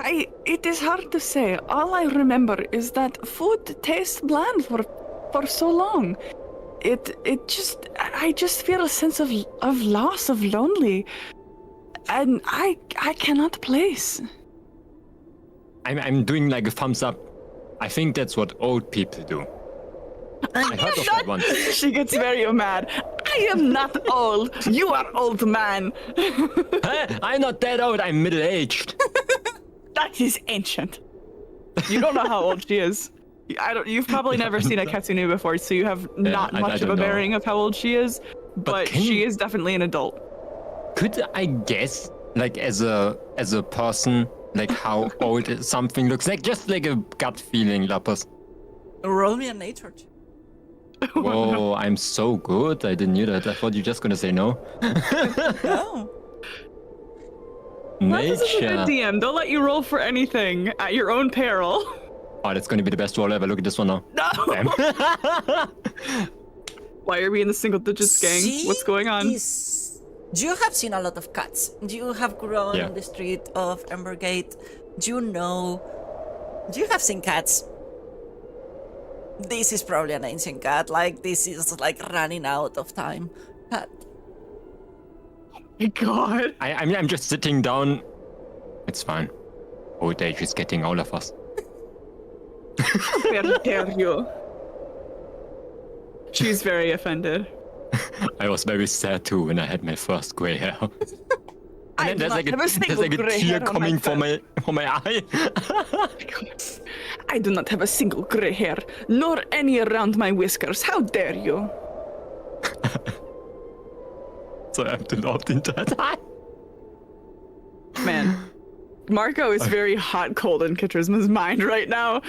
It is hard to say. All I remember is that food tastes bland for so long. I just feel a sense of loss, of lonely, and I cannot place. I'm doing like a thumbs up. I think that's what old people do. I heard of that once. She gets very mad. I am not old. You are old man. I'm not that old. I'm middle-aged. That is ancient. You don't know how old she is. You've probably never seen a Katsune before, so you have not much of a bearing of how old she is. But she is definitely an adult. Could I guess, like as a person, like how old something looks like? Just like a gut feeling, Lapis. Roll me a nature check. Whoa, I'm so good. I didn't know that. I thought you were just gonna say no. No. This is a good Nature. DM. They'll let you roll for anything at your own peril. Oh, that's gonna be the best roll ever. Look at this one now. No. Damn. Why are we in the single digits, gang? What's going on? You have seen a lot of cats. You have grown on the street of Embergate. You have seen cats. This is probably an ancient cat. Like, this is like running out of time. Cat. Oh my god. I mean, I'm just sitting down. It's fine. Old age is getting all of us. How dare you? She's very offended. I was very sad too when I had my first gray hair. I And then do not have a single there's like a gray tear hair on coming my from my eye. I do not have a single gray hair, nor any around my whiskers. How dare you? So I have to laugh into that. Man, Marco is very hot cold in Katrisma's mind right now.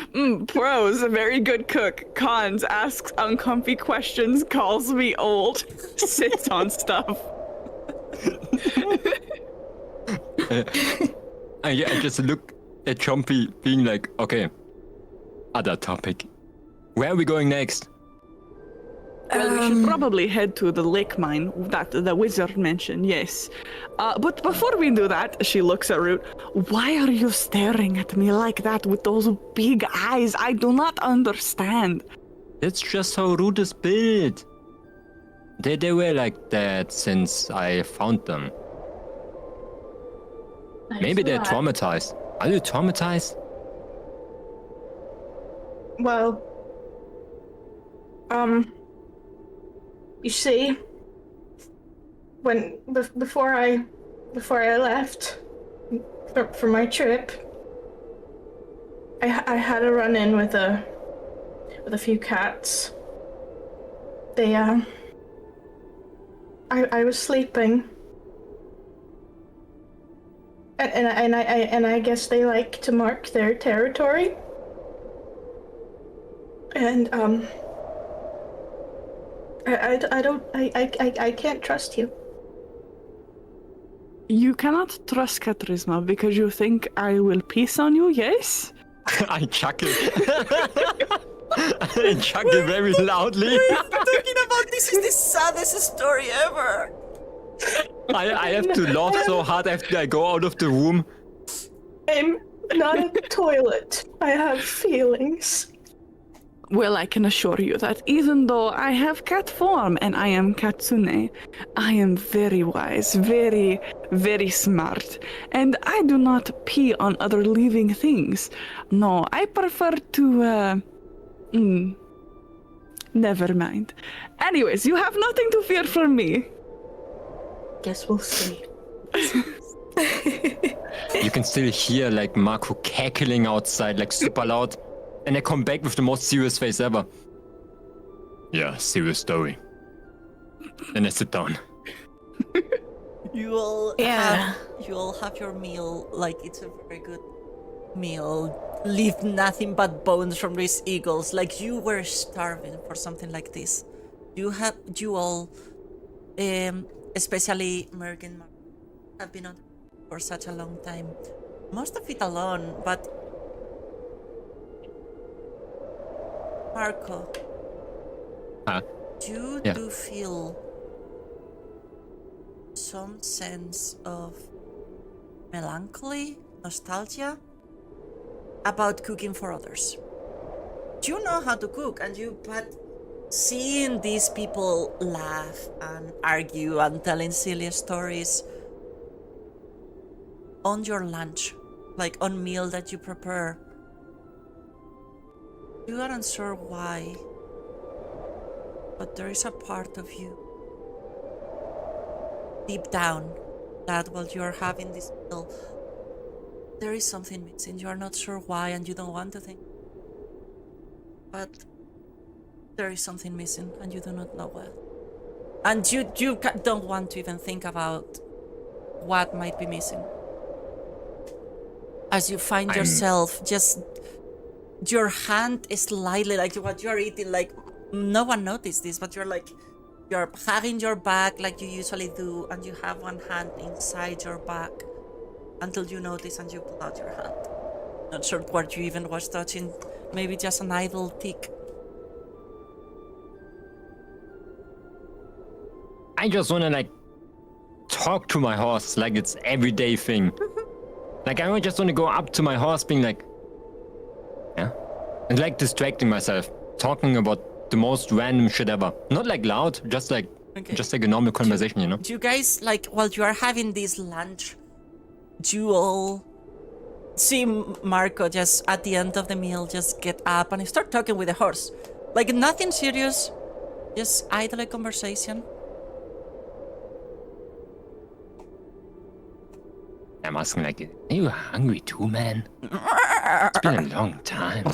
Pros, a very good cook. Cons, asks uncomfy questions, calls me old, sits on stuff. I just look at Chompy being like, okay, other topic. Where are we going next? Well, we should probably head to the lake mine that the wizard mentioned, yes. But before we do that, she looks at Root. Why are you staring at me like that with those big eyes? I do not understand. That's just how Root is built. They were like that since I found them. Maybe they're traumatized. Are you traumatized? Well, you see, before I left for my trip, I had a run-in with a few cats. They I was sleeping, and I guess they like to mark their territory. And I can't trust you. You cannot trust Katrisma because you think I will piss on you, yes? I chuckle. I chuckle very loudly. Talking about this is the saddest story ever. I have to laugh so hard after I go out of the room. I'm not a toilet. I have feelings. Well, I can assure you that even though I have cat form and I am Katsune, I am very wise, very, very smart, and I do not pee on other living things. No, I prefer to, never mind. Anyways, you have nothing to fear from me. Guess we'll see. You can still hear like Marco cackling outside, like super loud. And I come back with the most serious face ever. Yeah, serious story. And I sit down. You all Yeah. have your meal like it's a very good meal. Leave nothing but bones from these eagles. Like you were starving for something like this. You all, especially Mergen, have been on for such a long time. Most of it alone, but Marco, you do feel some sense of melancholy, nostalgia about cooking for others. You know how to cook, but seeing these people laugh and argue and telling silly stories on your lunch, like on meal that you prepare, you aren't sure why, but there is a part of you deep down that while you're having this meal, there is something missing. You're not sure why and you don't want to think, but there is something missing and you do not know what. And you don't want to even think about what might be missing. As you find yourself just, your hand is slightly, like what you're eating, like no one noticed this, but you're hugging your back like you usually do, and you have one hand inside your back until you notice and you pull out your hand. Not sure what you even was touching, maybe just an idle tick. I just wanna like talk to my horse like it's everyday thing. Like I just wanna go up to my horse being like, yeah, and like distracting myself, talking about the most random shit ever. Not like loud, just like a normal conversation, you know? Do you guys, like, while you are having this lunch, do you all see Marco just at the end of the meal just get up and start talking with the horse? Like nothing serious, just idle conversation. I'm asking like, are you hungry too, man? It's been a long time.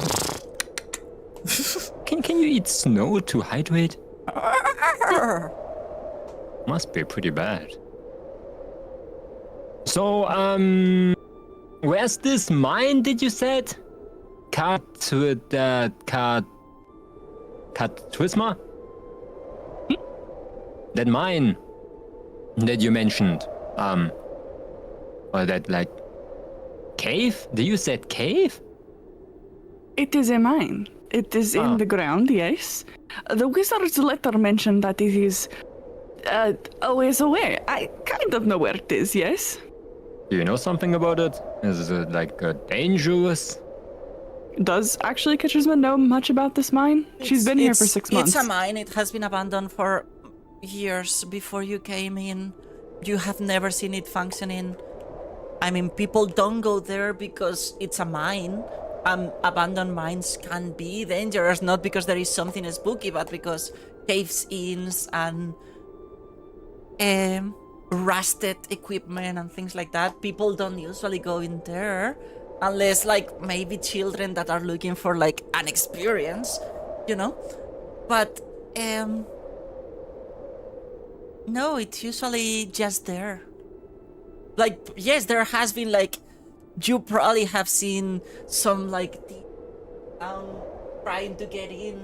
Can you eat snow to hydrate? Must be pretty bad. So, where's this mine, did you said? Karthisfalls? That mine that you mentioned, or that, like, cave? Did you said cave? It is a mine. It is in the ground, yes. The wizard's letter mentioned that it is a ways away. I kind of know where it is, yes? Do you know something about it? Is it, like, dangerous? Does actually Katrina know much about this mine? She's been here for 6 months. It's a mine. It has been abandoned for years before you came in. You have never seen it functioning. I mean, people don't go there because it's a mine. Abandoned mines can be dangerous, not because there is something spooky, but because caves-ins and rusted equipment and things like that. People don't usually go in there unless, like, maybe children that are looking for, like, an experience, you know? But, no, it's usually just there. Like, yes, there has been, like, you probably have seen some, like, down trying to get in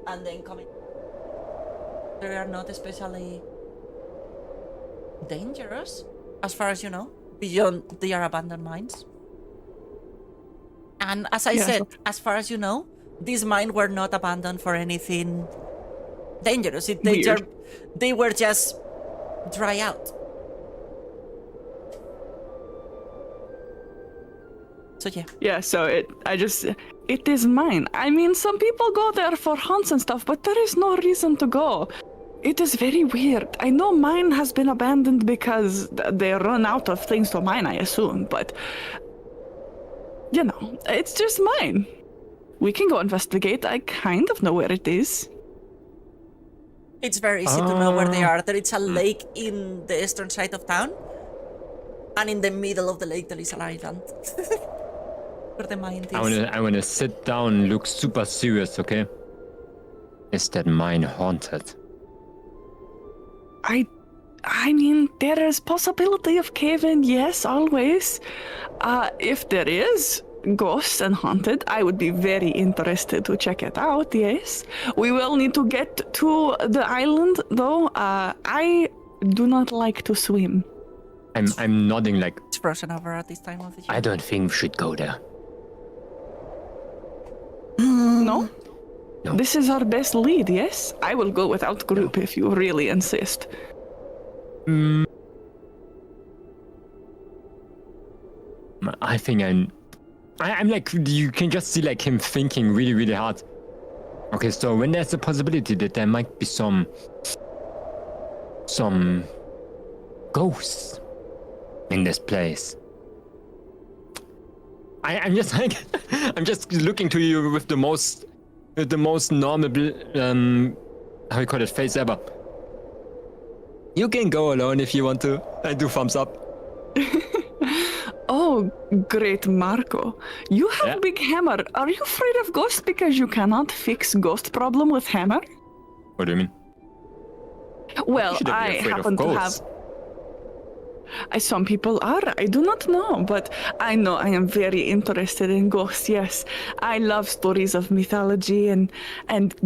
and then coming. They are not especially dangerous, as far as you know, beyond their abandoned mines. And as I said, as far as you know, these mines were not abandoned for anything dangerous. They were just dry out. So yeah. Yeah, so it is mine. I mean, some people go there for hunts and stuff, but there is no reason to go. It is very weird. I know mine has been abandoned because they run out of things to mine, I assume, but you know, it's just mine. We can go investigate. I kind of know where it is. It's very easy to know where they are. There is a lake in the eastern side of town, and in the middle of the lake there is an island. Where the mine is. I wanna sit down and look super serious, okay? Is that mine haunted? I mean, there is possibility of cave-in, yes, always. If there is ghosts and haunted, I would be very interested to check it out, yes. We will need to get to the island, though. I do not like to swim. I'm nodding like... It's frozen over at this time of the year. I don't think we should go there. No? No. This is our best lead, yes? I will go without group if you really insist. I think I'm like, you can just see like him thinking really, really hard. Okay, so when there's a possibility that there might be some ghosts in this place, I'm just like I'm just looking to you with the most normal how you call it face ever. You can go alone if you want to. I do thumbs up. Oh, great Marco. You have a big hammer. Are you afraid of ghosts because you cannot fix ghost problem with hammer? What do you mean? Well, Shouldn't be I afraid of happen to have... ghosts. Some people are. I do not know, but I know I am very interested in ghosts, yes. I love stories of mythology and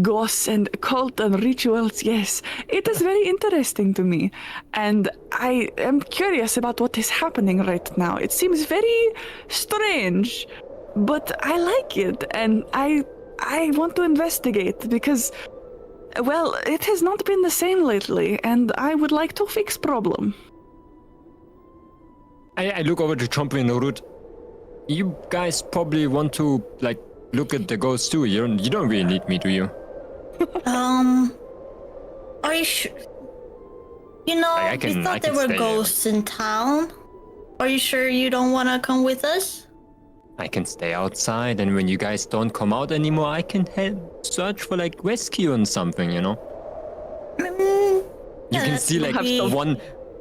ghosts and cult and rituals, yes. It is very interesting to me. And I am curious about what is happening right now. It seems very strange, but I like it. And I want to investigate because, well, it has not been the same lately. And I would like to fix problem. I look over to Chompy and Root. You guys probably want to like look at the ghosts too. You don't really need me, do you? Are you sure? You know, I we thought there were stay, ghosts in town. Are you sure you don't want to come with us? I can stay outside, and when you guys don't come out anymore, I can help search for like rescue and something, you know? You can see like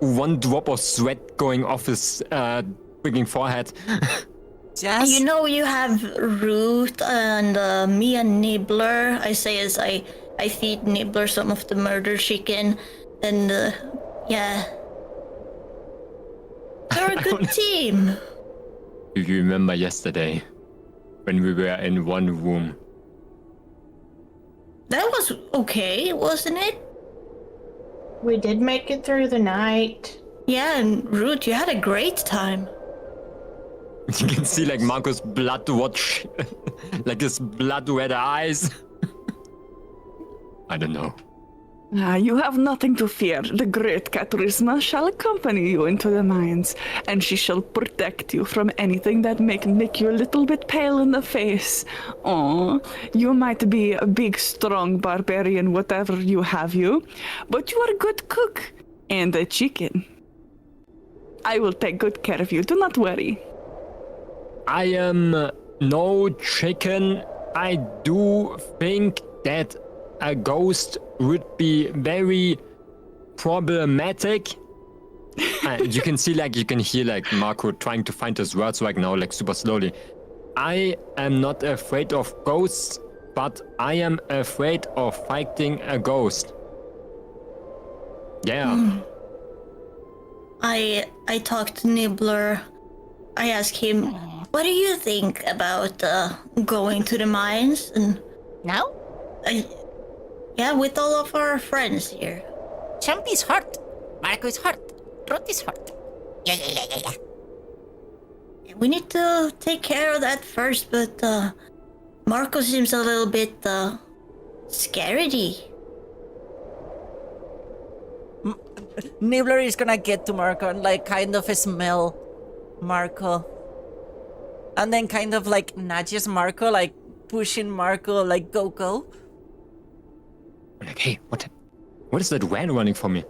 one drop of sweat going off his freaking forehead. Yes. You know, you have Ruth and me and Nibbler. I say as I feed Nibbler some of the murder chicken, and yeah, they're a good team. Do you remember yesterday when we were in one room? That was okay, wasn't it? We did make it through the night. Yeah, and Ruth, you had a great time. You can see like Marco's blood watch, like his blood red eyes. I don't know. You have nothing to fear. The great Karthisfalls shall accompany you into the mines, and she shall protect you from anything that make you a little bit pale in the face. Oh, you might be a big, strong barbarian, whatever you have you, but you are a good cook and a chicken. I will take good care of you. Do not worry. I am no chicken. I do think that a ghost would be very problematic. You can see, like, you can hear, like, Marco trying to find his words right now, like, super slowly. I am not afraid of ghosts, but I am afraid of fighting a ghost. Yeah. I talked to Nibbler. I asked him, what do you think about going to the mines? And Now? yeah, with all of our friends here. Chompy's hurt. Marco is hurt. Ruth is hurt. Yeah. We need to take care of that first, but Marco seems a little bit scaredy. Nibbler is gonna get to Marco and like kind of smell Marco. And then kind of like nudges Marco, like pushing Marco, like go. Like, hey, what is that van running for me?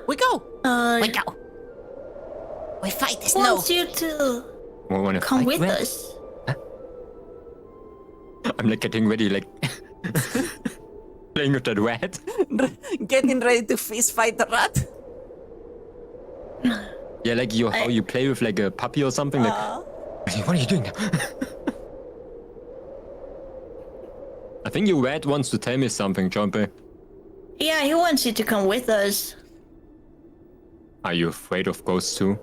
We go. We go. We fight the snow. Wants you to Wanna come fight with van? us. I'm like getting ready, like playing with that rat. Getting ready to fist fight the rat. Yeah, like how you play with like a puppy or something. Like, what are you doing now? I think your rat wants to tell me something, Chompy. Yeah, he wants you to come with us. Are you afraid of ghosts too?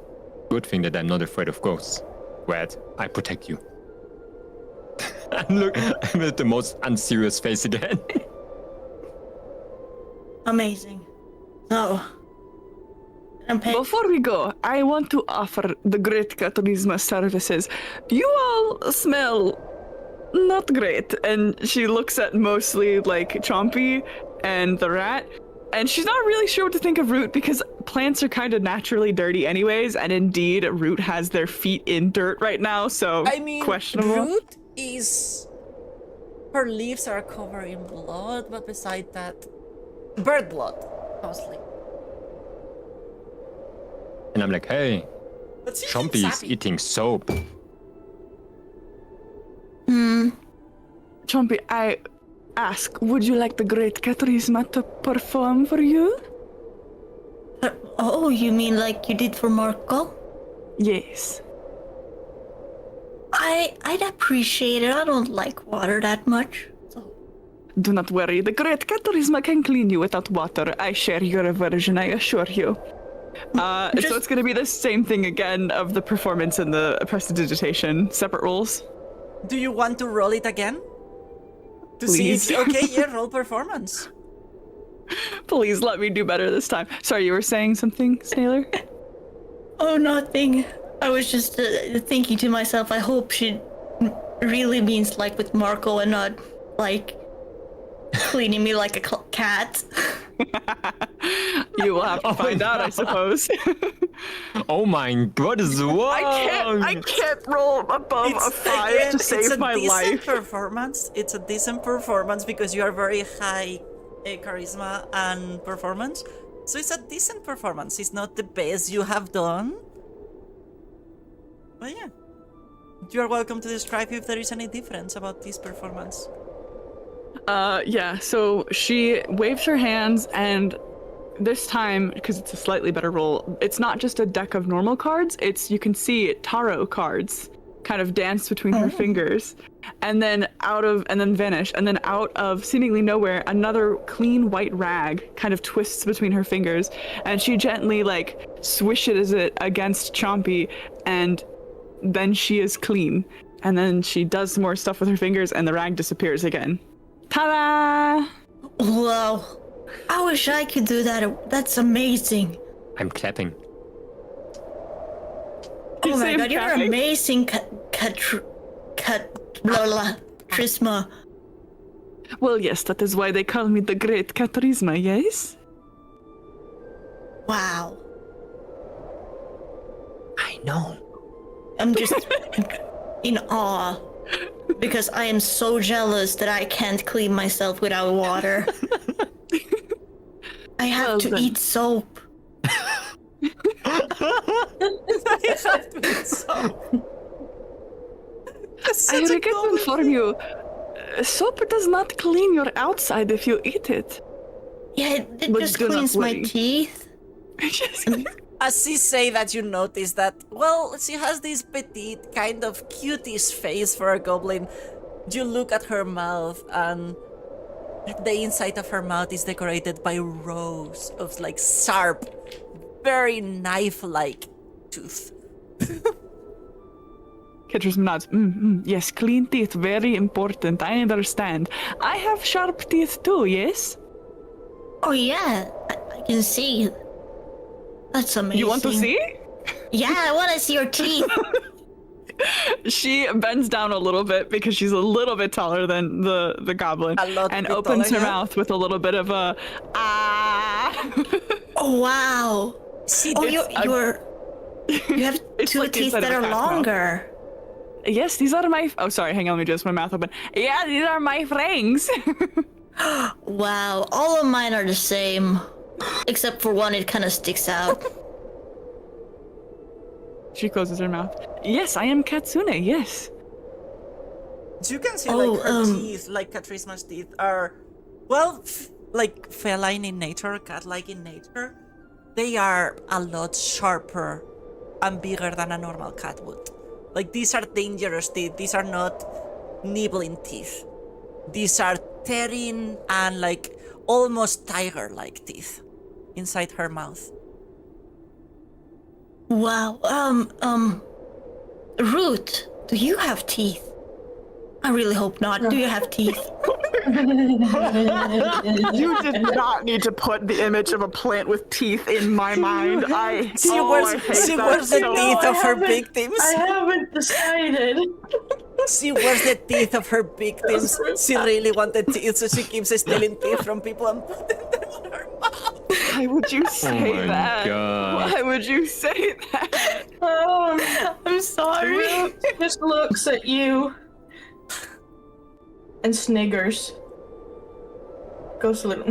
Good thing that I'm not afraid of ghosts. Rat, I protect you. Look, I'm with the most unserious face again. Amazing. So, Before we go, I want to offer the great Karthisfalls services. You all smell not great. And she looks at mostly like Chompy and the rat. And she's not really sure what to think of Root because plants are kind of naturally dirty anyways. And indeed, Root has their feet in dirt right now. So, I mean, questionable. Root is Her leaves are covered in blood, but beside that, bird blood, mostly. And I'm like, hey, But she Chompy looks is happy. eating soap. Chompy, I ask, would you like the great Karthisfalls to perform for you? Oh, you mean like you did for Marco? Yes. I'd appreciate it. I don't like water that much. So. Do not worry, the great Karthisfalls can clean you without water. I share your aversion, I assure you. So it's going to be the same thing again of the performance and the prestidigitation, separate roles. Do you want to roll it again? To Please. see if okay, yeah, roll performance. Please let me do better this time. Sorry, you were saying something, Snailer? Oh, nothing. I was just thinking to myself, I hope she really means like with Marco and not like cleaning me like a cat. You will have to find out, I suppose. Oh my god, is wrong? I can't roll above a 5 to save my life. Performance. It's a decent performance because you are very high charisma and performance. So it's a decent performance. It's not the best you have done. But yeah. You are welcome to describe if there is any difference about this performance. Yeah, so she waves her hands, and this time, because it's a slightly better roll, it's not just a deck of normal cards, you can see tarot cards kind of dance between her fingers, and then vanish, and then out of seemingly nowhere, another clean white rag kind of twists between her fingers, and she gently like swishes it against Chompy, and then she is clean. And then she does some more stuff with her fingers, and the rag disappears again. Ta-da! Wow. I wish I could do that. That's amazing. I'm clapping. Oh my god, you're amazing, Trisma. Well, yes, that is why they call me the Great Karthisfalls, yes? Wow. I know. I'm just in awe. Because I am so jealous that I can't clean myself without water. I have to eat soap. I regret to inform you, soap does not clean your outside if you eat it. Yeah, it But just do not cleans my worry. teeth. As she say that, you notice that, well, she has this petite, kind of cutish face for a goblin. You look at her mouth, and the inside of her mouth is decorated by rows of, like, sharp, very knife-like tooth. Karthisfalls nods. Yes, clean teeth, very important. I understand. I have sharp teeth too, yes? Oh yeah, I can see. That's amazing. You want to see? Yeah, I want to see your teeth. She bends down a little bit because she's a little bit taller than the goblin, A lot and bit opens taller, her yeah? mouth with a little bit of a Oh wow. See, Oh, you have It's two like teeth inside of that a are cat's mouth. longer. Yes, these are my. Oh, sorry. Hang on. Let me just my mouth open. Yeah, these are my fangs. Wow, all of mine are the same. Except for one, it kind of sticks out. She closes her mouth. Yes, I am Katsune. Yes. you can see, Oh, like, her teeth, like Karthisfalls' teeth, are, well, like, feline in nature, cat-like in nature. They are a lot sharper and bigger than a normal cat would. Like, these are dangerous teeth. These are not nibbling teeth. These are tearing and, like, almost tiger-like teeth inside her mouth. Wow. Root, do you have teeth? I really hope not. Do you have teeth? You did not need to put the image of a plant with teeth in my mind. She wears the teeth of her victims. I haven't decided. She wears the teeth of her victims. She really wanted teeth, so she keeps stealing teeth from people and putting them in her mouth. Why would you say my that? God. Why would you say that? I'm sorry. Just looks at you and sniggers. Goes a little.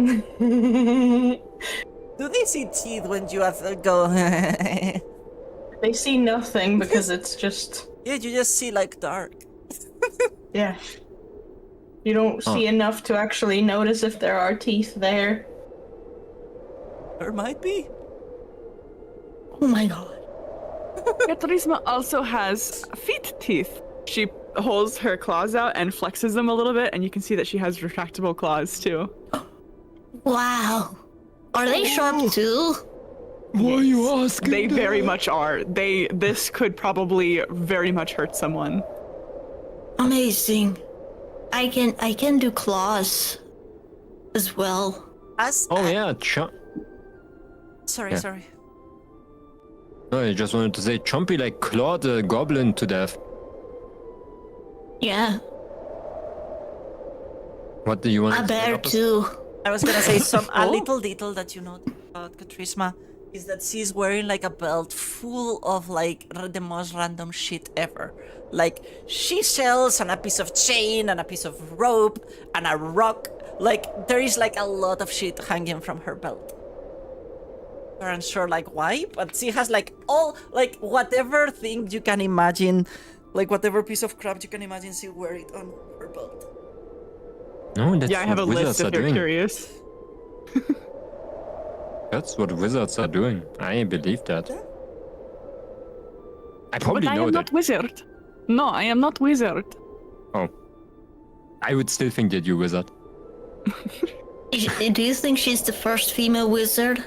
Do they see teeth when you have to go? They see nothing because it's just. Yeah, you just see like dark. Yeah. You don't see enough to actually notice if there are teeth there. There might be. Oh my god. Karthisfalls also has feet teeth. She holds her claws out and flexes them a little bit, and you can see that she has retractable claws too. Wow. Are they sharp too? Why are you asking? They that? very much are. This could probably very much hurt someone. Amazing. I can do claws as well. As Oh yeah, sorry, Yeah. sorry. No, I just wanted to say Chompy like clawed the goblin to death. Yeah. What do you want? A to say, bear Opus? too. I was gonna say a Oh. little detail that you know about Karthisfalls is that she's wearing like a belt full of like the most random shit ever. Like seashells and a piece of chain and a piece of rope and a rock. Like there is like a lot of shit hanging from her belt. I aren't sure like why, but she has like all like whatever thing you can imagine, like whatever piece of crap you can imagine, she wear it on her belt. No, that's Yeah, I have a what list wizards if are you're doing. curious. That's what wizards are doing. I believe that. I probably But I know am that. not wizard. No, I am not wizard. Oh. I would still think that you're wizard. Do you think she's the first female wizard?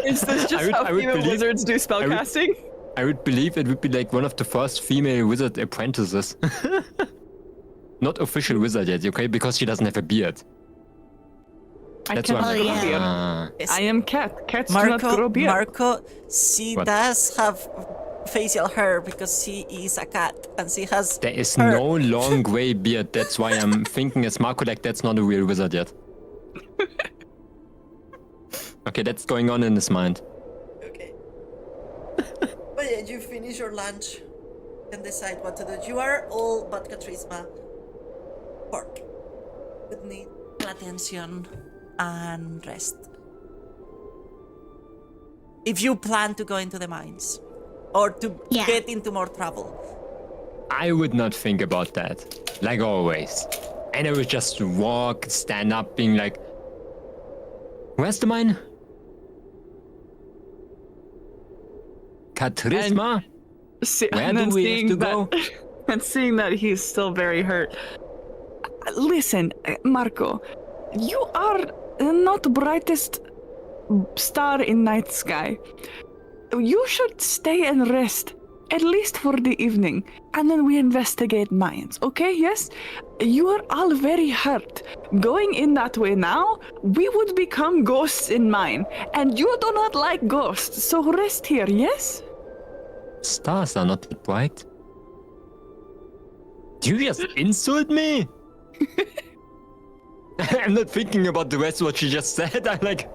Is this just I how would female believe- wizards do spellcasting? I would believe it would be like one of the first female wizard apprentices. Not official wizard yet, okay? Because she doesn't have a beard. I That's cannot why Oh, I'm grow yeah. beard. Ah. Yes. I am cat. Cats do not grow beard. Marco, she What? does have facial hair because she is a cat and she has. There is her- no long grey beard. That's why I'm thinking as Marco like that's not a real wizard yet. Okay, that's going on in his mind. Okay. But yeah, you finish your lunch and decide what to do. You are all but Karthisfalls. Pork. Would need attention and rest. If you plan to go into the mines or to Yeah. get into more trouble. I would not think about that. Like always. And I would just walk, stand up, being like, where's the mine? Karthisfalls? Where And do then we have seeing to that, go? and seeing that he's still very hurt. Listen, Marco, you are not brightest star in night sky. You should stay and rest, at least for the evening, and then we investigate mines, okay? Yes? You are all very hurt. Going in that way now, we would become ghosts in mine, and you do not like ghosts, so rest here, yes? Stars are not that bright. Do you just insult me? I'm not thinking about the rest of what she just said. I'm like...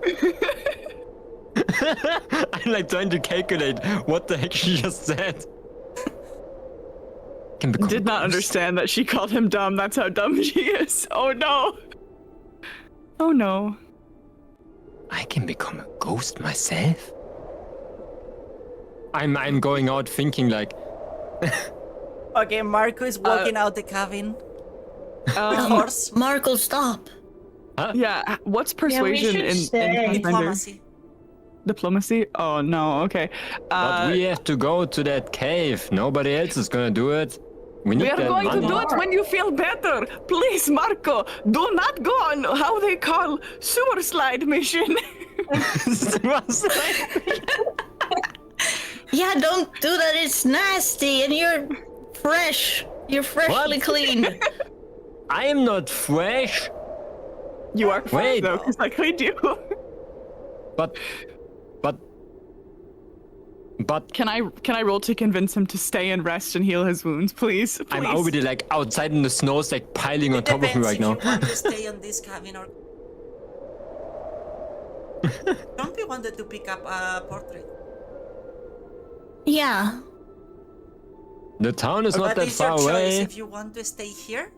I'm like trying to calculate what the heck she just said. Can become Did not ghost. understand that she called him dumb. That's how dumb she is. Oh no. Oh no. I can become a ghost myself? I'm going out thinking like... Okay, Marco is walking out the cabin. Um, Horse. Marco, stop. yeah, what's persuasion should in stay. Pathfinder? Diplomacy. Diplomacy? Oh no, okay. But we have to go to that cave. Nobody else is gonna do it. We need We are that going money. to do it when you feel better. Please, Marco, do not go on how they call sewer slide mission. Yeah, don't do that. It's nasty, and you're fresh. You're freshly What? clean. I am not fresh. You are fine Wait. though, because I cleaned you. But Can I roll to convince him to stay and rest and heal his wounds, please? I'm Please. already like outside in the snow, it's like piling on top of me Depends right if now. you want to stay on this cabin or. Don't you wanted to pick up a portrait? Yeah. The town is not But that it's your far choice away. if you want to stay here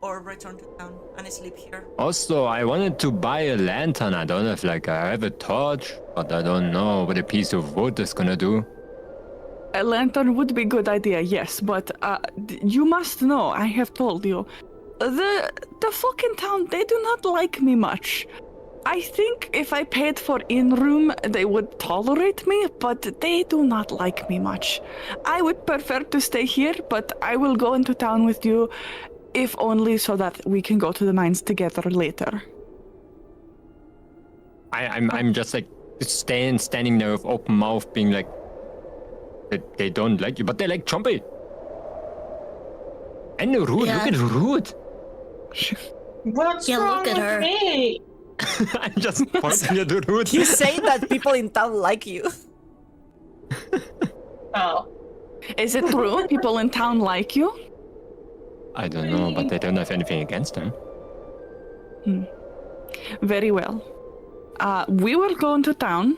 or return to town and sleep here. Also, I wanted to buy a lantern. I don't have I have a torch, but I don't know what a piece of wood is gonna do. A lantern would be a good idea, yes, but you must know, I have told you, the folk in town, they do not like me much. I think if I paid for in-room, they would tolerate me, but they do not like me much. I would prefer to stay here, but I will go into town with you, if only so that we can go to the mines together later. I'm just standing there with open mouth, being like, they don't like you, but they like Chompy. And Rude, Yeah. look at Rude. What's Yeah, wrong look at with her. me? I'm just pointing at Rude. He's saying that people in town like you. Oh. Is it true? People in town like you? I don't know, but they don't have anything against him. Very well. We will go into town,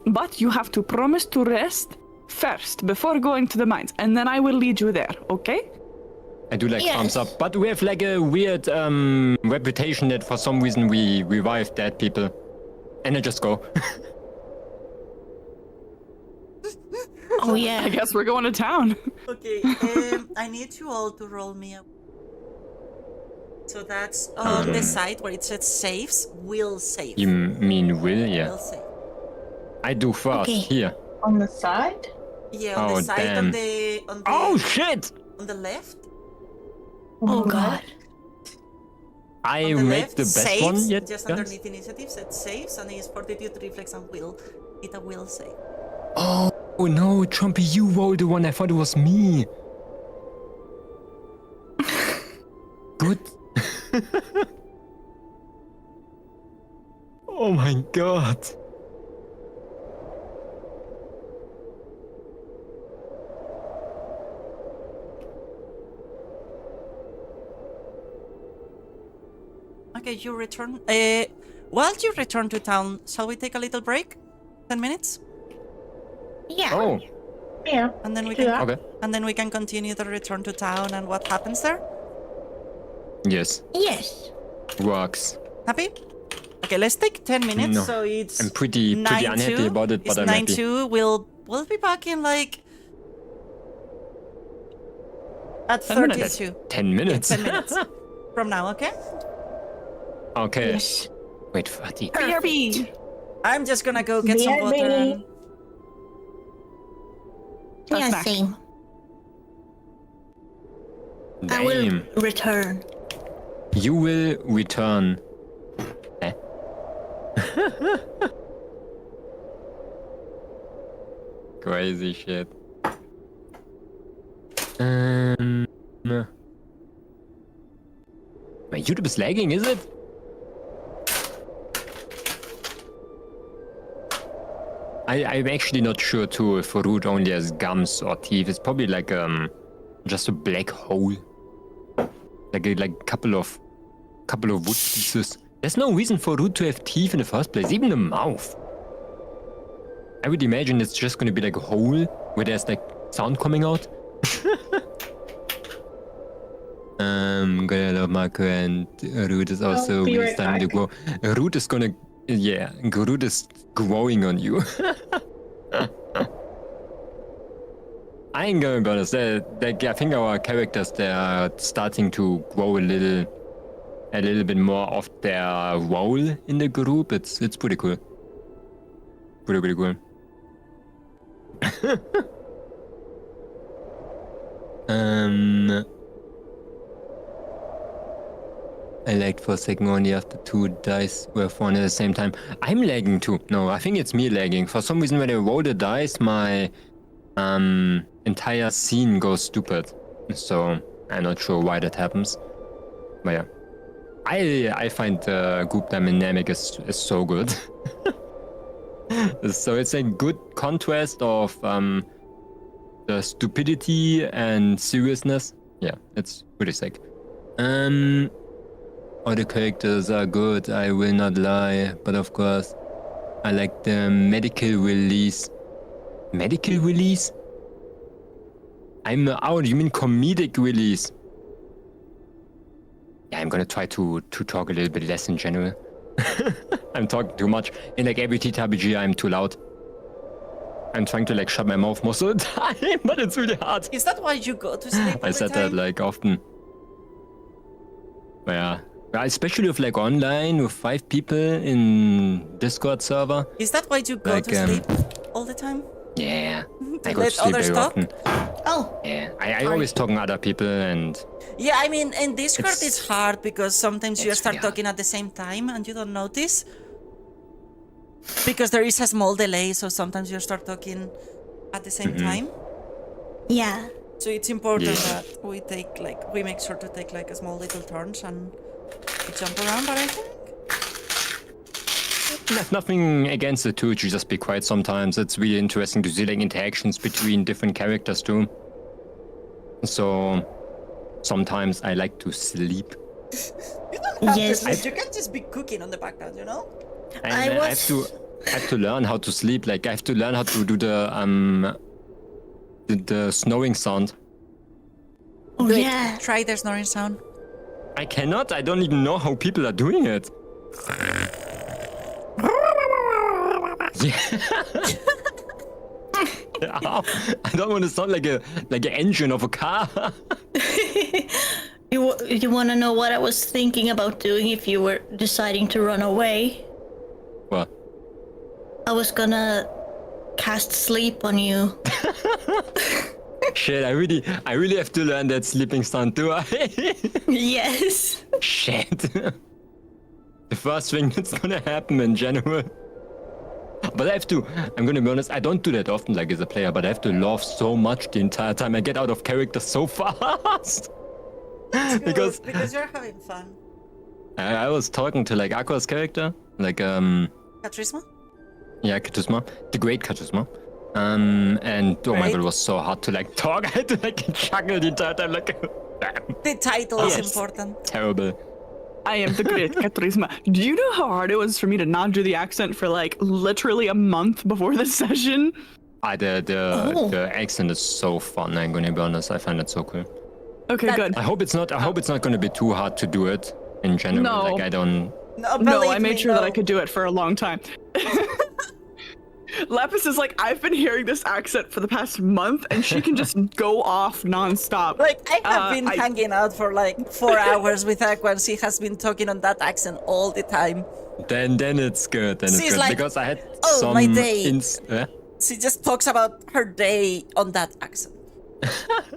but you have to promise to rest first before going to the mines, and then I will lead you there, okay? I do like Yes. thumbs up, but we have a weird reputation that for some reason we revive dead people. And I just go. Oh yeah. I guess we're going to town. Okay, I need you all to roll me up. So that's on the side where it says saves, will save. You mean will? Yeah. Will save. I do first, Okay. here. On the side? Yeah, on Oh, the side damn. on the Oh shit! on the left. Oh god. I On the make left, the best saves, one yet, just guys? underneath initiatives, it saves and is fortitude, reflex, and will. It a will save. Oh no, Chompy, you rolled the one. I thought it was me. Good. Oh my god. Okay, you return. While you return to town, shall we take a little break? 10 minutes, Yeah. Oh, Yeah. and then we Do can that. okay. and then we can continue the return to town and what happens there. Yes, Yes. works. Happy? Okay, let's take 10 minutes. No, So it's I'm pretty 9-2. unhappy about it, but It's I'm happy. 9-2. We'll be back in like at 10 minutes. 32. 10 minutes. 10 minutes from now, okay? Okay. Yes. Wait, 30. BRB. I'm just gonna go get some Yeah, water. baby. And... Yeah, back. same. I will Damn. return. You will return. Eh? Crazy shit. My YouTube is lagging, is it? I'm actually not sure too if Root only has gums or teeth. It's probably like just a black hole. Like a couple of wood pieces. There's no reason for Root to have teeth in the first place, even the mouth. I would imagine it's just gonna be like a hole where there's like sound coming out. Gonna love Marco, and Root is also I'll be really right starting to back. grow. Root is gonna, yeah, Root is growing on you. I ain't gonna be honest. I think our characters, they are starting to grow a little bit more of their role in the group. It's pretty cool. Pretty cool. I lagged for a second only after 2 dice were thrown at the same time. I'm lagging too. No, I think it's me lagging. For some reason when I roll the dice, my entire scene goes stupid. So I'm not sure why that happens. But yeah. I find the group dynamic is so good. So it's a good contrast of the stupidity and seriousness. Yeah, it's pretty sick. All the characters are good, I will not lie, but of course I like the medical release. Medical release? I'm out, you mean comedic release? I'm gonna try to talk a little bit less in general. I'm talking too much. In like every TTRPG, I'm too loud. I'm trying to like shut my mouth most of the time, but it's really hard. Is that why you go to sleep I every said time? that like often. Yeah. Especially with like online with 5 people in Discord server. Is that why you go Like, to sleep all the time? Yeah. To I go to let sleep others very talk? often. Oh, Yeah. I always talk to other people and Yeah, I mean, in Discord It's- it's hard because sometimes you it's start really hard. talking at the same time and you don't notice. Because there is a small delay, so sometimes you start talking at the same time. yeah. So it's important Yeah. that we make sure to take like a small little turns and jump around, but I think nothing against it too. You just be quiet sometimes. It's really interesting to see like interactions between different characters too. So sometimes I like to sleep. you don't have Yes. to sleep. You can't just be cooking on the background, you know? And I I was- have to learn how to sleep. Like I have to learn how to do the snowing sound. Oh, Do it. yeah. Try the snoring sound. I cannot. I don't even know how people are doing it. Yeah. I don't want to sound like an engine of a car. You want to know what I was thinking about doing if you were deciding to run away? What? I was gonna cast sleep on you. Shit, I really have to learn that sleeping sound, do I? Yes. Shit. The first thing that's gonna happen in general. But I'm gonna be honest, I don't do that often like as a player, but I have to laugh so much the entire time. I get out of character so fast. Because Because you're having fun. I was talking to like Aqua's character, like Karthisfalls? yeah, Karthisma, the great Karthisma. And oh my Right. god, it was so hard to like talk. I had to like chuckle the entire time, like The title is Yes. important. terrible. I am the great Karthisma. Do you know how hard it was for me to not do the accent for like literally a month before the session? Oh. The accent is so fun. I'm gonna be honest, I find it so cool. Okay, That- good. I hope it's not gonna be too hard to do it in general. No. Like I don't. No, No, believe I made me, sure that I no. could do it for a long time. Lapis is like, I've been hearing this accent for the past month, and she can just go off nonstop. Like, I have been I- hanging out for like 4 hours with Aqua and she has been talking on that accent all the time. Then it's good. Then it's She's good like, because I had "Oh, some my day." She just talks about her day on that accent.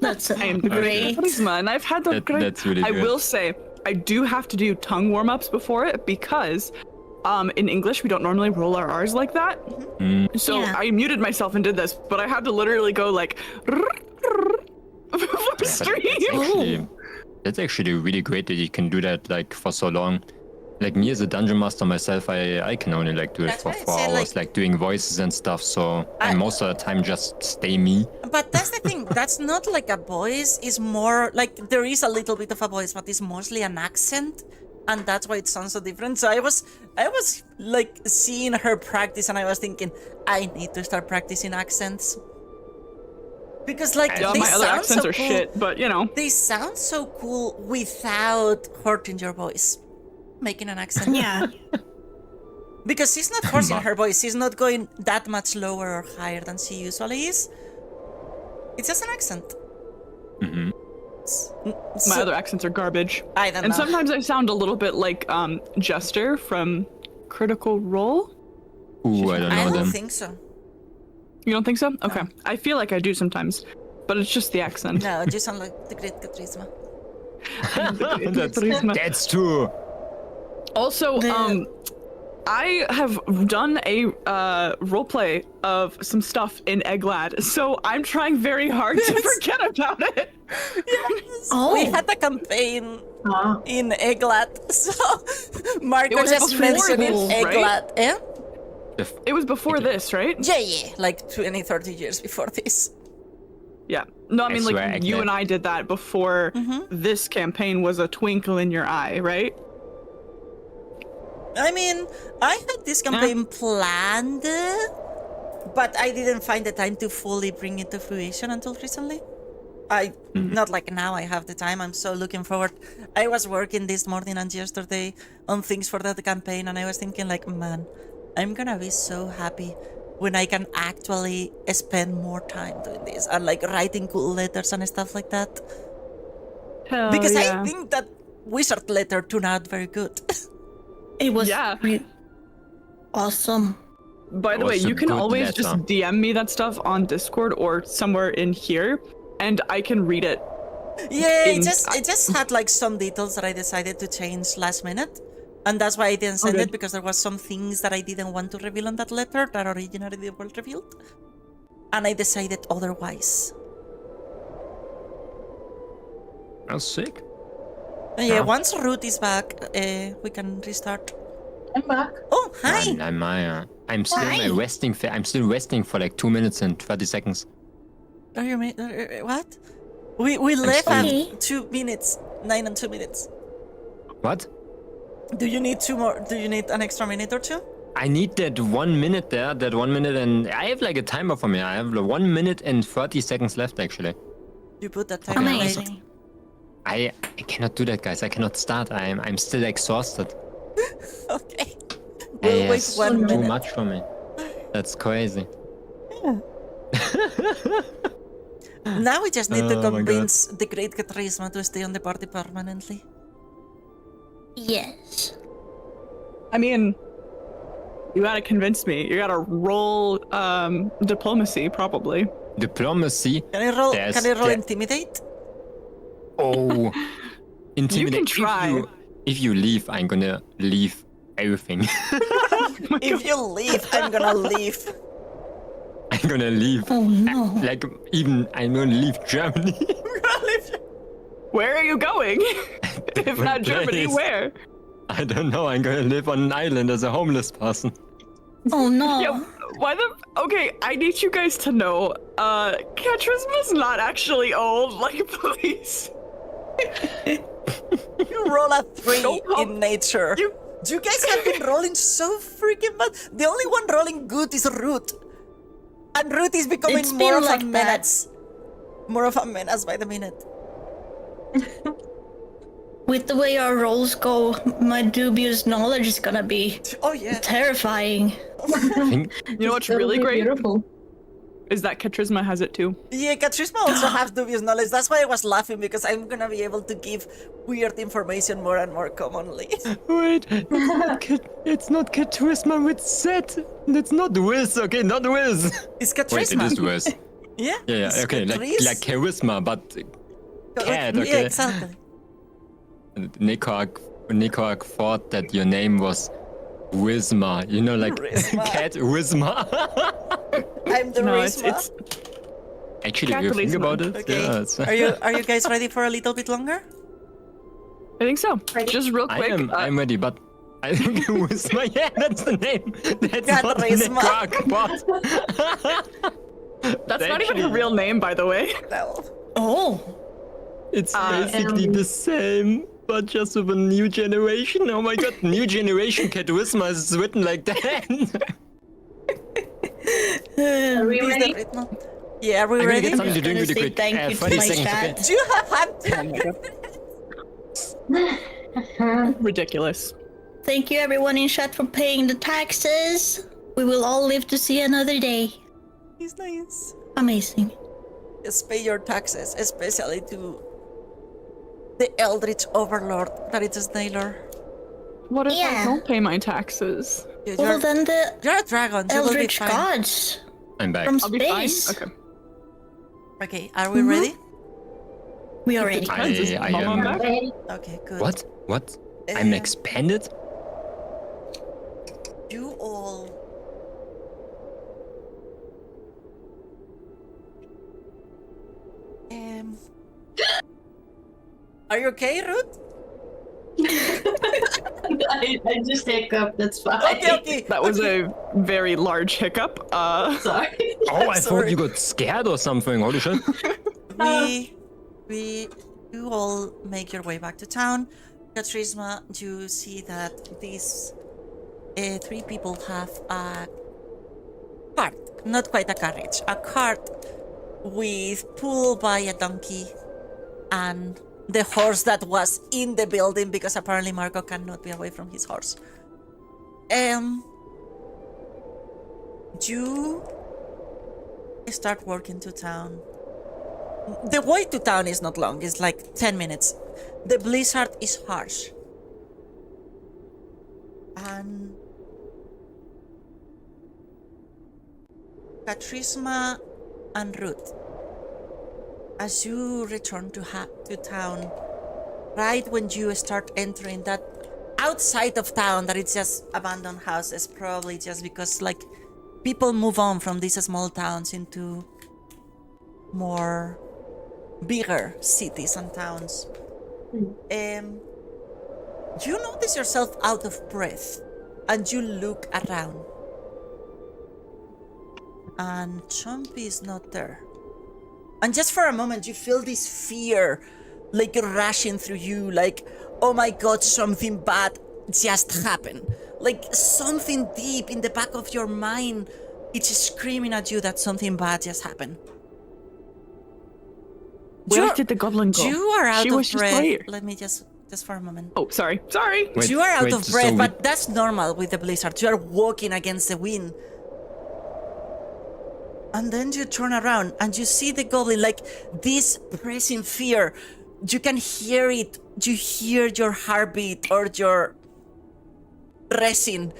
That's I am the great great. Karthisma, and I've had the That- great. that's really I good. will say, I do have to do tongue warm-ups before it because, in English we don't normally roll our R's like that. So Yeah. I muted myself and did this, but I had to literally go like for stream. That's actually really great that you can do that like for so long. Like me as a dungeon master myself, I can only like do it That's for why I 4 say, hours, like doing voices and stuff. So I most of the time just stay me. But that's the thing, that's not like a voice, it's more like there is a little bit of a voice, but it's mostly an accent. And that's why it sounds so different. So I was like seeing her practice and I was thinking, I need to start practicing accents. Because like Yeah, they my other sound accents so are cool. shit, but you know. They sound so cool without hurting your voice. Making an accent. Yeah. Because she's not forcing her voice. She's not going that much lower or higher than she usually is. It's just an accent. Mm-hmm. My other accents are garbage. I don't And know. sometimes I sound a little bit like Jester from Critical Role. Ooh, I don't I know don't them. think so. You don't think so? Okay. I feel like I do sometimes, but it's just the accent. No, you sound like the great Karthisfalls. That's true. Also, I have done a roleplay of some stuff in Egglad, so I'm trying very hard to forget about it. Oh. We had a campaign Ah. in Egglad, so Marco was just before mentioned this, right? Egglad. Eh? It was before this, right? Yeah, like 20, 30 years before this. Yeah. No, I mean, swear, like, you Egglad. and I did that before this campaign was a twinkle in your eye, right? I mean, I had this campaign planned, but I didn't find the time to fully bring it to fruition until recently. Not like now I have the time. I'm so looking forward. I was working this morning and yesterday on things for that campaign, and I was thinking like, man, I'm gonna be so happy when I can actually spend more time doing this and like writing cool letters and stuff like that. Hell Because yeah. I think that wizard letter turned out very good. It was Yeah. awesome. By the way, Was a you can good always just letter. DM me that stuff on Discord or somewhere in here, and I can read it. Yeah, In- it just had like some details that I decided to change last minute. And that's why I didn't send Okay. it, because there was some things that I didn't want to reveal on that letter that originally were revealed. And I decided otherwise. That's sick. And yeah, Yeah. once Ruth is back, we can restart. I'm back. Oh, hi! I'm still in my Hi. resting. I'm still resting for like 2 minutes and 30 seconds. Are you what? We left still- at Okay. 2 minutes, 9 and 2 minutes. What? Do you need 2 more? Do you need an extra minute or 2? I need that 1 minute there. That 1 minute, and I have like a timer for me. I have 1 minute and 30 seconds left actually. You put that time later. Amazing. I cannot do that, guys. I cannot start. I'm still exhausted. Okay. We'll wait Yes, 1 too minute. much for me. That's crazy. Now we just need to Oh my God. convince the great Karthisfalls to stay on the party permanently. Yes. I mean, you gotta convince me. You gotta roll diplomacy, probably. Diplomacy. Can I roll? There's Can I roll the- intimidate? Oh, intimidate. try. If you leave, I'm gonna leave everything. If you leave, I'm gonna leave. I'm gonna leave. Oh no. Like even I'm gonna leave Germany. I'm gonna leave. Where are you going? If not Germany, place. where? I don't know. I'm gonna live on an island as a homeless person. Oh no. Yeah, why the? Okay, I need you guys to know. Katrisma's not actually old. Like, please. You roll a 3 Don't help. in nature. You guys have been rolling so freaking bad. The only one rolling good is Root. And Root is becoming It's more been of like a that. menace. More of a menace by the minute. With the way our rolls go, my dubious knowledge is gonna be Oh yeah. terrifying. I think You know what's That'll really be great Beautiful. is that Katrisma has it too. Yeah, Katrisma also has dubious knowledge. That's why I was laughing, because I'm gonna be able to give weird information more and more commonly. wait, it's not Karthisfalls with Z. That's not Wiz. Okay, not Wiz. It's Wait, Katrisma. it is Wiz. Yeah. Yeah, it's okay, like Katris. charisma, but cat. Yeah, Okay. exactly. Nikork thought that your name was Wisma. You know, like Wisma. cat Wisma. I'm the No, Risma. it's Actually, if you think Cataclysm. about it, Okay. yeah, it's, Are you guys ready for a little bit longer? I think so. Just real quick. I'm ready, but I think Wisma. Yeah, that's the name. That's Cat not Wisma. Nikork, but that's not even her actually- real name, by the way. No. Oh. it's basically the same. But just with a new generation. Oh my god, new generation Cat Wisma is written like that. Are we Is the ready? rhythm? Yeah, are we I'm gonna ready? get something to I'm drink just really gonna quick. say thank you to 30 my seconds, okay? chat. Do you have Ridiculous. Thank you everyone in chat for paying the taxes. We will all live to see another day. It's nice. Amazing. Just pay your taxes, especially to the Eldritch Overlord that is Snailer. What if I Yeah. don't pay my taxes? Well then the You're a dragon, you will be Eldritch fine. Gods I'm back. from I'll be fine. space. Okay. Okay, are we ready? We are ready. I Is Mama am. back? Okay, good. What? What? I'm Uh, expanded? You all. Are you okay, Ruth? I just hiccuped. That's fine. Okay. That was a very large hiccup. Sorry. Oh, I thought Sorry. you got scared or something. Holy shit. You all make your way back to town. Katrisma, you see that these 3 people have a cart, not quite a carriage, a cart with pulled by a donkey and the horse that was in the building, because apparently Marco cannot be away from his horse. You start walking to town. The way to town is not long, it's like 10 minutes. The blizzard is harsh. And Karthisma and Ruth, as you return to town, right when you start entering that outside of town, that it's just abandoned houses, probably just because like people move on from these small towns into more bigger cities and towns. You notice yourself out of breath and you look around. And Chompy is not there. And just for a moment you feel this fear like rushing through you, like, oh my god, something bad just happened. Like something deep in the back of your mind, it's screaming at you that something bad just happened. Where did the goblin go? You are out She of was just breath. here. Let me just for a moment. Oh, sorry. Wait, You are out of so breath, but that's normal with the blizzard. You are walking against the wind. And then you turn around and you see the goblin, like this pressing fear. You can hear it. You hear your heartbeat or your racing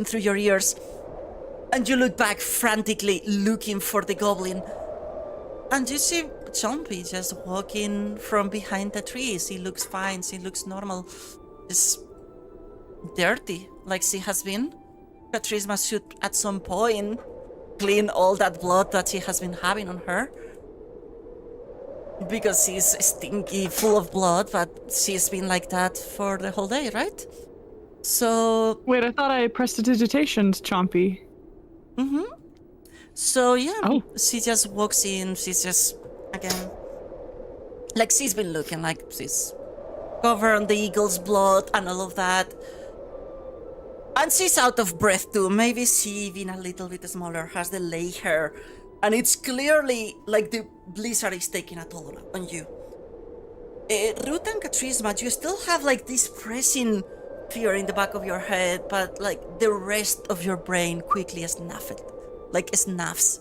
through your ears. And you look back frantically looking for the goblin. And you see Chompy just walking from behind the trees. He looks fine. He looks normal. Just dirty, like she has been. Karthisma should at some point clean all that blood that she has been having on her. Because she's stinky, full of blood, but she's been like that for the whole day, right? So... Wait, I thought I prestidigitation, Chompy. Mm-hmm. So, yeah, Oh. she just walks in, she's just, again, like she's been looking like she's covered in the eagle's blood and all of that. And she's out of breath too. Maybe she, being a little bit smaller, has the lay hair. And it's clearly like the blizzard is taking a toll on you. Ruth and Karthisma, you still have like this pressing fear in the back of your head, but like the rest of your brain quickly snaps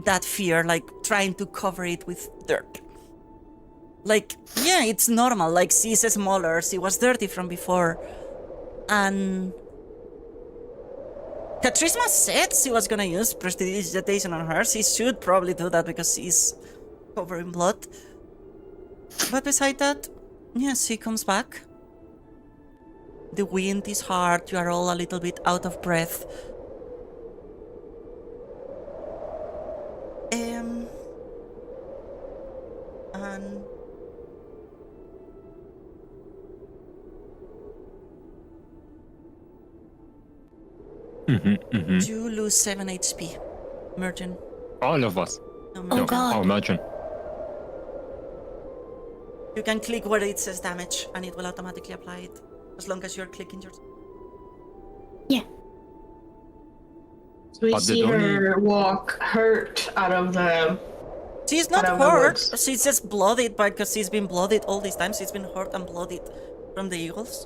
that fear, like trying to cover it with dirt. Like, yeah, it's normal. Like, she's smaller, she was dirty from before. And Karthisma said she was gonna use prestidigitation on her. She should probably do that because she's covered in blood. But beside that, yeah, she comes back. The wind is hard, you are all a little bit out of breath. And you lose 7 HP. Merchant. all of us. No, Oh merchant. god. Oh, imagine. You can click where it says damage and it will automatically apply it. As long as you're clicking your... Yeah. So we But see the her walk hurt out of the... She's not Out of the hurt. woods. She's just bloodied because she's been bloodied all this time. She's been hurt and bloodied from the eagles.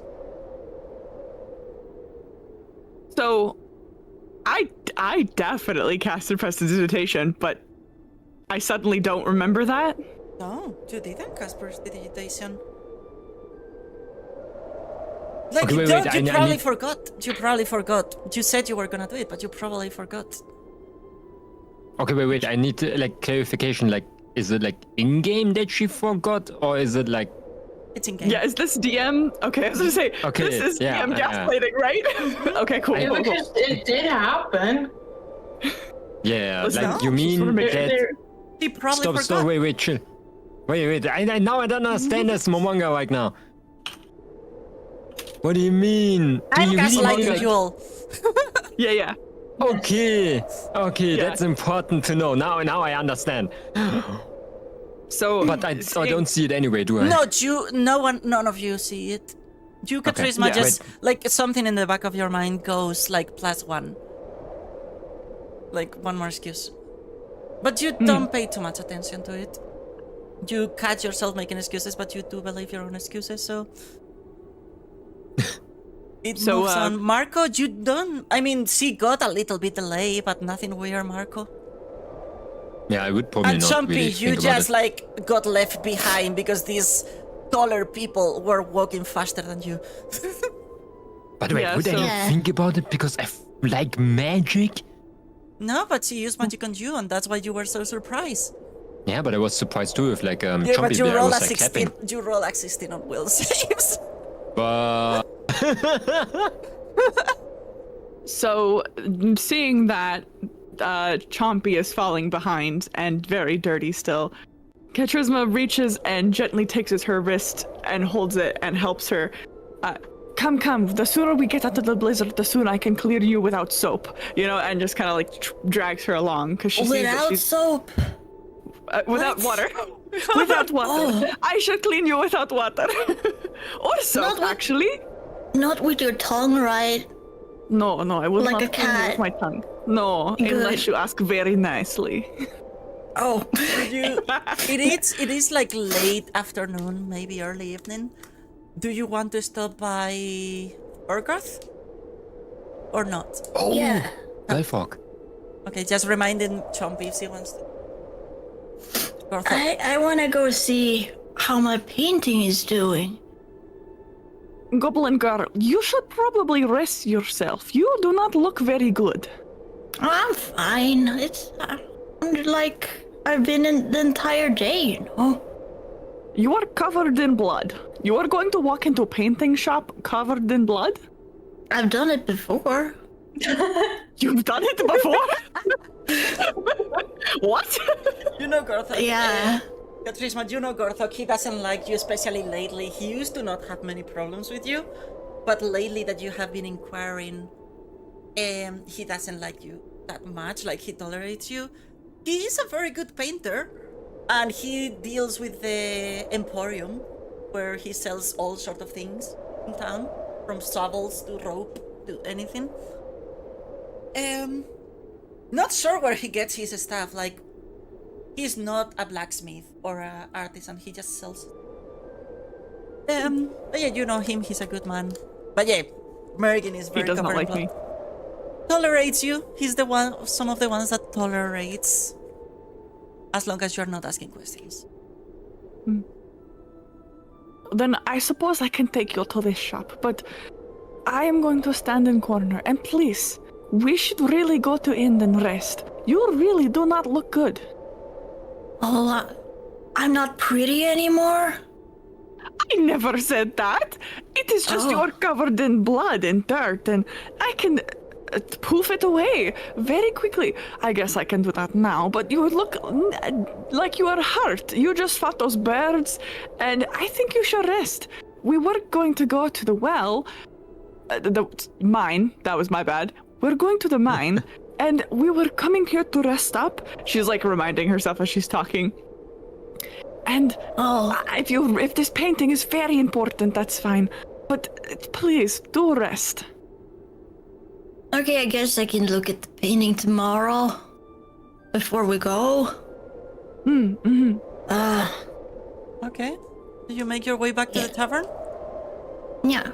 So, I definitely casted prestidigitation, but I suddenly don't remember that. No, you didn't cast prestidigitation. Like, Okay, wait, you wait, I probably need- forgot. You probably forgot. You said you were gonna do it, but you probably forgot. Okay, wait. I need to, like, clarification. Like, is it like in-game that she forgot, or is it like? It's in game. Yeah, is this DM? Okay, I was gonna say, Okay, this is yeah, DM yeah. gaslighting, right? Okay, cool. I- cool, cool. Because it did happen. Yeah, Listen, like no, you just mean wanna make that? She probably forgot. Stop! Wait, chill. Wait. I now I don't understand this Momonga right now. What do you mean? Do I'm you mean gaslighting like- you all. Yeah. Okay, Yeah. that's important to know. Now I understand. So, But I don't see it anyway, do I? None of you see it. You, Okay. Karthisma, Yeah. just like something in the back of your mind goes like +1. Like one more excuse. But you don't pay too much attention to it. You catch yourself making excuses, but you do believe your own excuses, so... It moves on. Marco, you don't... I mean, she got a little bit delay, but nothing weird, Marco. Yeah, I would probably And not Chompy, really you think just, about it. like, got left behind because these taller people were walking faster than you. By the way, Yeah, would I so- not think about it because I like magic? No, but she used magic on you, and that's why you were so surprised. Yeah, but I was surprised too if like Yeah, Chompy but you there roll was a like 16. clapping. You roll a 16 on will saves. But So, seeing that Chompy is falling behind and very dirty still, Katrisma reaches and gently takes her wrist and holds it and helps her. Come, the sooner we get out of the blizzard, the sooner I can clear you without soap, you know, and just kind of like drags her along because she sees that Without she's soap. without What? water. Without water. Oh. I should clean you without water. Or soap, Not with- actually. Not with your tongue, right? No, I will Like not a clean you cat. with my tongue. No, Good. unless you ask very nicely. Oh. It is like late afternoon, maybe early evening. Do you want to stop by Urgoth? Or not? oh, Yeah. Belfog. Okay, just reminding Chompy if she wants to. Gorthok. I want to go see how my painting is doing. Goblin girl, you should probably rest yourself. You do not look very good. I'm fine. It's like I've been in the entire day, you know? You are covered in blood. You are going to walk into a painting shop covered in blood? I've done it before. You've done it before? What? You know Gorthok. Yeah. Katrisma, you know Gorthok, he doesn't like you, especially lately. He used to not have many problems with you, but lately that you have been inquiring, he doesn't like you that much, like he tolerates you. He is a very good painter, and he deals with the Emporium, where he sells all sort of things in town, from shovels to rope to anything. Not sure where he gets his stuff, like, he's not a blacksmith or an artisan, he just sells it. But yeah, you know him, he's a good man. But yeah, Mergen is He very does not covered in like me. blood. Tolerates you, he's the one, some of the ones that tolerates, as long as you're not asking questions. Then I suppose I can take you to this shop, but I am going to stand in corner, and please, we should really go to inn and rest. You really do not look good. Oh, I'm not pretty anymore? I never said that. It is just Oh. you're covered in blood and dirt, and I can poof it away very quickly. I guess I can do that now, but you look like you are hurt. You just fought those birds, and I think you should rest. We were going to go to the well, the mine. That was my bad. We're going to the mine, and we were coming here to rest up. She's like reminding herself as she's talking. And if this painting is very important, that's fine. But please do rest. Okay, I guess I can look at the painting tomorrow. Before we go. Okay, do you make your way back to the tavern? Yeah.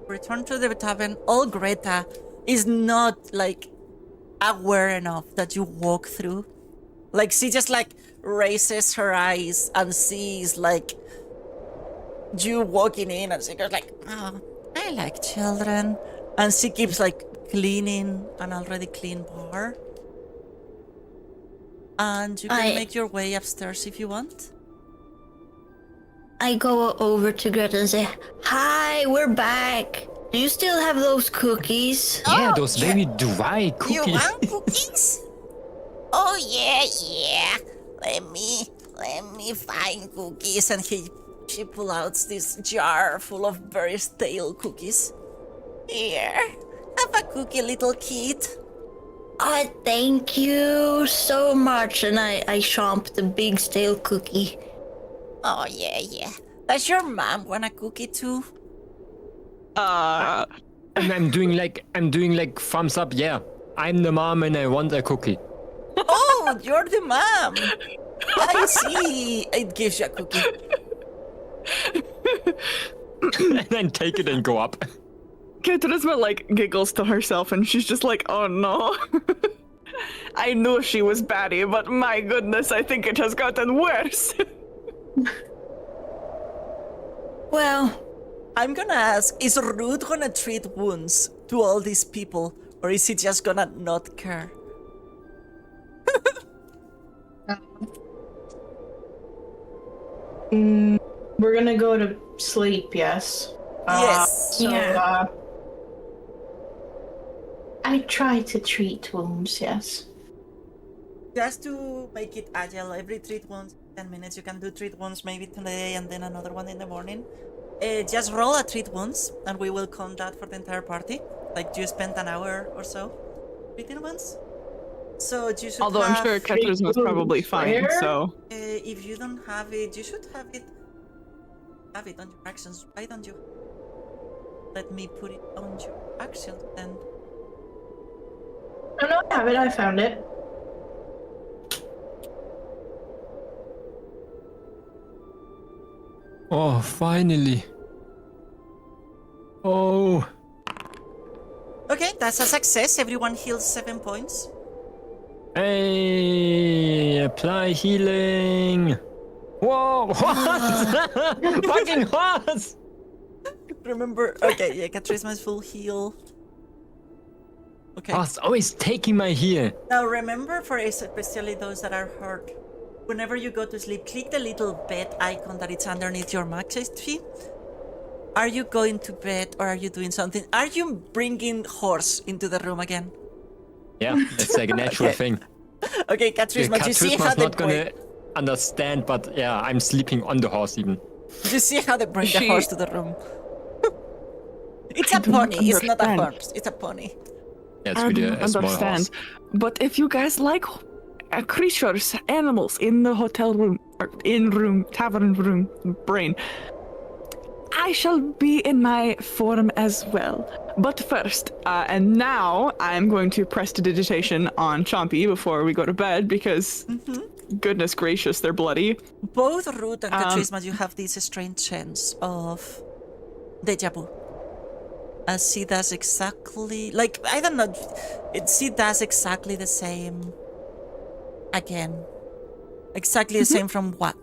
Return to the tavern. Old Greta is not like aware enough that you walk through. Like she just like raises her eyes and sees like you walking in, and she goes like, "Oh, I like children," and she keeps like cleaning an already clean bar. And you can make your way upstairs if you want. I go over to Greta and say, "Hi, we're back. Do you still have those cookies?" Yeah, those very dry cookies. You want cookies? Oh yeah. Let me find cookies. And she pulls out this jar full of very stale cookies. Here, have a cookie, little kid. Oh, thank you so much. And I chomp the big stale cookie. Oh yeah. Does your mom want a cookie too? And I'm doing like thumbs up. Yeah, I'm the mom and I want a cookie. Oh, cute. You're the mom. I see. It gives you a cookie. And then take it and go up. Karthisfalls like giggles to herself and she's just like, oh no. I knew she was batty, but my goodness, I think it has gotten worse. Well, I'm gonna ask, is Rude gonna treat wounds to all these people? Or is he just gonna not care? We're gonna go to sleep, yes. Yes. Yeah. I try to treat wounds, yes. Just to make it agile, every treat once 10 minutes. You can do treat once maybe today and then another one in the morning. Just roll a treat once and we will count that for the entire party. Like you spent an hour or so treating once. So you should Although I'm sure Karthisfalls was probably fine, so... if you don't have it, you should have it on your actions. Why don't you let me put it on your actions then? Oh no, I have it, I found it. Oh, finally. Oh. Okay, that's a success. Everyone heals 7 points. Hey, apply healing. Whoa, what? Fucking horse! Remember, okay, yeah, Karthisfalls full heal. Okay. Horse always taking my heal. Now remember, for especially those that are hurt, whenever you go to sleep, click the little bed icon that it's underneath your max HP. Are you going to bed or are you doing something? Are you bringing horse into the room again? Yeah, that's like a natural thing. Okay, Karthisfalls, you see how Karthisfalls they not gonna understand, but yeah, I'm sleeping on the horse even. You see how they bring the horse to the room? It's a pony, it's not a horse, it's a pony. Yeah, it's I really don't a small horse. understand. But if you guys like creatures, animals in the hotel room, or tavern room, brain, I shall be in my form as well. But first, and now I'm going to prestidigitation on Chompy before we go to bed because, goodness gracious, they're bloody. Both Ruth and Karthisfalls, you have this strange sense of deja vu. As she does exactly, like, I don't know, she does exactly the same again. Exactly the same from what?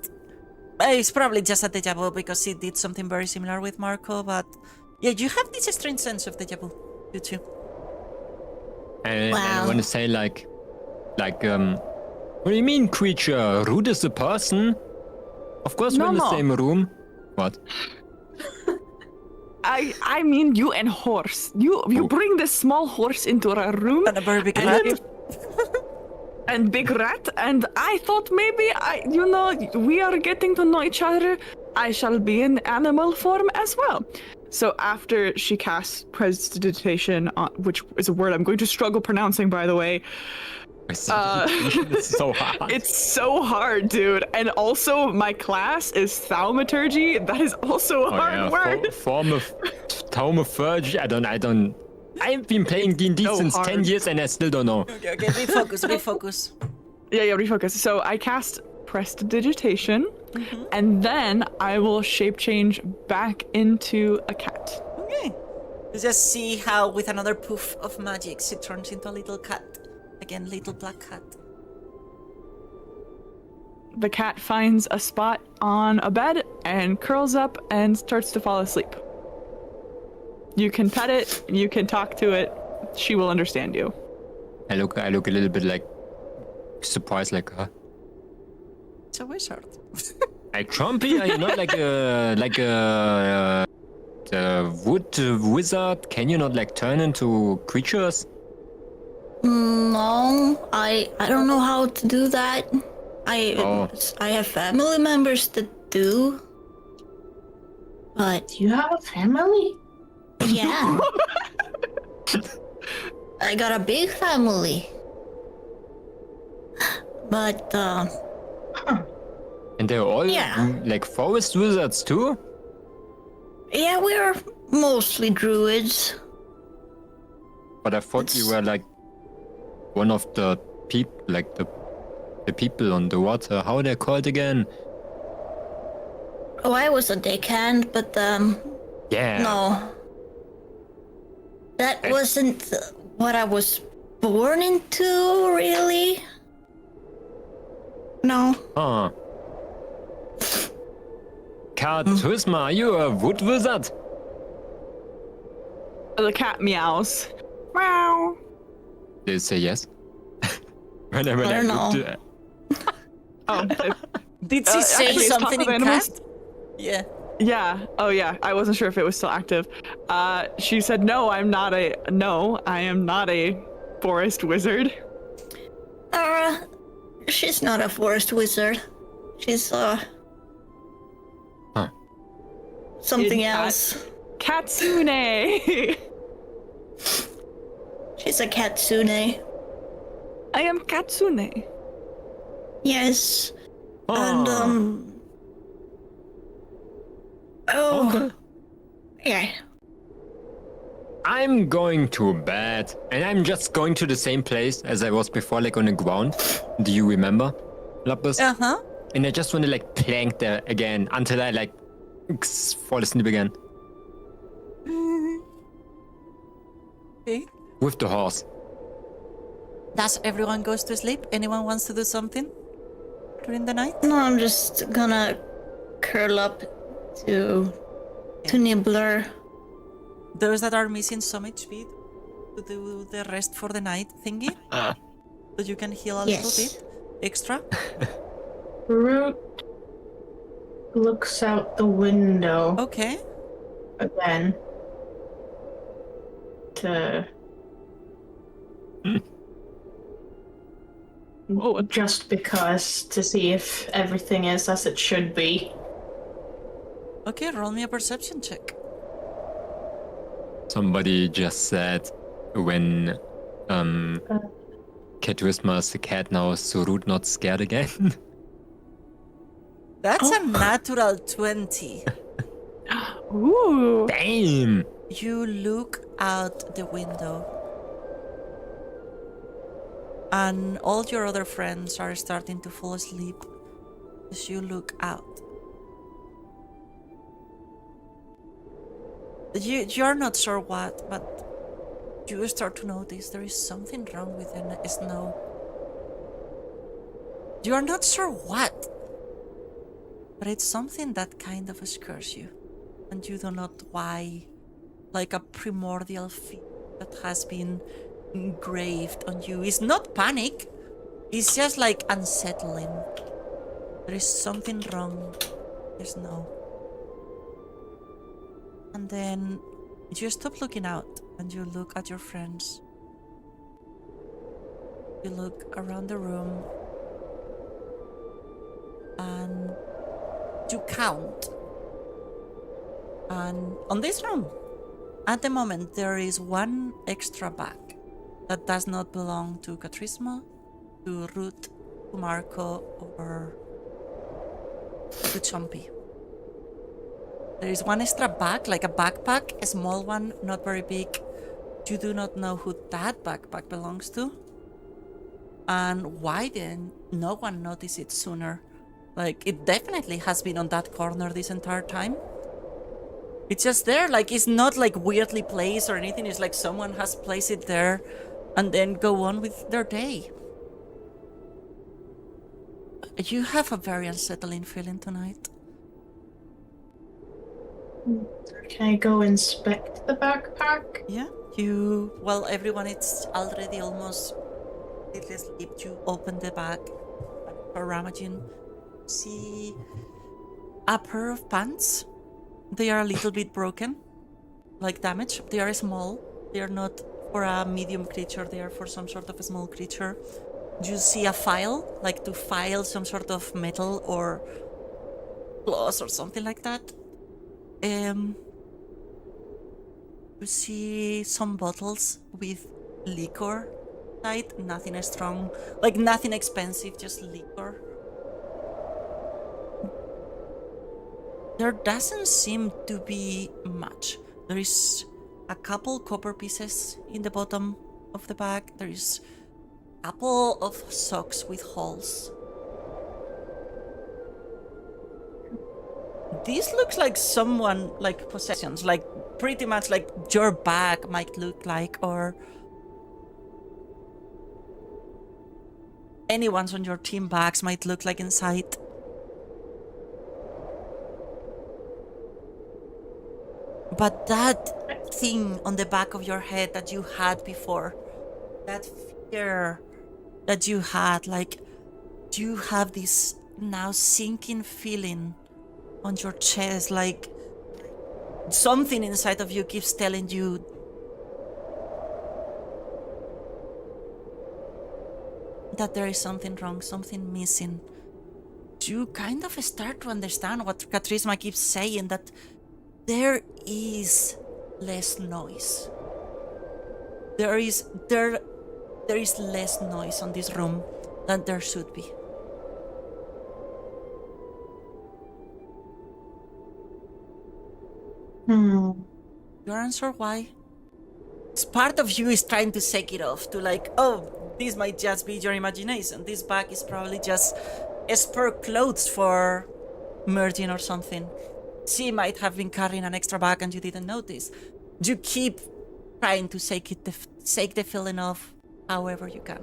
It's probably just a deja vu because she did something very similar with Marco, but yeah, you have this strange sense of deja vu, you too. And Wow. I want to say like, what do you mean creature? Rude is a person? Of course we're in the No. same room. What? I mean you and horse. You bring this small horse into our room And a very big and rat. and big rat, and I thought maybe we are getting to know each other. I shall be in animal form as well. So after she casts prestidigitation, which is a word I'm going to struggle pronouncing, by the way. It's so hard. It's so hard, dude. And also, my class is thaumaturgy. That is also a hard word. Form of thaumaturgy. I don't. I've been playing D&D So since hard. 10 years and I still don't know. Okay, refocus. Yeah, refocus. So I cast prestidigitation, and then I will shape change back into a cat. Okay. You just see how with another poof of magic, she turns into a little cat. Again, little black cat. The cat finds a spot on a bed and curls up and starts to fall asleep. You can pet it, you can talk to it, she will understand you. I look a little bit like surprised, like, huh? It's a wizard. Like Chompy? Are you not like a wood wizard? Can you not like turn into creatures? no, I don't know how to do that. I have family members that do, but Do you have a family? yeah, I got a big family. But And they're all Yeah. like forest wizards too? yeah, we're mostly druids. But I thought you were like one of the people, like the the people on the water. How they're called again? Oh, I was a deckhand, but Yeah. no. That wasn't what I was born into, really. No. Huh. Karthisfalls, are you a wood wizard? The cat meows. Meow. They say yes. Whenever I don't know. looked, Oh, Did she say actually, it's something top of in animals. cat? Yeah. yeah. Oh, yeah. I wasn't sure if it was still active. She said, "No, I am not a forest wizard." She's not a forest wizard. She's something Is that- else. Katsune. She's a katsune. I am Katsune. Yes. Oh. And oh Okay. yeah. I'm going to bed, and I'm just going to the same place as I was before, like on the ground. Do you remember, Lapis? Uh-huh. And I just want to like plank there again until I like fall asleep again Okay. with the horse. Does everyone goes to sleep? Anyone wants to do something during the night? No, I'm just gonna curl up to Nibbler. Those that are missing some HP to do the rest for the night thingy, so you can heal a Yes. little bit extra. Root looks out the window Okay. again to Oh, just because to see if everything is as it should be. Okay, roll me a perception check. Somebody just said when Karthisfalls the cat now is so rude, not scared again. That's a natural 20. Ooh. Damn. You look out the window, and all your other friends are starting to fall asleep as you look out. You're not sure what, but you start to notice there is something wrong with the snow. You're not sure what, but it's something that kind of scares you, and you don't know why. Like a primordial fear that has been engraved on you. It's not panic, it's just like unsettling. There is something wrong. There's no. And then you stop looking out and you look at your friends. You look around the room and you count. And on this room, at the moment, there is one extra bag that does not belong to Karthisfalls, to Ruth, to Marco, or to Chompy. There is one extra bag, like a backpack, a small one, not very big. You do not know who that backpack belongs to. And why then no one noticed it sooner? Like, it definitely has been on that corner this entire time. It's just there, like, it's not like weirdly placed or anything. It's like someone has placed it there and then go on with their day. You have a very unsettling feeling tonight. Can I go inspect the backpack? Yeah, well, everyone is already almost asleep. You open the bag for rummaging. See a pair of pants. They are a little bit broken, like damaged. They are small. They are not for a medium creature. They are for some sort of a small creature. You see a file, like to file some sort of metal or glass or something like that. You see some bottles with liquor inside. Nothing strong, like nothing expensive, just liquor. There doesn't seem to be much. There is a couple copper pieces in the bottom of the bag. There is a couple of socks with holes this looks like someone, like possessions, like pretty much like your bag might look like, or anyone's on your team bags might look like inside. But that thing on the back of your head that you had before, that fear that you had, like, you have this now sinking feeling on your chest, like something inside of you keeps telling you that there is something wrong, something missing. You kind of start to understand what Karthisfalls keeps saying, that there is less noise. There is less noise on this room than there should be. You're unsure why? Part of you is trying to shake it off, to like, oh, this might just be your imagination. This bag is probably just spare clothes for merging or something. She might have been carrying an extra bag and you didn't notice. You keep trying to shake the feeling off however you can.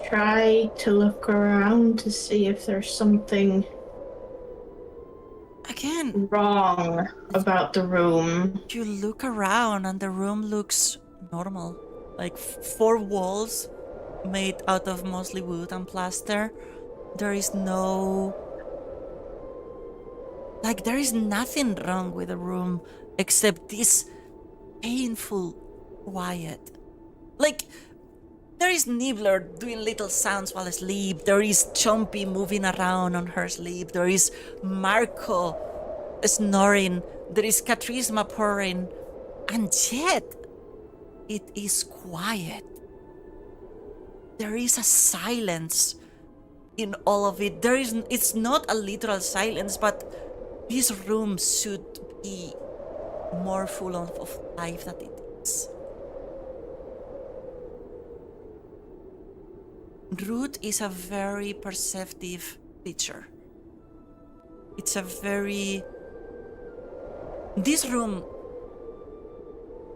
Try to look around to see if there's something Again, wrong about the room. you look around and the room looks normal. Like 4 walls made out of mostly wood and plaster. There is no... like, there is nothing wrong with the room except this painful quiet. Like, there is Nibbler doing little sounds while asleep. There is Chompy moving around on her sleep. There is Marco snoring. There is Karthisfalls purring. And yet, it is quiet. There is a silence in all of it. It's not a literal silence, but this room should be more full of life than it is. Root is a very perceptive creature. It's a very... This room,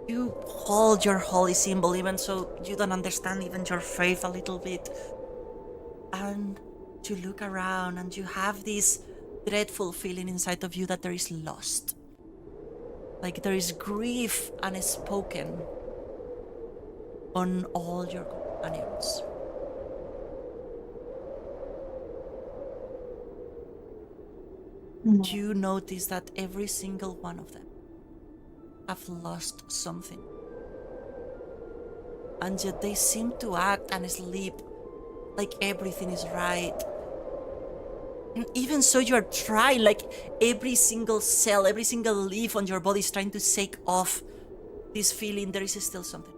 you hold your holy symbol, even so you don't understand even your faith a little bit. And you look around and you have this dreadful feeling inside of you that there is lost. Like there is grief unspoken on all your companions. You notice that every single one of them have lost something. And yet they seem to act and sleep like everything is right. And even so, you are trying, like every single cell, every single leaf on your body is trying to shake off this feeling there is still something.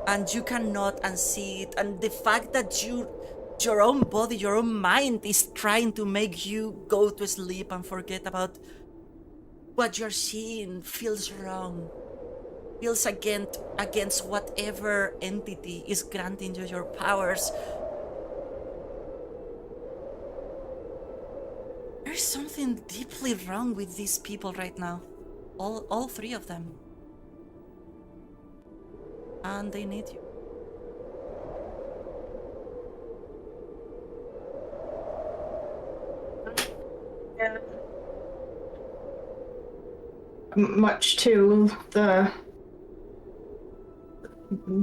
And you cannot unsee it. And the fact that your own body, your own mind is trying to make you go to sleep and forget about what you're seeing feels wrong. Feels against whatever entity is granting you your powers. There's something deeply wrong with these people right now. All 3 of them. And they need you. Yeah. Much to the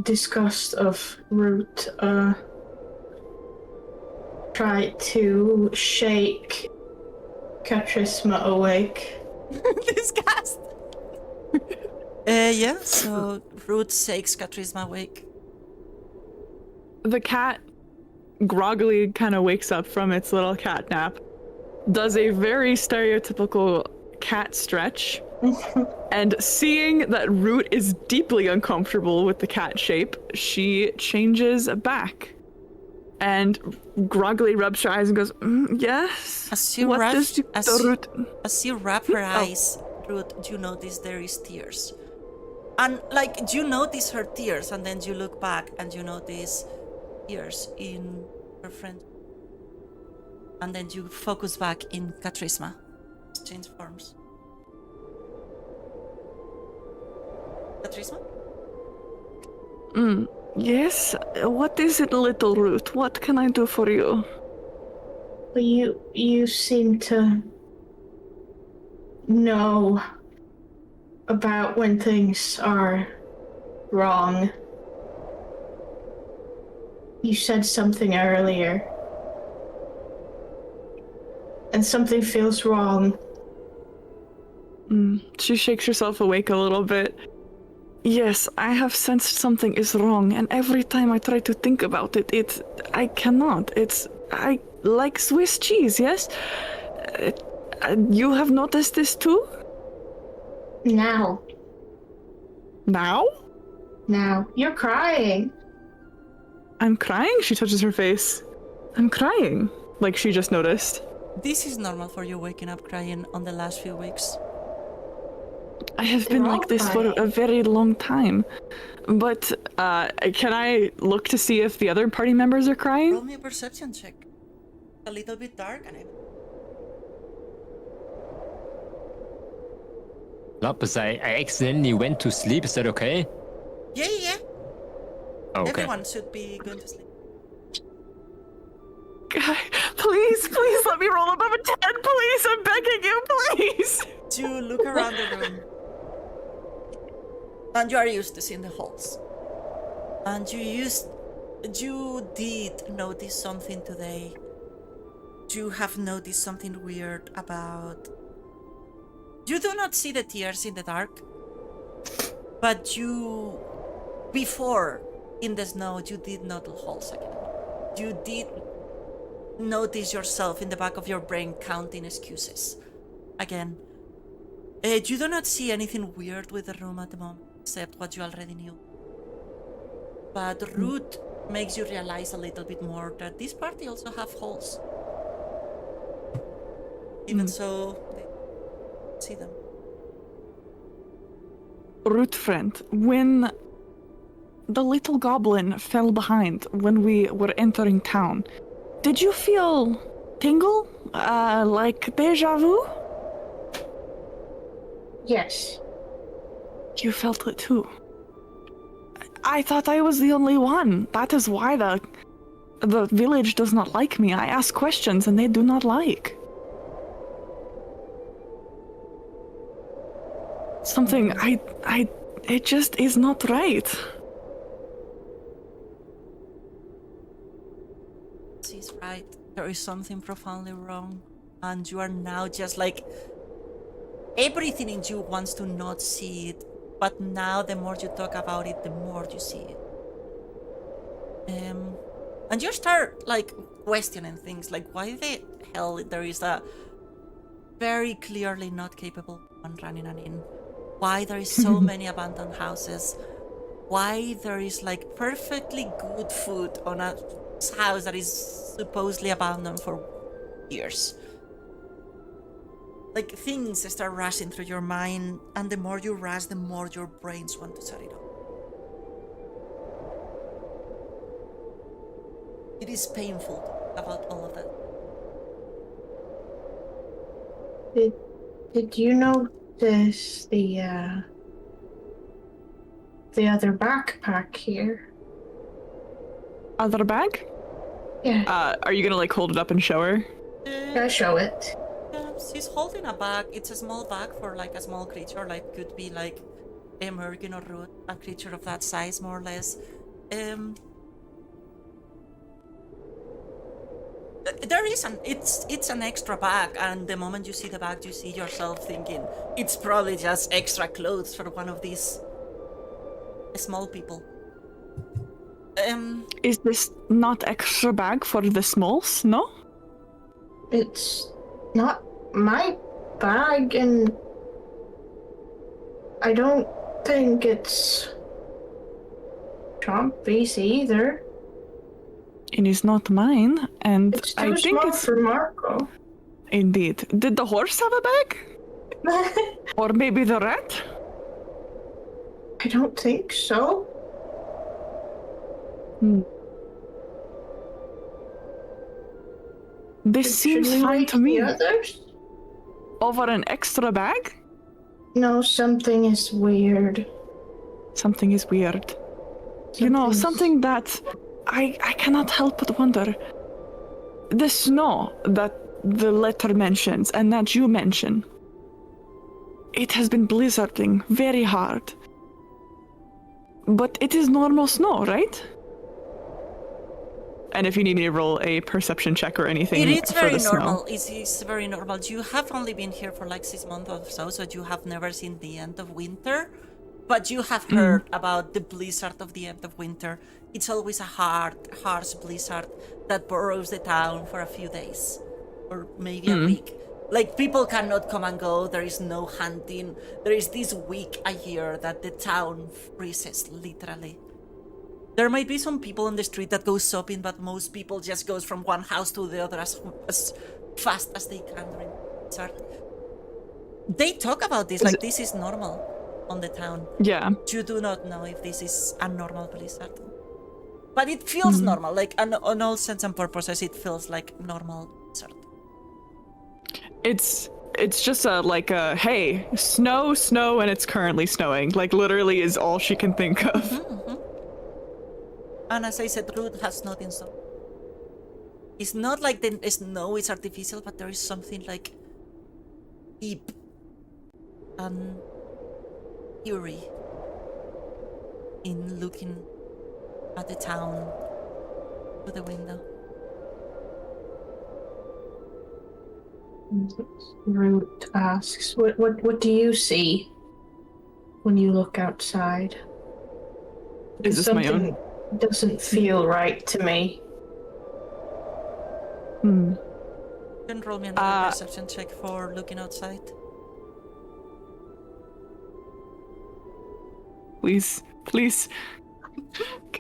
disgust of Root, try to shake Karthisfalls awake. Disgust! Yeah, so Root shakes Karthisfalls awake. The cat groggily kind of wakes up from its little cat nap, does a very stereotypical cat stretch, and seeing that Root is deeply uncomfortable with the cat shape, she changes back and groggily rubs her eyes and goes, yes? As you What wrap, does you, as, Root? as you wrap her eyes, Root, you notice there is tears And like you notice her tears, and then you look back and you notice tears in her friend. And then you focus back in Karthisfalls. Change forms. Karthisfalls? Yes? What is it, little Ruth? What can I do for you? Well, you seem to know about when things are wrong. You said something earlier. And something feels wrong. She shakes herself awake a little bit. Yes, I have sensed something is wrong, and every time I try to think about it, I cannot. I like Swiss cheese, yes? You have noticed this too? Now. Now? Now. You're crying. I'm crying? She touches her face. I'm crying. Like she just noticed. This is normal for you waking up crying on the last few weeks. I have been like this for a very long time. But, can I look to see if the other party members are crying? Roll me a perception check. A little bit dark and Lapis, I accidentally went to sleep. Is that okay? Yeah. Okay. Everyone should be going to sleep. Guy, please let me roll above a 10, please! I'm begging you, please! You look around the room. And you are used to seeing the halls. And you did notice something today. You have noticed something weird about... You do not see the tears in the dark. But you... Before, in the snow, you did notice halls again. You did notice yourself in the back of your brain counting excuses. Again. You do not see anything weird with the room at the moment, except what you already knew. But Ruth makes you realize a little bit more that this party also have holes. Even so, they see them. Ruth friend, when the little goblin fell behind when we were entering town, did you feel tingle? Like deja vu? Yes. You felt it too. I thought I was the only one. That is why the village does not like me. I ask questions and they do not like. Something, it just is not right. She's right. There is something profoundly wrong. And you are now just like... Everything in you wants to not see it. But now the more you talk about it, the more you see it. And you start like questioning things like why the hell there is a very clearly not capable one running an inn. Why there is so many abandoned houses. Why there is like perfectly good food on a house that is supposedly abandoned for years. Like things start rushing through your mind, and the more you rush, the more your brains want to shut it off. It is painful about all of that. Did you notice the other backpack here? Other bag? Yeah. Are you gonna like hold it up and show her? I show it. She's holding a bag. It's a small bag for like a small creature, like could be like a merkin or root, a creature of that size more or less. There is it's an extra bag, and the moment you see the bag, you see yourself thinking it's probably just extra clothes for one of these small people. Is this not extra bag for the smalls? No? It's not my bag, and I don't think it's Trumpy's either. It is not mine, and It's too I think small it's for Marco. indeed. Did the horse have a bag? Or maybe the rat? I don't think so. This seems Should we fine wake to me. the others? Over an extra bag? No, something is weird. Something is weird. You know, something that I cannot help but wonder. The snow that the letter mentions and that you mention, it has been blizzarding very hard. But it is normal snow, right? And if you need me to roll a perception check or anything It is for very the normal. snow. It's very normal. You have only been here for like 6 months or so, so you have never seen the end of winter. But you have heard about the blizzard of the end of winter. It's always a harsh blizzard that burrows the town for a few days. Or maybe a week. Like, people cannot come and go. There is no hunting. There is this week a year that the town freezes, literally. There might be some people on the street that go shopping, but most people just goes from one house to the other as fast as they can during blizzard. They talk about this like this is normal on the town. Yeah. You do not know if this is a normal blizzard. But it feels normal, like on all sense and purposes, it feels like normal blizzard. It's just hey, snow, and it's currently snowing. Like, literally is all she can think of. And as I said, Ruth has not in store. It's not like the snow is artificial, but there is something like deep and eerie in looking at the town through the window. Root asks, what do you see when you look outside? Is this my own? Doesn't feel right to me. You can roll me another perception check for looking outside. Please.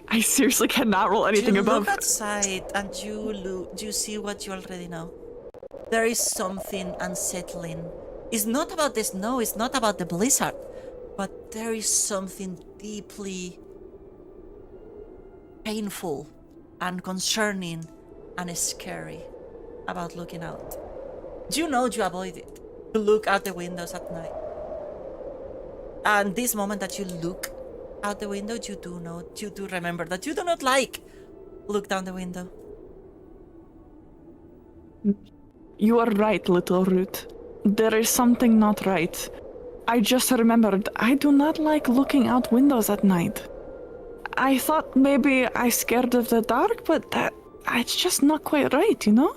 I seriously cannot roll anything you above. Look outside and you see what you already know. There is something unsettling. It's not about the snow, it's not about the blizzard, but there is something deeply painful and concerning and scary about looking out. You know you avoid it. You look out the windows at night. And this moment that you look out the window, you do remember that you do not look down the window. You are right, little Ruth. There is something not right. I just remembered I do not like looking out windows at night. I thought maybe I scared of the dark, but it's just not quite right, you know?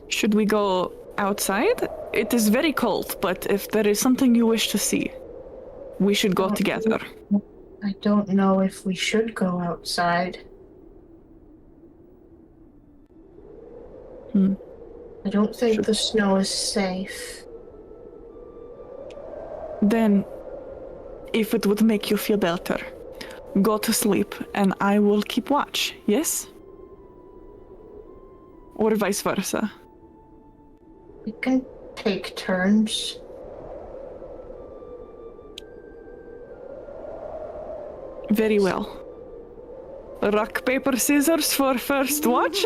Should we go outside? It is very cold, but if there is something you wish to see, we should go together. I don't know if we should go outside. I don't think the snow is safe. Then, if it would make you feel better, go to sleep and I will keep watch, yes? Or vice versa. We can take turns. Very well. Rock, paper, scissors for first watch?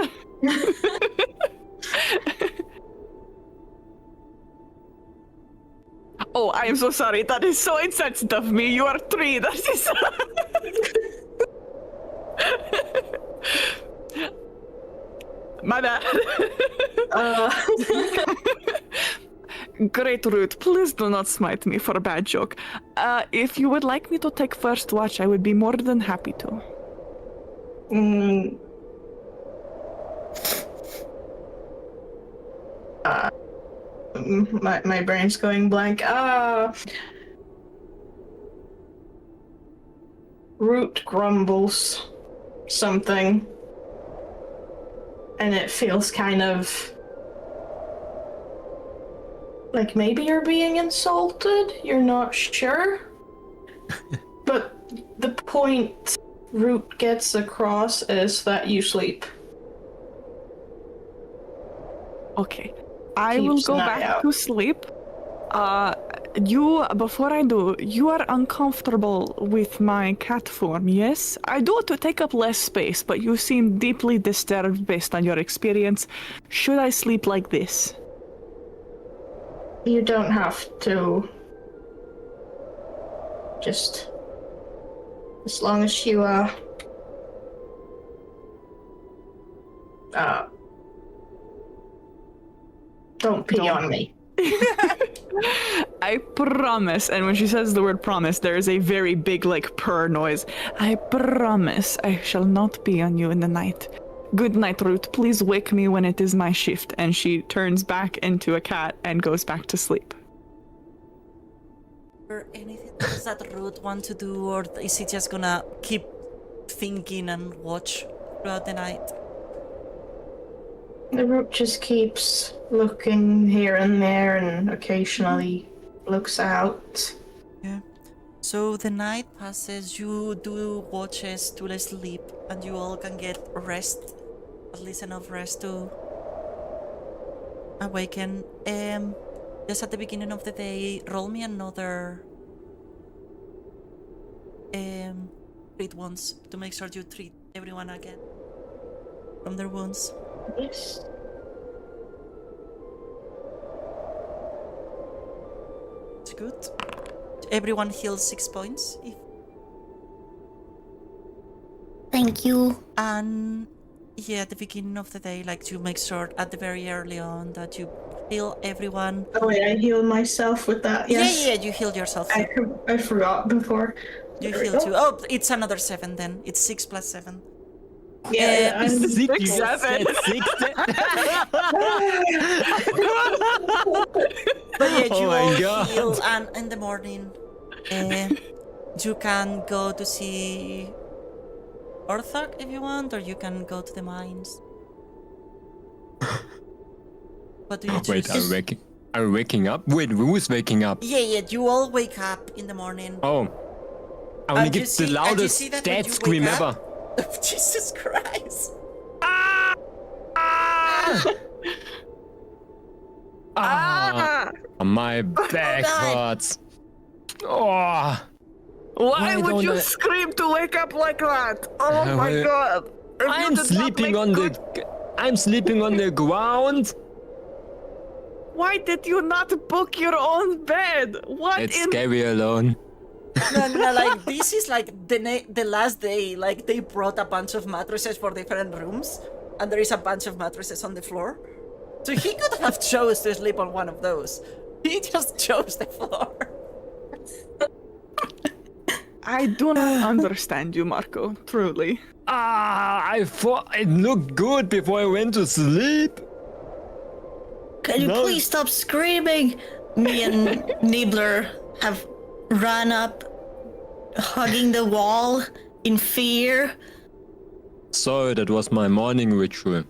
Oh, I am so sorry. That is so insensitive of me. You are 3. That is... My bad. Great, Ruth. Please do not smite me for a bad joke. If you would like me to take first watch, I would be more than happy to. My brain's going blank. Root grumbles something. And it feels kind of like maybe you're being insulted, you're not sure. But the point Root gets across is that you sleep. Okay. I will Keeps go an eye back out. to sleep. Before I do, you are uncomfortable with my cat form, yes? I do it to take up less space, but you seem deeply disturbed based on your experience. Should I sleep like this? You don't have to. Just as long as you don't pee on me. I promise. And when she says the word promise, there is a very big, like, purr noise. I promise I shall not be on you in the night. Good night, Ruth. Please wake me when it is my shift. And she turns back into a cat and goes back to sleep. Or anything else that Ruth want to do, or is he just gonna keep thinking and watch throughout the night? The rook just keeps looking here and there and occasionally looks out. Yeah. So the night passes, you do watches to sleep, and you all can get rest, at least enough rest to awaken. Just at the beginning of the day, roll me another treat wounds to make sure you treat everyone again from their wounds. Yes. It's good. Everyone heals 6 points. Thank you. And yeah, at the beginning of the day, like, you make sure at the very early on that you heal everyone. Oh wait, I healed myself with that. Yes. Yeah, you healed yourself. I forgot before. You There we heal go. too. Oh, it's another 7 then. It's 6 plus 7. Yeah, I'm Six, you just seven. said 6. But yeah, Oh you my all God. heal, and in the morning, you can go to see Orthok if you want, or you can go to the mines. What do you choose? Wait, are we waking up? Wait, who's waking up? Yeah, you all wake up in the morning. Oh. I want And to you give see- the and you loudest see that when dead you scream wake ever. up- Jesus Christ! My back God. hurts. Oh. Why Why would don't you I- scream to wake up like that? Oh my Well, god. If you I'm did not sleeping make on good- I'm sleeping on the ground. Why did you not book your own bed? What It's in scary alone. No, like, this is like the last day, like, they brought a bunch of mattresses for different rooms, and there is a bunch of mattresses on the floor. So he could have chose to sleep on one of those. He just chose the floor. I do not understand you, Marco, truly. I thought it looked good before I went to sleep. Can you No. please stop screaming? Me and Nibbler have run up, hugging the wall in fear. Sorry, that was my morning ritual.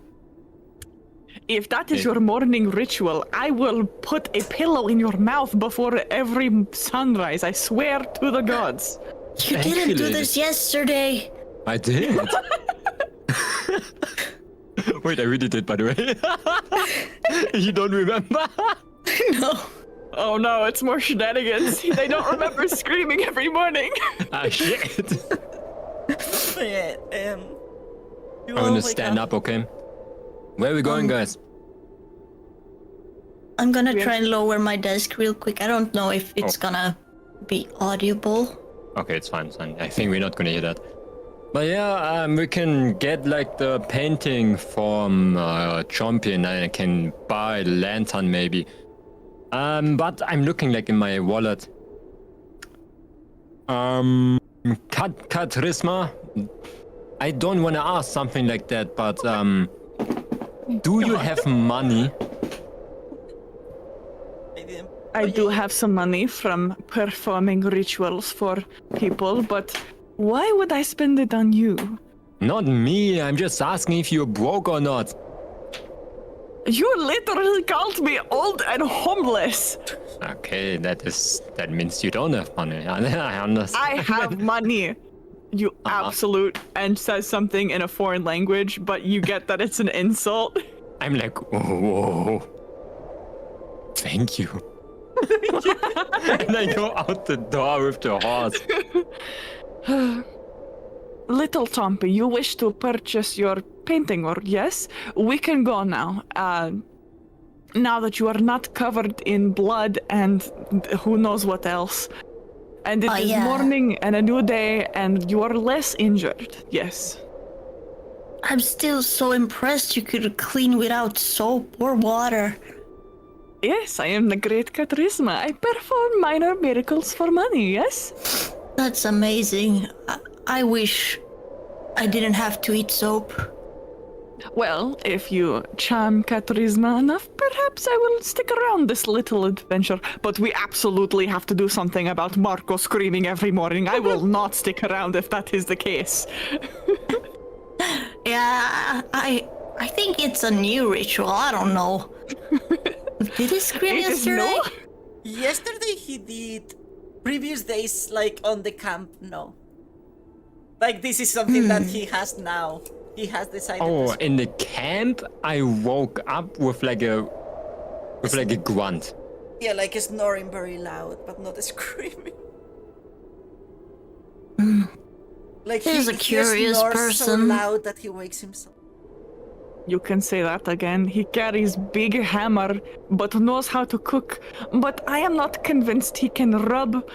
If that is Okay. your morning ritual, I will put a pillow in your mouth before every sunrise. I swear to the gods. You didn't do Actually- this yesterday. I did. Wait, I really did, by the way. You don't remember? No. Oh no, it's more shenanigans. They don't remember screaming every morning. Ah, shit. Yeah, you I'm all gonna wake stand up, okay? Where are we going, guys? I'm gonna We have- try and lower my desk real quick. I don't know if it's Oh. gonna be audible. Okay, it's fine, son. I think we're not gonna hear that. But yeah, we can get like the painting from Champion, and I can buy a lantern maybe. But I'm looking like in my wallet. Karthisfalls. I don't want to ask something like that, but do you have money? I do have some money from performing rituals for people, but why would I spend it on you? Not me. I'm just asking if you're broke or not. You literally called me old and homeless. Okay, that means you don't have money. I understand. I have money. You absolute, and says something in a foreign language, but you get that it's an insult. I'm like, whoa. Thank you. And I go out the door with the horse. Little Tompi, you wish to purchase your painting work, yes? We can go now. Now that you are not covered in blood and who knows what else. And it is morning and a new day, and you are less injured, yes. I'm still so impressed you could clean without soap or water. Yes, I am the great Karthisma. I perform minor miracles for money, yes? That's amazing. I wish I didn't have to eat soap. Well, if you charm Karthisma enough, perhaps I will stick around this little adventure. But we absolutely have to do something about Marco screaming every morning. I will not stick around if that is the case. Yeah, I think it's a new ritual. I don't know. Did he scream yesterday? Yesterday he did. Previous days, like on the camp, no. Like this is something that he has now. He has decided. Oh, in the camp, I woke up with like a grunt. Yeah, like snoring very loud, but not screaming. Like He's a curious snores person. so loud that he wakes himself. You can say that again. He carries big hammer, but knows how to cook. But I am not convinced he can rub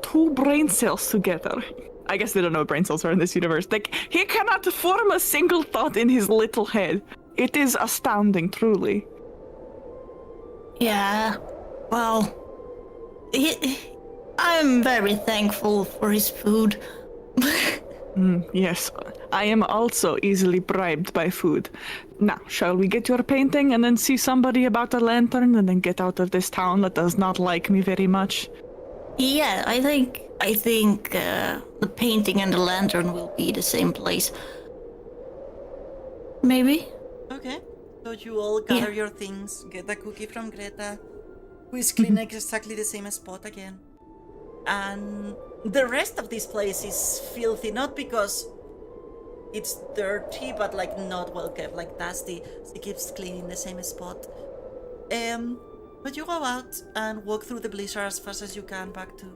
2 brain cells together. I guess they don't know what brain cells are in this universe. Like, he cannot form a single thought in his little head. It is astounding, truly. Yeah, well, I'm very thankful for his food. Yes, I am also easily bribed by food. Now, shall we get your painting and then see somebody about a lantern and then get out of this town that does not like me very much? Yeah, I think the painting and the lantern will be the same place. Maybe? Okay. So you all gather your things, get a cookie from Greta, who is cleaning exactly the same spot again. And the rest of this place is filthy, not because it's dirty, but like not well kept, like dusty. She keeps cleaning the same spot. But you go out and walk through the blizzard as fast as you can back to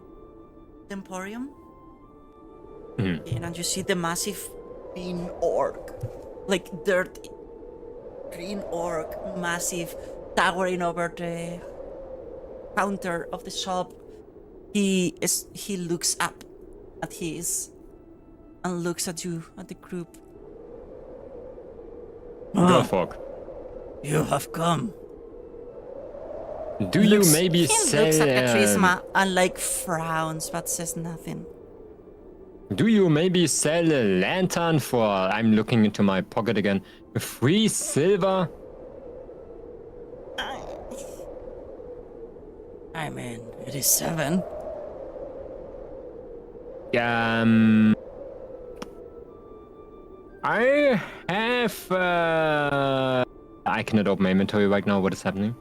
the Emporium. And you see the massive green orc, like dirty green orc, massive, towering over the counter of the shop. He looks up at his and looks at you, at the group. The fuck? You have come. Do you maybe He sell? looks at Karthisma and like frowns but says nothing. Do you maybe sell a lantern for? I'm looking into my pocket again. 3 silver. I mean, it is 7. I have. I cannot open my inventory right now. What is happening?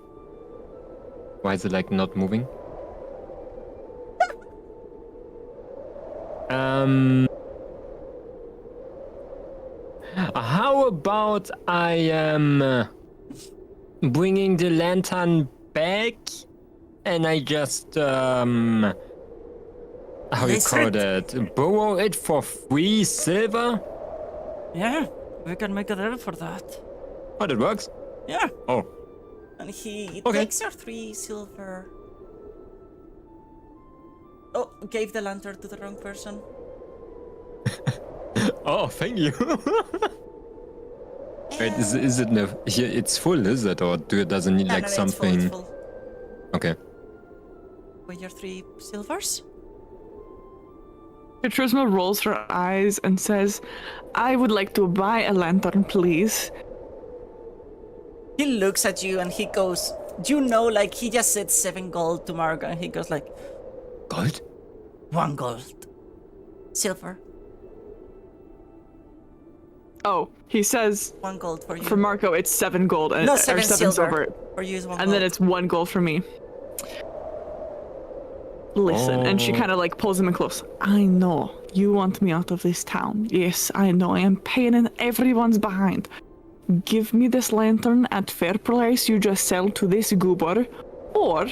Why is it like not moving? How about I am bringing the lantern back, and I just how you call it? Borrow it for 3 silver? Yeah, we can make a deal for that. Oh, that works. Yeah. Oh. And he Okay. takes your 3 silver. Oh, gave the lantern to the wrong person. Oh, thank you. Wait, is it here? It's full, is it, or does it need No, like no, no, something? It's full, it's full. Okay. With your 3 silvers? Karthisma rolls her eyes and says, I would like to buy a lantern, please. He looks at you and he goes, you know, like he just said 7 gold to Margo, and he goes like, Gold? 1 gold. Silver. Oh, he says 1 gold for you. for Marco it's 7 gold and No, or 7 7 silver. For you is 1 and gold. then it's 1 gold for me. Listen, and she Oh. kind of like pulls him in close. I know you want me out of this town. Yes, I know I am paying in everyone's behind. give me this lantern at fair price you just sell to this goober, or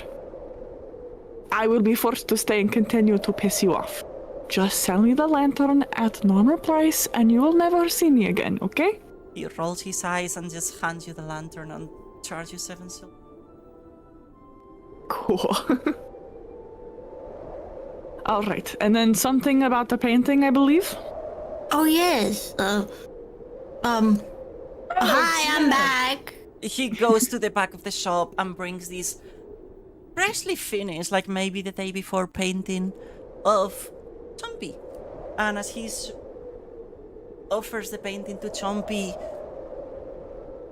I will be forced to stay and continue to piss you off. Just sell me the lantern at normal price and you will never see me again, okay? He rolls his eyes and just hands you the lantern and charges you 7 silver. Cool. All right, and then something about the painting, I believe? Oh yes. Hi, I'm back. He goes to the back of the shop and brings this freshly finished, like maybe the day before painting of Chompy. And as he offers the painting to Chompy,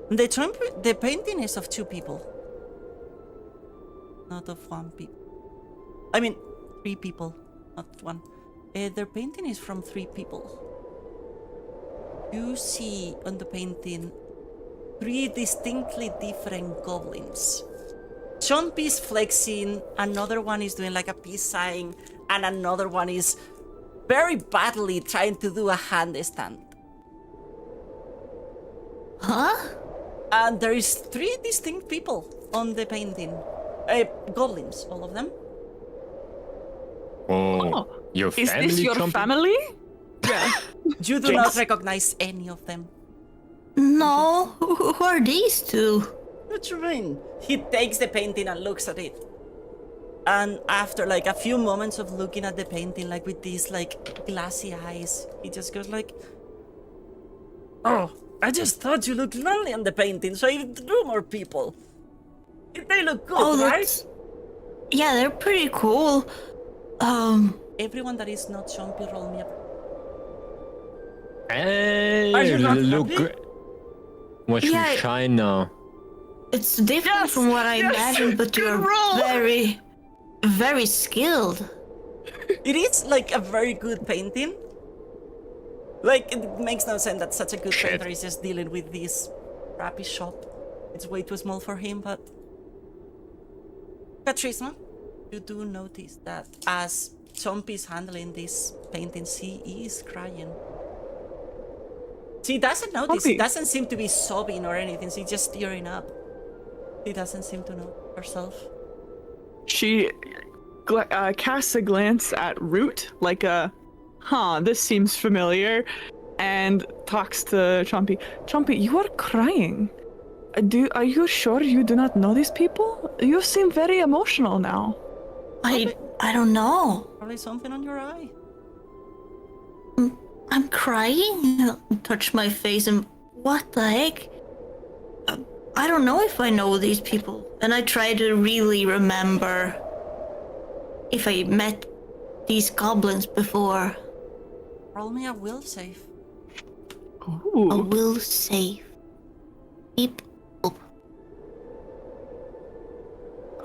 the painting is of 2 people. Not of 1 people. I mean, 3 people, not 1. Their painting is from 3 people. You see on the painting 3 distinctly different goblins. Chompy's flexing, another one is doing like a peace sign, and another one is very badly trying to do a handstand. Huh? And there is 3 distinct people on the painting. Goblins, all of them. Oh, your Is family? this your Chompy? family? Yeah. You do not recognize any of them. No. Who are these 2? What do you mean? He takes the painting and looks at it. And after like a few moments of looking at the painting, like with these like glassy eyes, he just goes like, "Oh, I just thought you looked lonely on the painting, so I drew more people. They look good, right?" Yeah, they're pretty cool. Everyone that is not Chompy, roll me up. Hey, Are you not look. happy? Watch Yeah. me shine now. It's different from what I imagined, but you're very, very skilled. It is like a very good painting. Like, it makes no sense that such a good Shit. painter is just dealing with this crappy shop. It's way too small for him, but... Karthisfalls, you do notice that as Chompy is handling this painting, he is crying. She doesn't notice, Chompy. he doesn't seem to be sobbing or anything, she's just tearing up. She doesn't seem to know herself. She casts a glance at Root, like this seems familiar, and talks to Chompy. Chompy, you are crying. Are you sure you do not know these people? You seem very emotional now. I don't know. Probably something on your eye. I'm crying. Touch my face and what the heck? I don't know if I know these people. And I try to really remember if I met these goblins before. Roll me a will save. Ooh. A will save. Beep. Boop.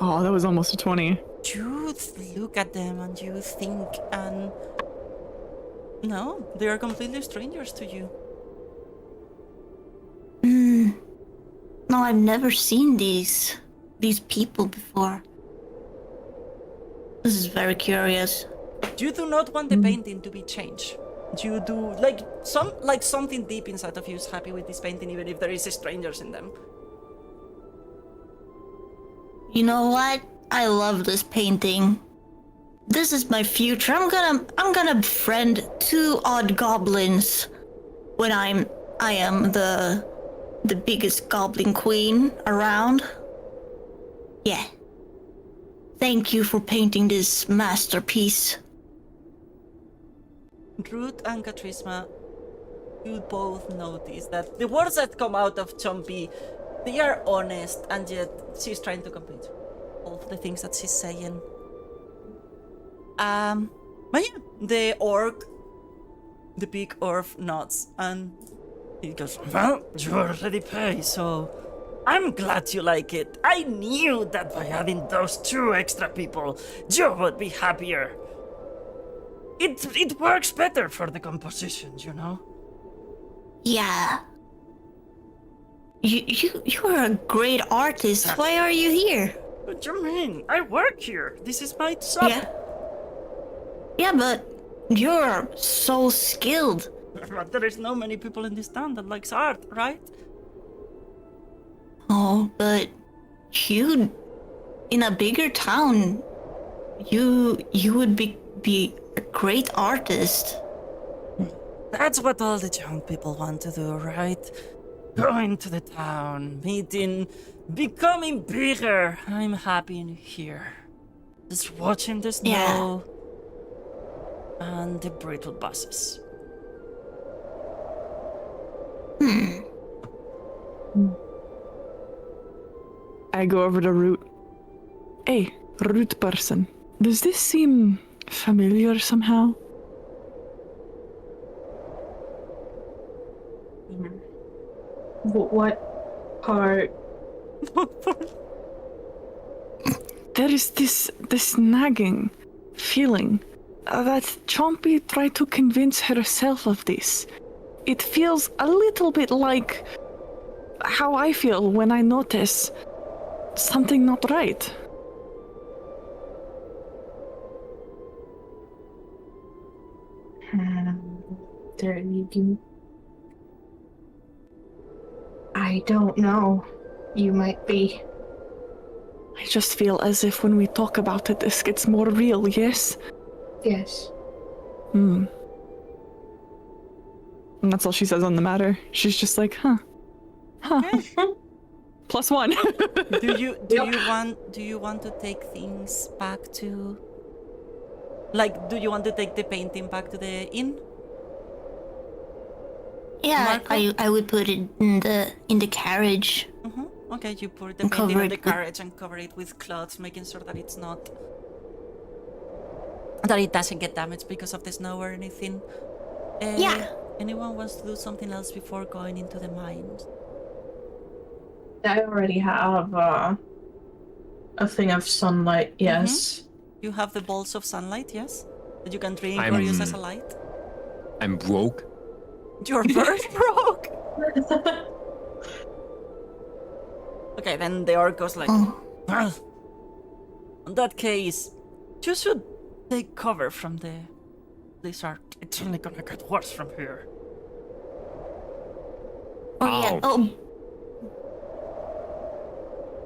Oh, that was almost a 20. You look at them and you think, and no, they are completely strangers to you. No, I've never seen these people before. This is very curious. You do not want the painting to be changed. You do something deep inside of you is happy with this painting, even if there is strangers in them. You know what? I love this painting. This is my future. I'm gonna befriend 2 odd goblins when I am the biggest goblin queen around. Yeah. Thank you for painting this masterpiece. Ruth and Karthisfalls, you both notice that the words that come out of Chompy, they are honest, and yet she's trying to complete all of the things that she's saying. But yeah, the big orc nods, and he goes, "Well, you already pay, so I'm glad you like it. I knew that by adding those 2 extra people, you would be happier. It works better for the composition, you know?" Yeah. You're a great artist. Why are you here? What do you mean? I work here. This is my job. Yeah. Yeah, but you're so skilled. But there is no many people in this town that likes art, right? know, but you, in a bigger town, you would be a great artist. That's what all the young people want to do, right? Going to the town, meeting, becoming bigger. I'm happy in here. Just watching the snow and the brittle buses. I go over to Root. Hey, Root person. Does this seem familiar somehow? What part? There is this nagging feeling that Chompy tried to convince herself of this. It feels a little bit like how I feel when I notice something not right. There you can... I don't know. You might be. I just feel as if when we talk about it, this gets more real, yes? Yes. And that's all she says on the matter. She's just like, huh. +1. Do you want to take things back to, like, do you want to take the painting back to the inn? Yeah, Marco? I would put it in the carriage. Okay, you put the And painting cover on it the with- carriage and cover it with cloths, making sure that it's not, that it doesn't get damaged because of the snow or anything. Yeah. Anyone wants to do something else before going into the mines? I already have a thing of sunlight, yes. You have the balls of sunlight, yes? That you can drink or use as a light? I'm broke. Your bird broke! Okay, then the orc goes like, well, in that case, you should take cover from the blizzard. It's only gonna get worse from here. Yeah. Oh.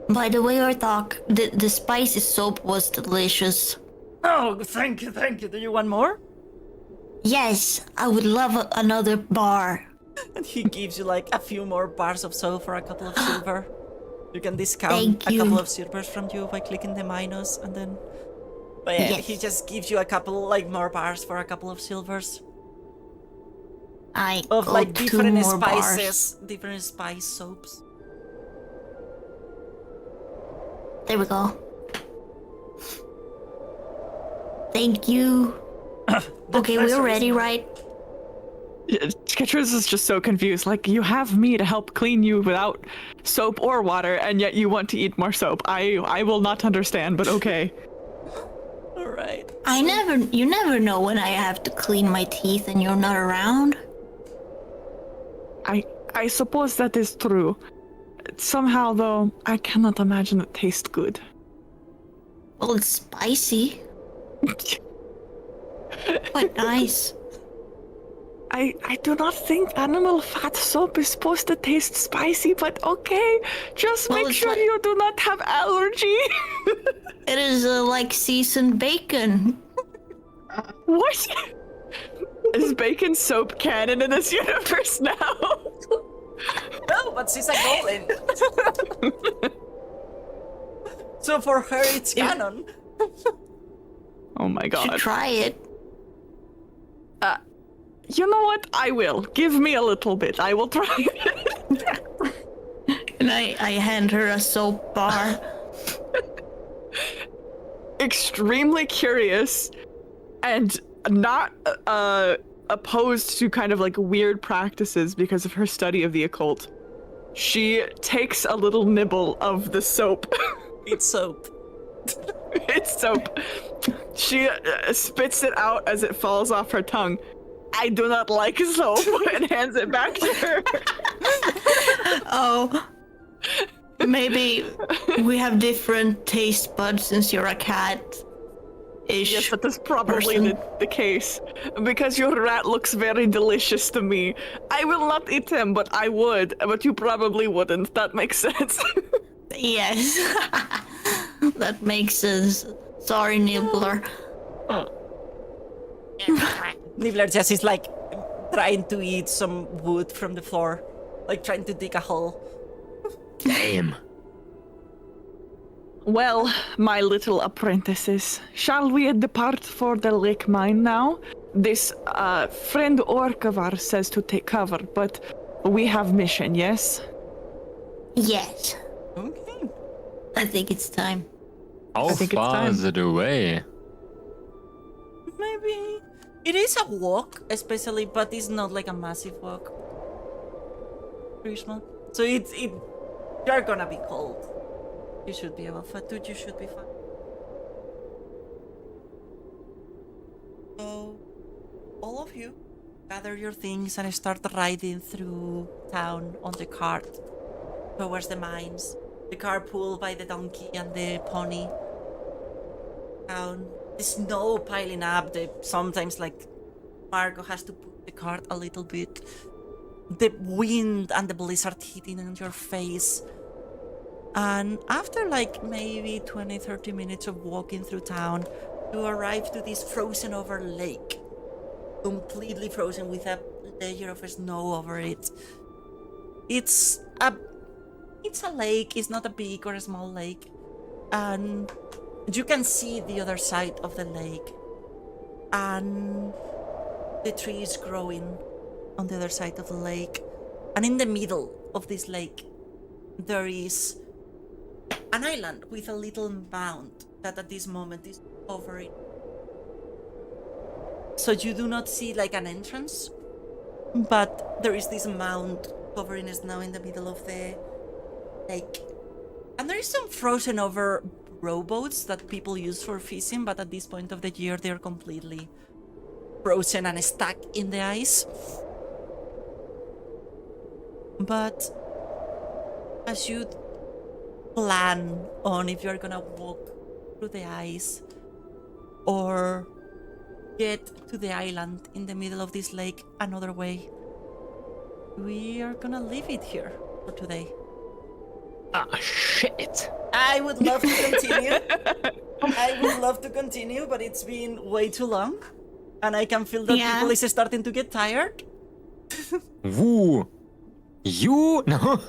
By the way, Orthok, the spicy soap was delicious. Oh, thank you, thank you. Do you want more? Yes, I would love another bar. And he gives you like a few more bars of soap for a couple of silver. You can discount Thank a you. couple of silvers from you by clicking the minus and then... But yeah, Yes. he just gives you a couple like more bars for a couple of silvers. I Of go like 2 different more spices, different spice soaps. Bars. There we go. Thank you. Okay, we're ready, right? Katrus is just so confused. Like, you have me to help clean you without soap or water, and yet you want to eat more soap. I will not understand, but okay. Alright. You never know when I have to clean my teeth and you're not around. I suppose that is true. Somehow, though, I cannot imagine it tastes good. Well, it's spicy, but nice. I do not think animal fat soap is supposed to taste spicy, but okay. Just Well, make it's sure like- you do not have allergy. It is like seasoned bacon. What? Is bacon soap canon in this universe now? No, but she's a golem. So for her, it's canon. Oh my Should god. try it. You know what? I will. Give me a little bit. I will try it. And I hand her a soap bar. Extremely curious and not opposed to kind of like weird practices because of her study of the occult. She takes a little nibble of the soap. It's soap. It's soap. She spits it out as it falls off her tongue. I do not like soap, and hands it back to her. Oh, maybe we have different taste buds since you're a cat-ish. Yes, that is probably person. the case. Because your rat looks very delicious to me. I will not eat him, but I would. But you probably wouldn't. That makes sense. Yes. That makes sense. Sorry, Nibbler. Nibbler just is like trying to eat some wood from the floor, like trying to dig a hole. Damn. Well, my little apprentices, shall we depart for the lake mine now? This friend orc of ours says to take cover, but we have mission, yes? Yes. Okay. I think it's time. How think it's far time. is it away? Maybe it is a walk, especially, but it's not like a massive walk. Pretty small. So you're gonna be cold. You should be able to, dude. You should be fine. So, all of you gather your things and start riding through town on the cart towards the mines. The cart pulled by the donkey and the pony. Down. The snow piling up. Sometimes, like, Margo has to push the cart a little bit. The wind and the blizzard hitting in your face. And after like maybe 20-30 minutes of walking through town, you arrive to this frozen over lake. Completely frozen with a layer of snow over it. It's a lake, it's not a big or a small lake. And you can see the other side of the lake. And the trees growing on the other side of the lake. And in the middle of this lake, there is an island with a little mound that at this moment is covering. So you do not see like an entrance, but there is this mound covering snow in the middle of the lake. And there is some frozen over rowboats that people use for fishing, but at this point of the year they're completely frozen and stuck in the ice. But as you plan on if you're gonna walk through the ice or get to the island in the middle of this lake another way, we are gonna leave it here for today. Ah, shit. I would love to continue. But it's been way too long, and I can feel that Yeah. people is starting to get tired. Woo. You? No.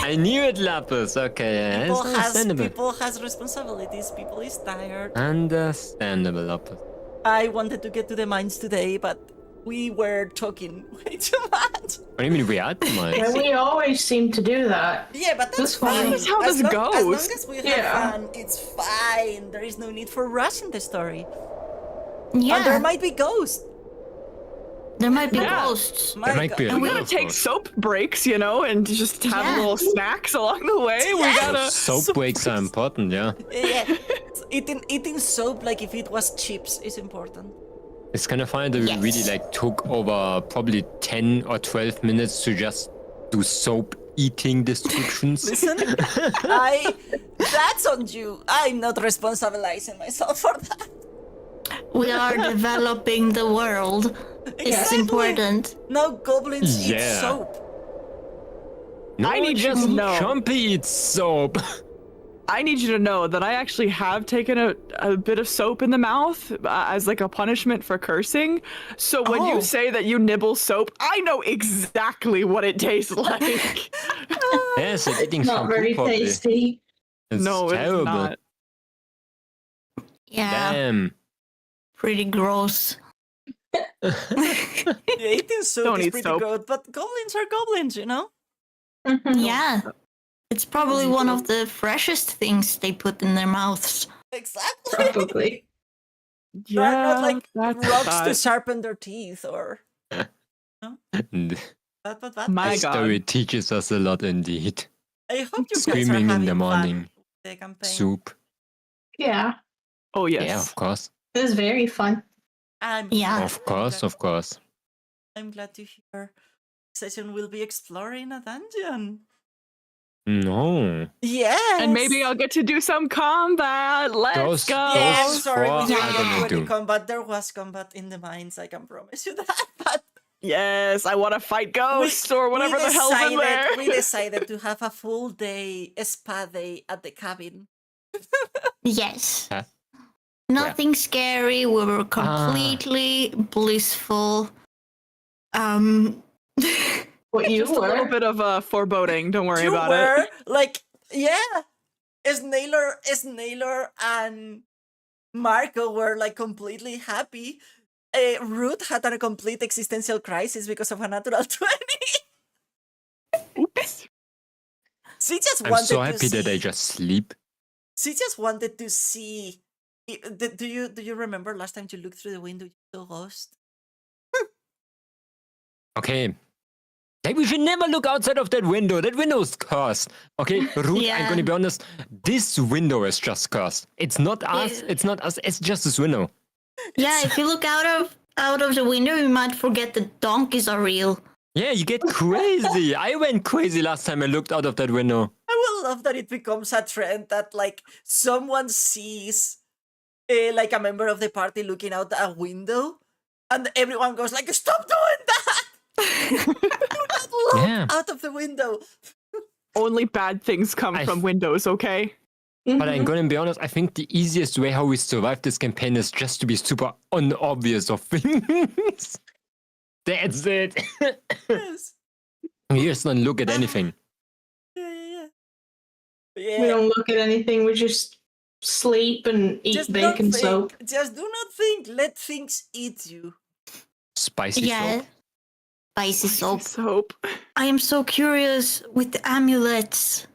I knew it, Lapis. Okay, it's understandable. People has responsibilities. People is tired. Understandable, Lapis. I wanted to get to the mines today, but we were talking way too much. What do you mean we had the Yeah, mics? we always seem to do that. Yeah, but that's That's fine. fine. That's how this As goes. long as we have Yeah. fun, it's fine. There is no need for rushing the story. Yeah. And there might be ghosts. There might be Yeah. ghosts. My There might be God. a We gotta lot take of soap breaks, you know, and just have Yeah. little snacks along the way. We gotta. Soap breaks are important, yeah. Yeah, eating soap like if it was chips is important. It's kind of funny that we Yes. really like took over probably 10 or 12 minutes to just do soap eating descriptions. Listen, that's on you. I'm not responsibilizing myself for that. We are developing the world. It's Exactly. important. No goblins eat Yeah. soap. No, I need you just to know. Chompy eats soap. I need you to know that I actually have taken a bit of soap in the mouth as like a punishment for cursing. So when Oh. you say that you nibble soap, I know exactly what it tastes like. Yes, it's eating Not shampoo very probably. tasty. It's No, terrible. it's not. Yeah. Damn. Pretty gross. Yeah, eating soap Don't is eat pretty soap. good, but goblins are goblins, you know? Mhm. Yeah. It's probably one of the freshest things they put in their mouths. Exactly. Probably. They're not like that's rocks to bad. sharpen their teeth or... The But My God. story teaches us a lot indeed. I hope you guys are Screaming in having the fun morning. with the campaign. Soup. Yeah, Oh yes. Yeah, of course. it was very fun. Yeah. Of course, of course. I'm glad to hear. Session will be exploring a dungeon. No. Yes. And maybe I'll get to do some combat. Let's Those- go. Yeah, I'm Those sorry, four we didn't are get gonna to any do. combat. There was combat in the mines, I can promise you that. But Yes, I want to fight ghosts or whatever the hell's in there. We decided to have a full day spa day at the cabin. Yes. Huh? Nothing scary. We were completely blissful. What you Just a little were? bit of foreboding. Don't worry You about were it. like, yeah, Snailer and Marco were like completely happy. Ruth had a complete existential crisis because of a natural 20. Oops. She just I'm wanted so to happy see. that I just sleep. She just wanted to see. Do you remember last time you looked through the window? You saw a ghost. Okay. Hey, we should never look outside of that window. That window is cursed. Okay, Ruth, Yeah. I'm gonna be honest. This window is just cursed. It's not us. Yeah. It's not us. It's just this window. Yeah, if you look out of the window, you might forget the donkeys are real. Yeah, you get crazy. I went crazy last time I looked out of that window. I will love that it becomes a trend that like someone sees like a member of the party looking out a window, and everyone goes like, "Stop doing that! Do not look Yeah. out of the window." Only bad things come I from f- windows, okay? But I'm gonna be honest, I think the easiest way how we survive this campaign is just to be super unobvious of things. That's it. Yes. You just don't look at anything. Yeah. We don't look at anything. We just sleep and eat Just bacon don't soap. think. Just do not think. Let things eat you. Spicy Yeah. soap. Spicy soap. Soap. I am so curious with the amulets.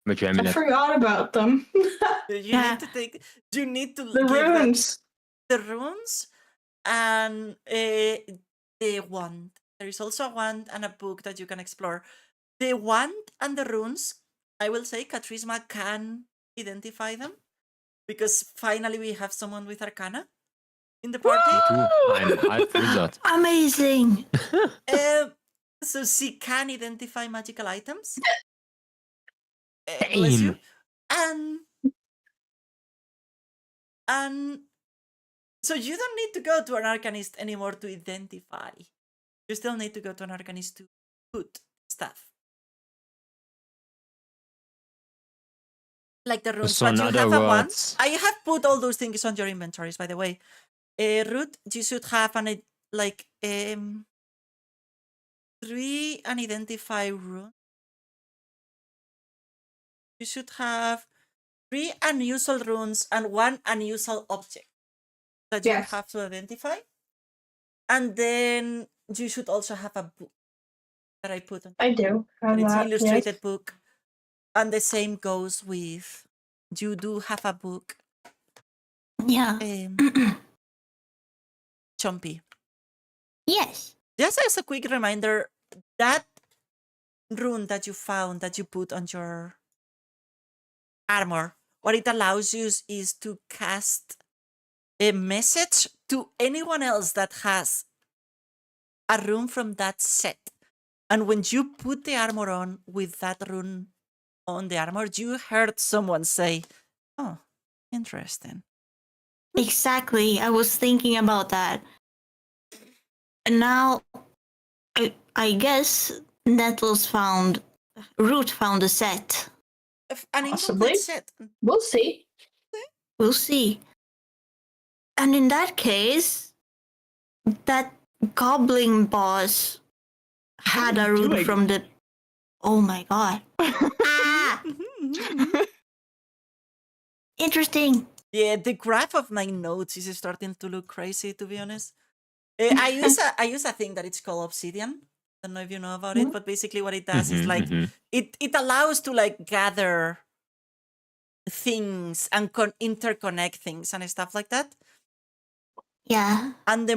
Which I amulet? forgot about them. You Yeah. need to take. You need to The give them runes. the runes and the wand. There is also a wand and a book that you can explore. The wand and the runes, I will say Karthisma can identify them because finally we have someone with Arcana in the party. Me too. I'm half wizard. Amazing. So she can identify magical items. Bless you. And so you don't need to go to an arcanist anymore to identify. You still need to go to an arcanist to put stuff. Like the runes, So but in you other have a wand. words- I have put all those things on your inventories, by the way. Ruth, you should have an 3 unidentify rune. You should have 3 unusual runes and 1 unusual object that you Yes. have to identify. And then you should also have a book that I put on. I do. Have And it's an that, illustrated yes. book. And the same goes with you do have a book. Yeah. Chompy. Yes. Just as a quick reminder, that rune that you found that you put on your armor, what it allows you is to cast a message to anyone else that has a rune from that set. And when you put the armor on with that rune on the armor, you heard someone say, "Oh, interesting." Exactly. I was thinking about that. And now, I guess Root found a set. An Possibly. incomplete set. We'll see. We'll see. And in that case, that goblin boss had are a you rune doing? from the. Oh my god. Ah! Interesting. Yeah, the graph of my notes is starting to look crazy, to be honest. I use a thing that it's called Obsidian. I don't know if you know about it, but basically what it does is like it allows to like gather things and interconnect things and stuff like that. Yeah. And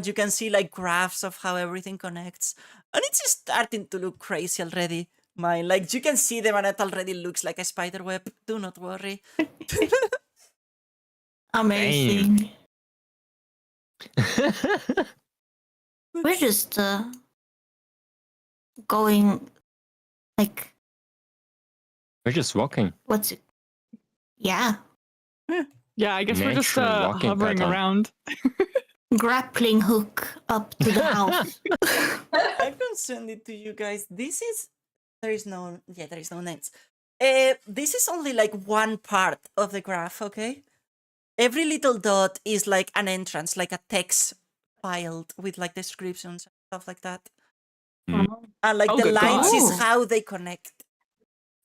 you can see like graphs of how everything connects, and it's just starting to look crazy already. Mine, like you can see them, and it already looks like a spider web. Do not worry. Amazing. We're just going like We're just walking. what's it? Yeah. Yeah, I guess we're just Natural walking hovering pattern. around. grappling hook up to the house. I can send it to you guys. There is no names. This is only like one part of the graph, okay? Every little dot is like an entrance, like a text filed with like descriptions and stuff like that. And like Oh, the good lines God. is how they connect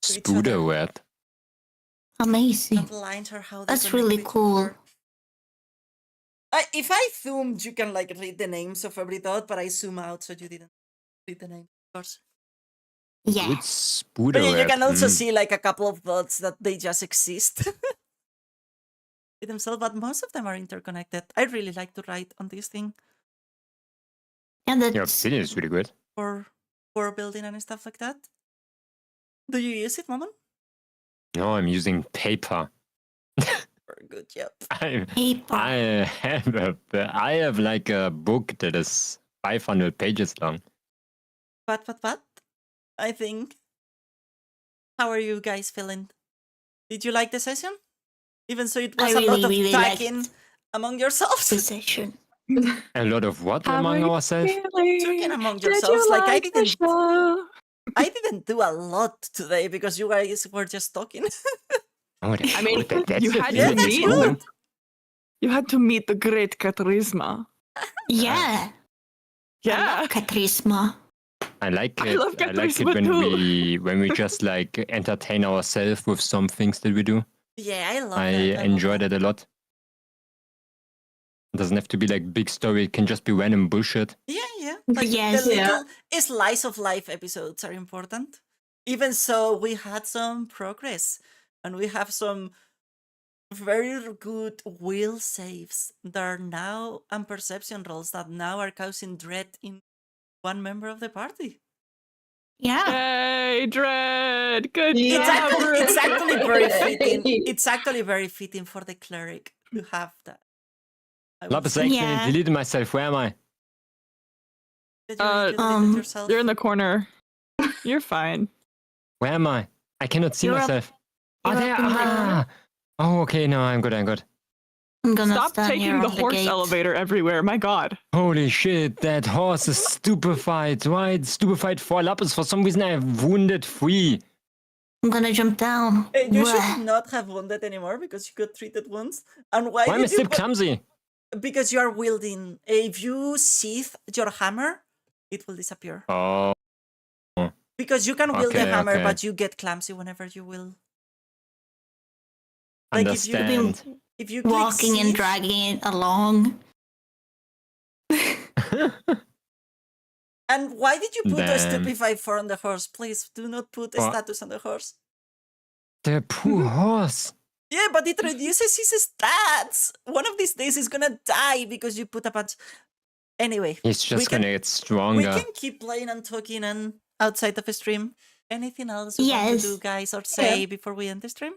to each other. Spuder word. Amazing. And the lines are how they That's connect really to each cool. other. If I zoomed, you can like read the names of every dot, but I zoom out so you didn't read the name, of course. Yeah. With Spuder But yeah, you word. can also see like a couple of dots that they just exist with themselves, but most of them are interconnected. I really like to write on this thing And Your that's obsidian is really good. for building and stuff like that. Do you use it, Maman? No, I'm using paper. Very good, yep. paper. I have like a book that is 500 pages long. But I think. How are you guys feeling? Did you like the session? Even so, it was I a lot of really talking liked among yourselves. the session. A lot of what How among are you ourselves? Talking among Did yourselves, you like I the didn't. show? I didn't do a lot today because you guys were just talking. Oh, that's I mean, good. That's you a had Yeah, to that's meet. good. You had to meet the great Karthisfalls. Yeah. Yeah. Katrisma. I like I it. love I like it Karthisfalls when too. we just like entertain ourselves with some things that we do. Yeah, I love I that. enjoy that a lot. It doesn't have to be like big story. It can just be random bullshit. Yeah. Like Yes. the Yeah. little slice of life episodes are important. Even so, we had some progress, and we have some very good will saves that are now and perception rolls that now are causing dread in one member of the party. Yeah. Yay, Dread. Good Yeah. job. It's actually very fitting. It's actually very fitting for the cleric to have that. I would Lapis, I say. accidentally Yeah. deleted myself. Where am I? That you really deleted Um, yourself. You're in the corner. You're fine. Where am I? I cannot see You're up- myself. you're there. up in the corner. Oh, okay. No, I'm good. I'm good. I'm gonna Stop stand here taking the on horse gate. elevator everywhere. My God. Holy shit, that horse is stupefied. Why it's stupefied for Lapis? For some reason I have wounded 3. I'm gonna jump down. You Wah. should not have wounded anymore because you got treated once. And why Why am I did you still clumsy? Because you are wielding. If you sheath your hammer, it will disappear. Oh, Because you can wield the Okay, hammer, okay. but you get clumsy whenever you will. Like if you understand. if you click Walking and sheath- dragging it along. And why did you put a Damn. stupefy 4 on the horse? Please do not put a What? status on the horse. The poor horse. Yeah, but it reduces his stats. One of these days he's gonna die because you put a bunch. Anyway, He's just can- gonna get we stronger. can keep playing and talking and outside of the stream. Anything else you want Yes. to do, guys, or say before we end the stream?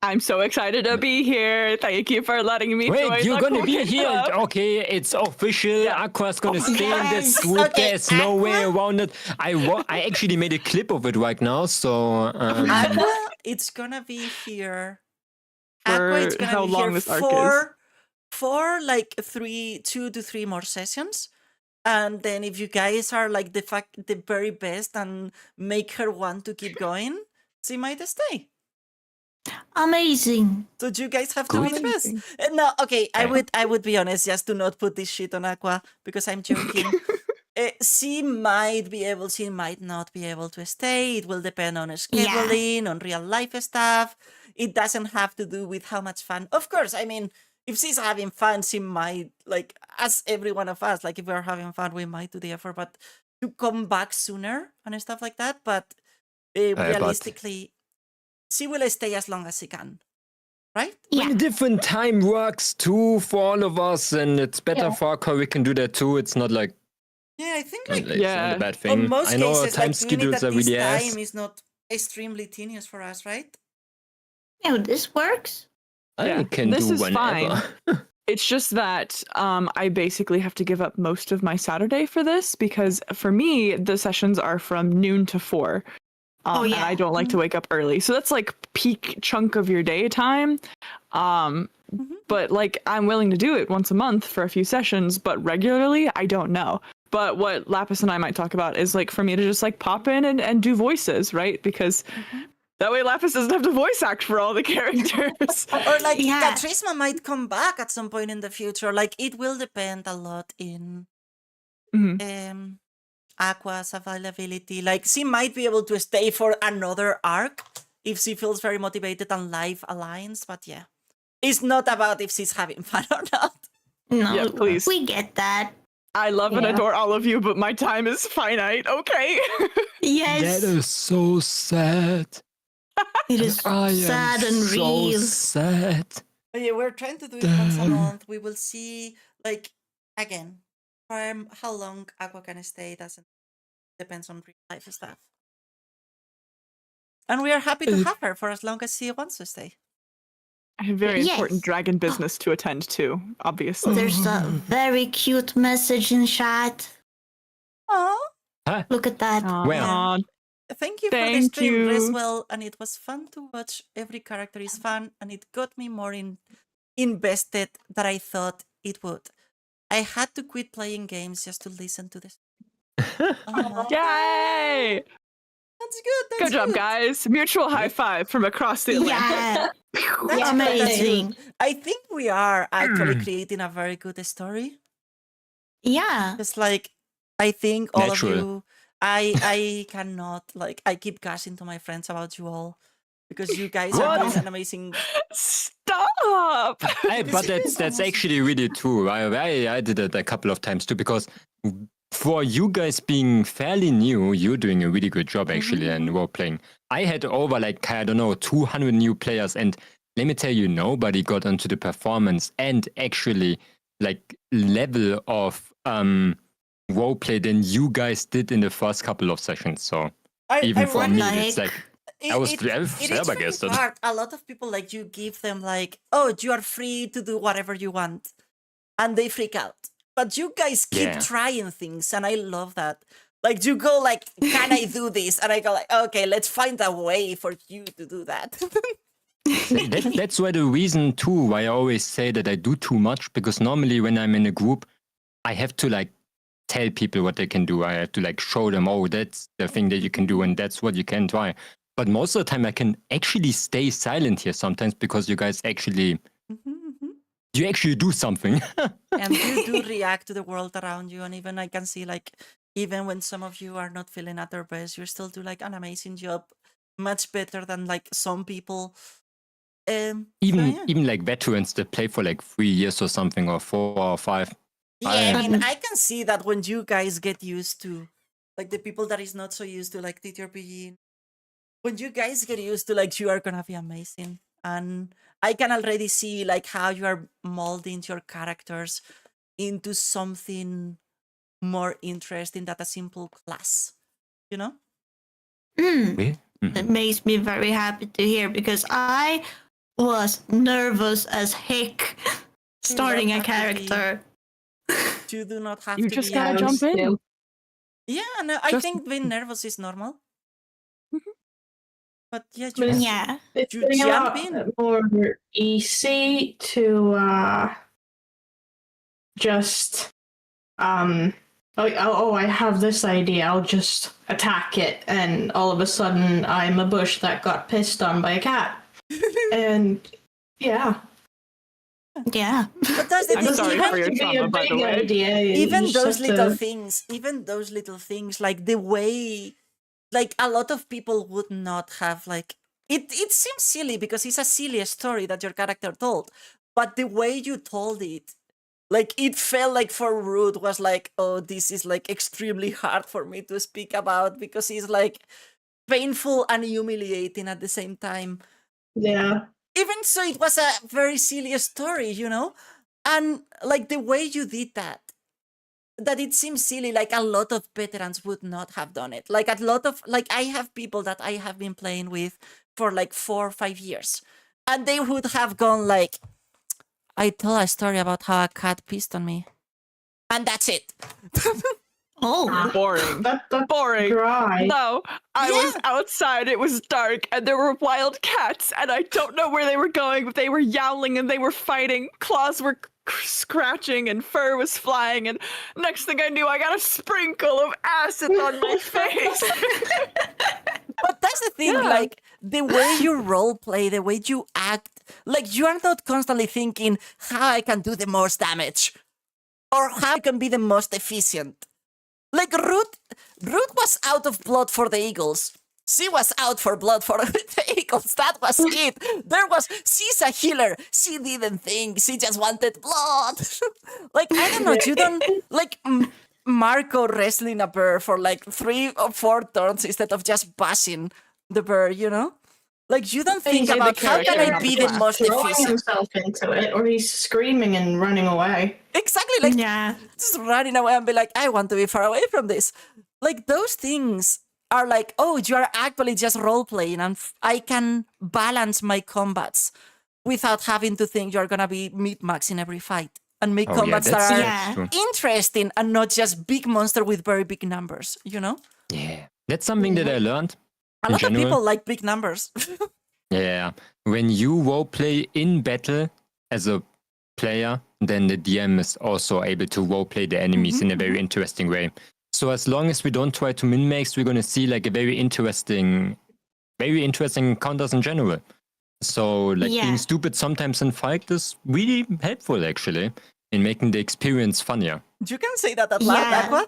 I'm so excited to be here. Thank you for letting me join Wait, you're the gonna be Quiet here? Club. Okay, it's official. Yeah. Aqua's gonna stay in this yes. group. Okay, There's no way Aqua? around it. I actually made a clip of it right now, so Aqua, it's gonna be here. Aqua, it's For gonna how be long here this arc is. for like 2 to 3 more sessions. And then if you guys are like the very best and make her want to keep going, she might stay. Amazing. So you guys have to be the best. Amazing. No, okay, Yeah. I would be honest, just do not put this shit on Aqua because I'm joking. She might be able, she might not be able to stay. It will depend on scheduling, on real life stuff. It doesn't have to do with how much fun. Of course, I mean, if she's having fun, she might, like, as every one of us, like, if we're having fun, we might do the effort, but to come back sooner and stuff like that. But realistically, she will stay as long as she can, right? Yeah. when different time works too for all of us, and it's better for Aqua. We can do that too. It's not like, Yeah, I think, it's like, not Yeah. a bad on thing. most I know cases, time like, doing it schedules at are this really ass. time is not extremely tedious for us, right? Yeah, this works. I Yeah, can this do is whenever. It's just that I basically have to give up most of my Saturday for this because for me, the sessions are from noon to 4. And yeah. I don't like to wake up early. So that's like peak chunk of your daytime. But like, I'm willing to do it once a month for a few sessions, but regularly, I don't know. But what Lapis and I might talk about is like for me to just like pop in and do voices, right? Because that way Lapis doesn't have to voice act for all the characters. Or like Yeah. Katrisma might come back at some point in the future. Like it will depend a lot in Mhm. Aqua's availability. Like she might be able to stay for another arc if she feels very motivated and life aligns. But yeah, it's not about if she's having fun or not. No, Yeah, please. we get that. I love and Yeah. adore all of you, but my time is finite, okay? Yes, That is so sad. it is I sad am and so real. sad. But yeah, we're trying to do it once a Damn. month. We will see, like, again, for how long Aqua can stay doesn't depends on real life stuff. And we are happy to have her for as long as she wants to stay. I have very Yes. important dragon business to attend to, obviously. There's a very cute message in chat. Oh, Look at that. Well. Aw, thank you for the Thank stream, you. Reswell. And it was fun to watch. Every character is fun, and it got me more invested than I thought it would. I had to quit playing games just to listen to this. Oh, Yay! that's good. That's Good job, guys. Mutual high five from across the Atlantic. Yeah, That's amazing. good. I think we are actually creating a very good story. Yeah. Just like I think all Natural. of you, I cannot like I keep gushing to my friends about you all because you guys are What? doing an amazing. Stop! Hey, but that's actually really true. I did it a couple of times too because for you guys being fairly new, you're doing a really good job actually and role playing. I had over like I don't know 200 new players, and let me tell you, nobody got onto the performance and actually like level of role play than you guys did in the first couple of sessions. So even for me, it's like. I was very flabbergasted. Hard. A lot of people like you give them like, oh, you are free to do whatever you want, and they freak out. But you guys keep Yeah. trying things, and I love that. Like you go like, can I do this? And I go like, okay, let's find a way for you to do that. That's why the reason too why I always say that I do too much, because normally when I'm in a group, I have to like tell people what they can do. I have to like show them, oh, that's the thing that you can do and that's what you can try. But most of the time I can actually stay silent here sometimes because you guys actually you actually do something. And you do react to the world around you, and even I can see like even when some of you are not feeling at their best, you still do like an amazing job, much better than like some people. even yeah. even like veterans that play for like 3 years or something, or 4 or 5. Yeah, I mean, I can see that when you guys get used to, like the people that is not so used to like TTRPG, when you guys get used to like you are gonna be amazing, and I can already see like how you are molding your characters into something more interesting than a simple class, you know? It makes me very happy to hear because I was nervous as heck starting a have to be- character. You do not have You to just be. gotta jump in. Yeah, no, I just- think being nervous is normal. But yeah, But you it's- Yeah. It's You getting a jump lot in. more easy to just I have this idea, I'll just attack it, and all of a sudden I'm a bush that got pissed on by a cat. And yeah. Yeah. But that's the I'm thing. sorry even- for your To be trauma, a by the big way. idea, you even just those have little to- things, like the way, like a lot of people would not have like it seems silly because it's a silly story that your character told, but the way you told it, like it felt like for Ruth was like, oh, this is like extremely hard for me to speak about because it's like painful and humiliating at the same time. Yeah. Even so, it was a very silly story, you know? And like the way you did that it seems silly, like a lot of veterans would not have done it. Like a lot of, like I have people that I have been playing with for like 4 or 5 years, and they would have gone like, I tell a story about how a cat pissed on me. And that's it. Oh. Boring. That's Boring. dry. No, I Yeah. was outside, it was dark, and there were wild cats, and I don't know where they were going, but they were yowling and they were fighting. Claws were scratching and fur was flying, and next thing I knew, I got a sprinkle of acid on my face. But that's the thing, Yeah. like, the way you role play, the way you act, like, you are not constantly thinking how I can do the most damage or how I can be the most efficient. Like, Ruth was out of blood for the Eagles. She was out for blood for the Eagles. That was it. She's a healer. She didn't think. She just wanted blood. Like, I don't know. You don't, like, Marco wrestling a bear for like 3 or 4 turns instead of just bashing the bear, you know? Like, you don't think He's about the how can character, I not be the the most Throwing efficient. himself into it, or he's screaming and running away. Exactly, like, Yeah. just running away and be like, I want to be far away from this. Like, those things are like, oh, you are actually just role playing, and I can balance my combats without having to think you're gonna be mid-max in every fight and make combats that are Yeah. true. interesting and not just big monster with very big numbers, you know? Yeah, that's something that I learned. A In lot of general. people like big numbers. Yeah, when you roleplay in battle as a player, then the DM is also able to roleplay the enemies in a very interesting way. So as long as we don't try to min-max, we're going to see like a very interesting encounters in general. So like Yeah. being stupid sometimes in fight is really helpful actually in making the experience funnier. You can say that out loud, Yeah. Aqua.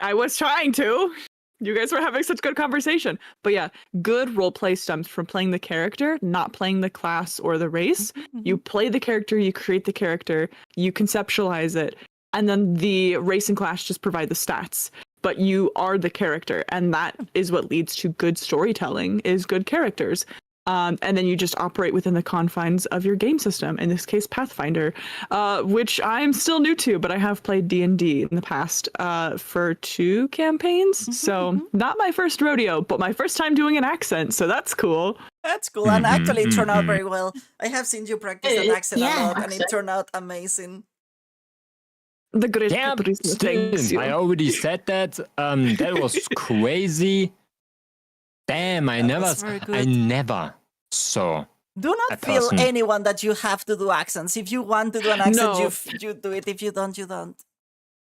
I was trying to. You guys were having such good conversation. But yeah, good roleplay stems from playing the character, not playing the class or the race. You play the character, you create the character, you conceptualize it, and then the race and class just provide the stats. But you are the character, and that is what leads to good storytelling, is good characters. And then you just operate within the confines of your game system, in this case Pathfinder, which I'm still new to, but I have played D&D in the past for 2 campaigns, so not my first rodeo, but my first time doing an accent, so that's cool. That's cool, and Mhm, actually it turned out mhm. very well. I have seen you practice that accent a Yeah, lot, and it accent. turned out amazing. The great Yeah, Karthisfalls, thanks still, I you. already said that. That was crazy. Damn, I was very good. never saw. Do not A feel person. anyone that you have to do accents. If you want to do an accent, No. you do it. If you don't, you don't.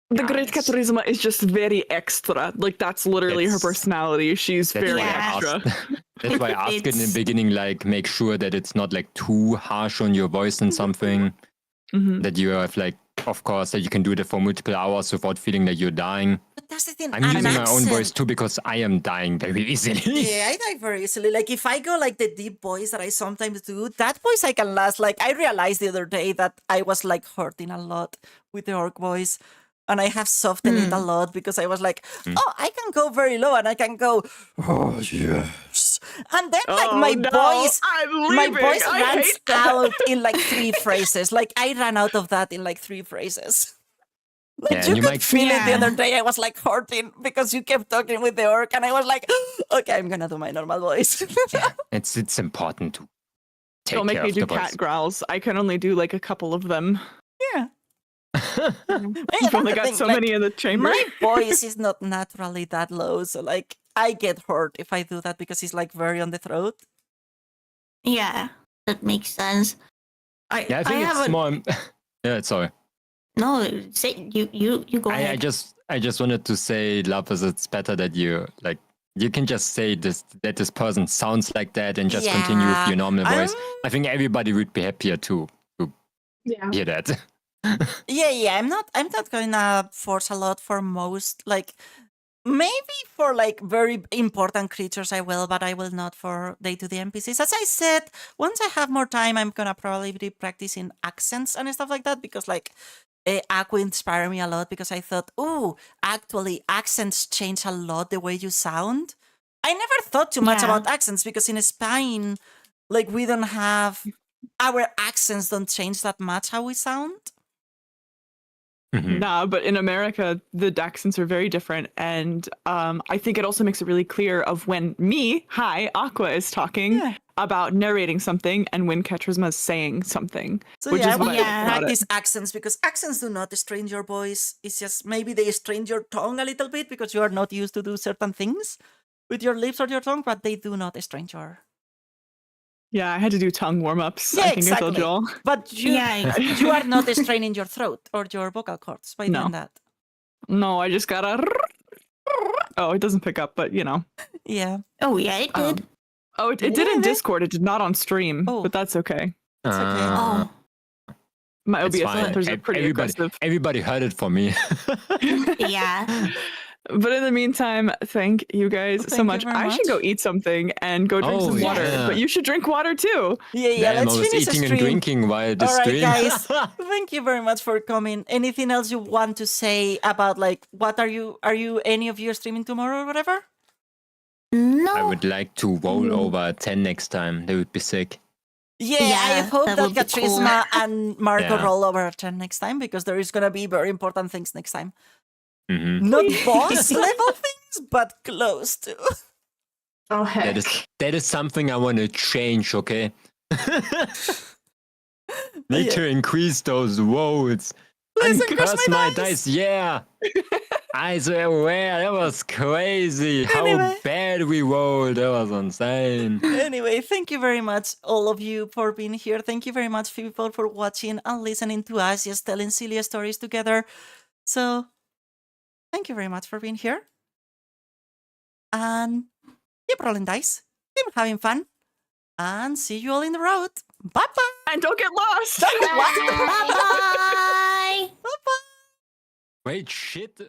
The great Nice. Katarzyma is just very extra, like that's literally her That's- personality, she's That's very why I extra. asked. That's why I asked in the It's- beginning, like, make sure that it's not like too harsh on your voice and something. Mhm. That you have like, of course, that you can do it for multiple hours without feeling like you're dying. But that's the thing. I'm an using my own voice accent- too because I am dying very easily. Yeah, I die very easily. Like, if I go like the deep voice that I sometimes do, that voice I can last. Like, I realized the other day that I was like hurting a lot with the orc voice. And I have softened it a lot because I was like, oh, I can go very low and I can go, oh, yes. And then, like, Oh, my no, voice, I'm my leaving. voice I runs hate that. out in like 3 phrases. Like, I ran out of that in like 3 phrases. Like, Yeah, and you you could might- feel it the Yeah. other day. I was like hurting because you kept talking with the orc, and I was like, okay, I'm gonna do my normal voice. It's important to take Don't make care me of do the voice. cat growls. I can only do like a couple of them. yeah. I've only got so many in the chamber. My voice is not naturally that low, so like I get hurt if I do that because it's like very on the throat. Yeah, that makes sense. Yeah, I think have it's a, more. Yeah, sorry. no. Say you go I ahead. just wanted to say, Lapis, it's better that you like you can just say this person sounds like that and just continue with Yeah, your normal voice. I'm- I think everybody would be happier to Yeah. hear that. Yeah. I'm not gonna force a lot for most. Like maybe for like very important creatures I will, but I will not for day-to-day NPCs. As I said, once I have more time, I'm gonna probably be practicing accents and stuff like that because like. Aqua inspired me a lot because I thought, oh, actually, accents change a lot the way you sound. I never thought too much Yeah. about accents because in Spain, like we don't have our accents don't change that much how we sound. Nah, but in America, the accents are very different. And I think it also makes it really clear of when Aqua is talking about narrating something and when Ketrisma is saying something. So which yeah, is what I we like about it. practice accents because accents do not strain your voice. It's just maybe they strain your tongue a little bit because you are not used to do certain things with your lips or your tongue, but they do not strain your. Yeah, I had to do tongue warm-ups. Yeah, I think exactly. I told you all. But you are not straining your throat or your vocal cords by doing that. No, I just gotta. Oh, it doesn't pick up, but Yeah. Oh yeah, it did. It did in Discord. It did not on stream, but that's okay. It's okay. Oh. My It's OBS fine. filters are pretty aggressive. Everybody heard it from me. Yeah. But in the meantime, thank you guys so much. I should go eat something and go drink some water. yeah. But you should drink water too. Yeah, Damn, let's I was finish the eating stream. and drinking while the All right, stream. guys. Thank you very much for coming. Anything else you want to say about what are you any of you streaming tomorrow or whatever? No. I would like to roll over 10 next time. That would be sick. Yeah, Yeah, I hope that that would be cool. Katrisma and Marco Yeah. roll over a 10 next time because there is gonna be very important things next time. Mm-hmm. Not boss level things, but close to. Oh heck. That is something I want to change, okay? Need to increase those rolls. Please And increase curse my my dice. dice, yeah! I swear, that was crazy. Anyway. How bad we rolled. That was insane. Anyway, thank you very much, all of you, for being here. Thank you very much, people, for watching and listening to us, just telling silly stories together. So, thank you very much for being here. And keep rolling dice, keep having fun, and see you all in the road. Bye-bye! And don't get lost. Bye bye. Bye-bye! Wait, shit.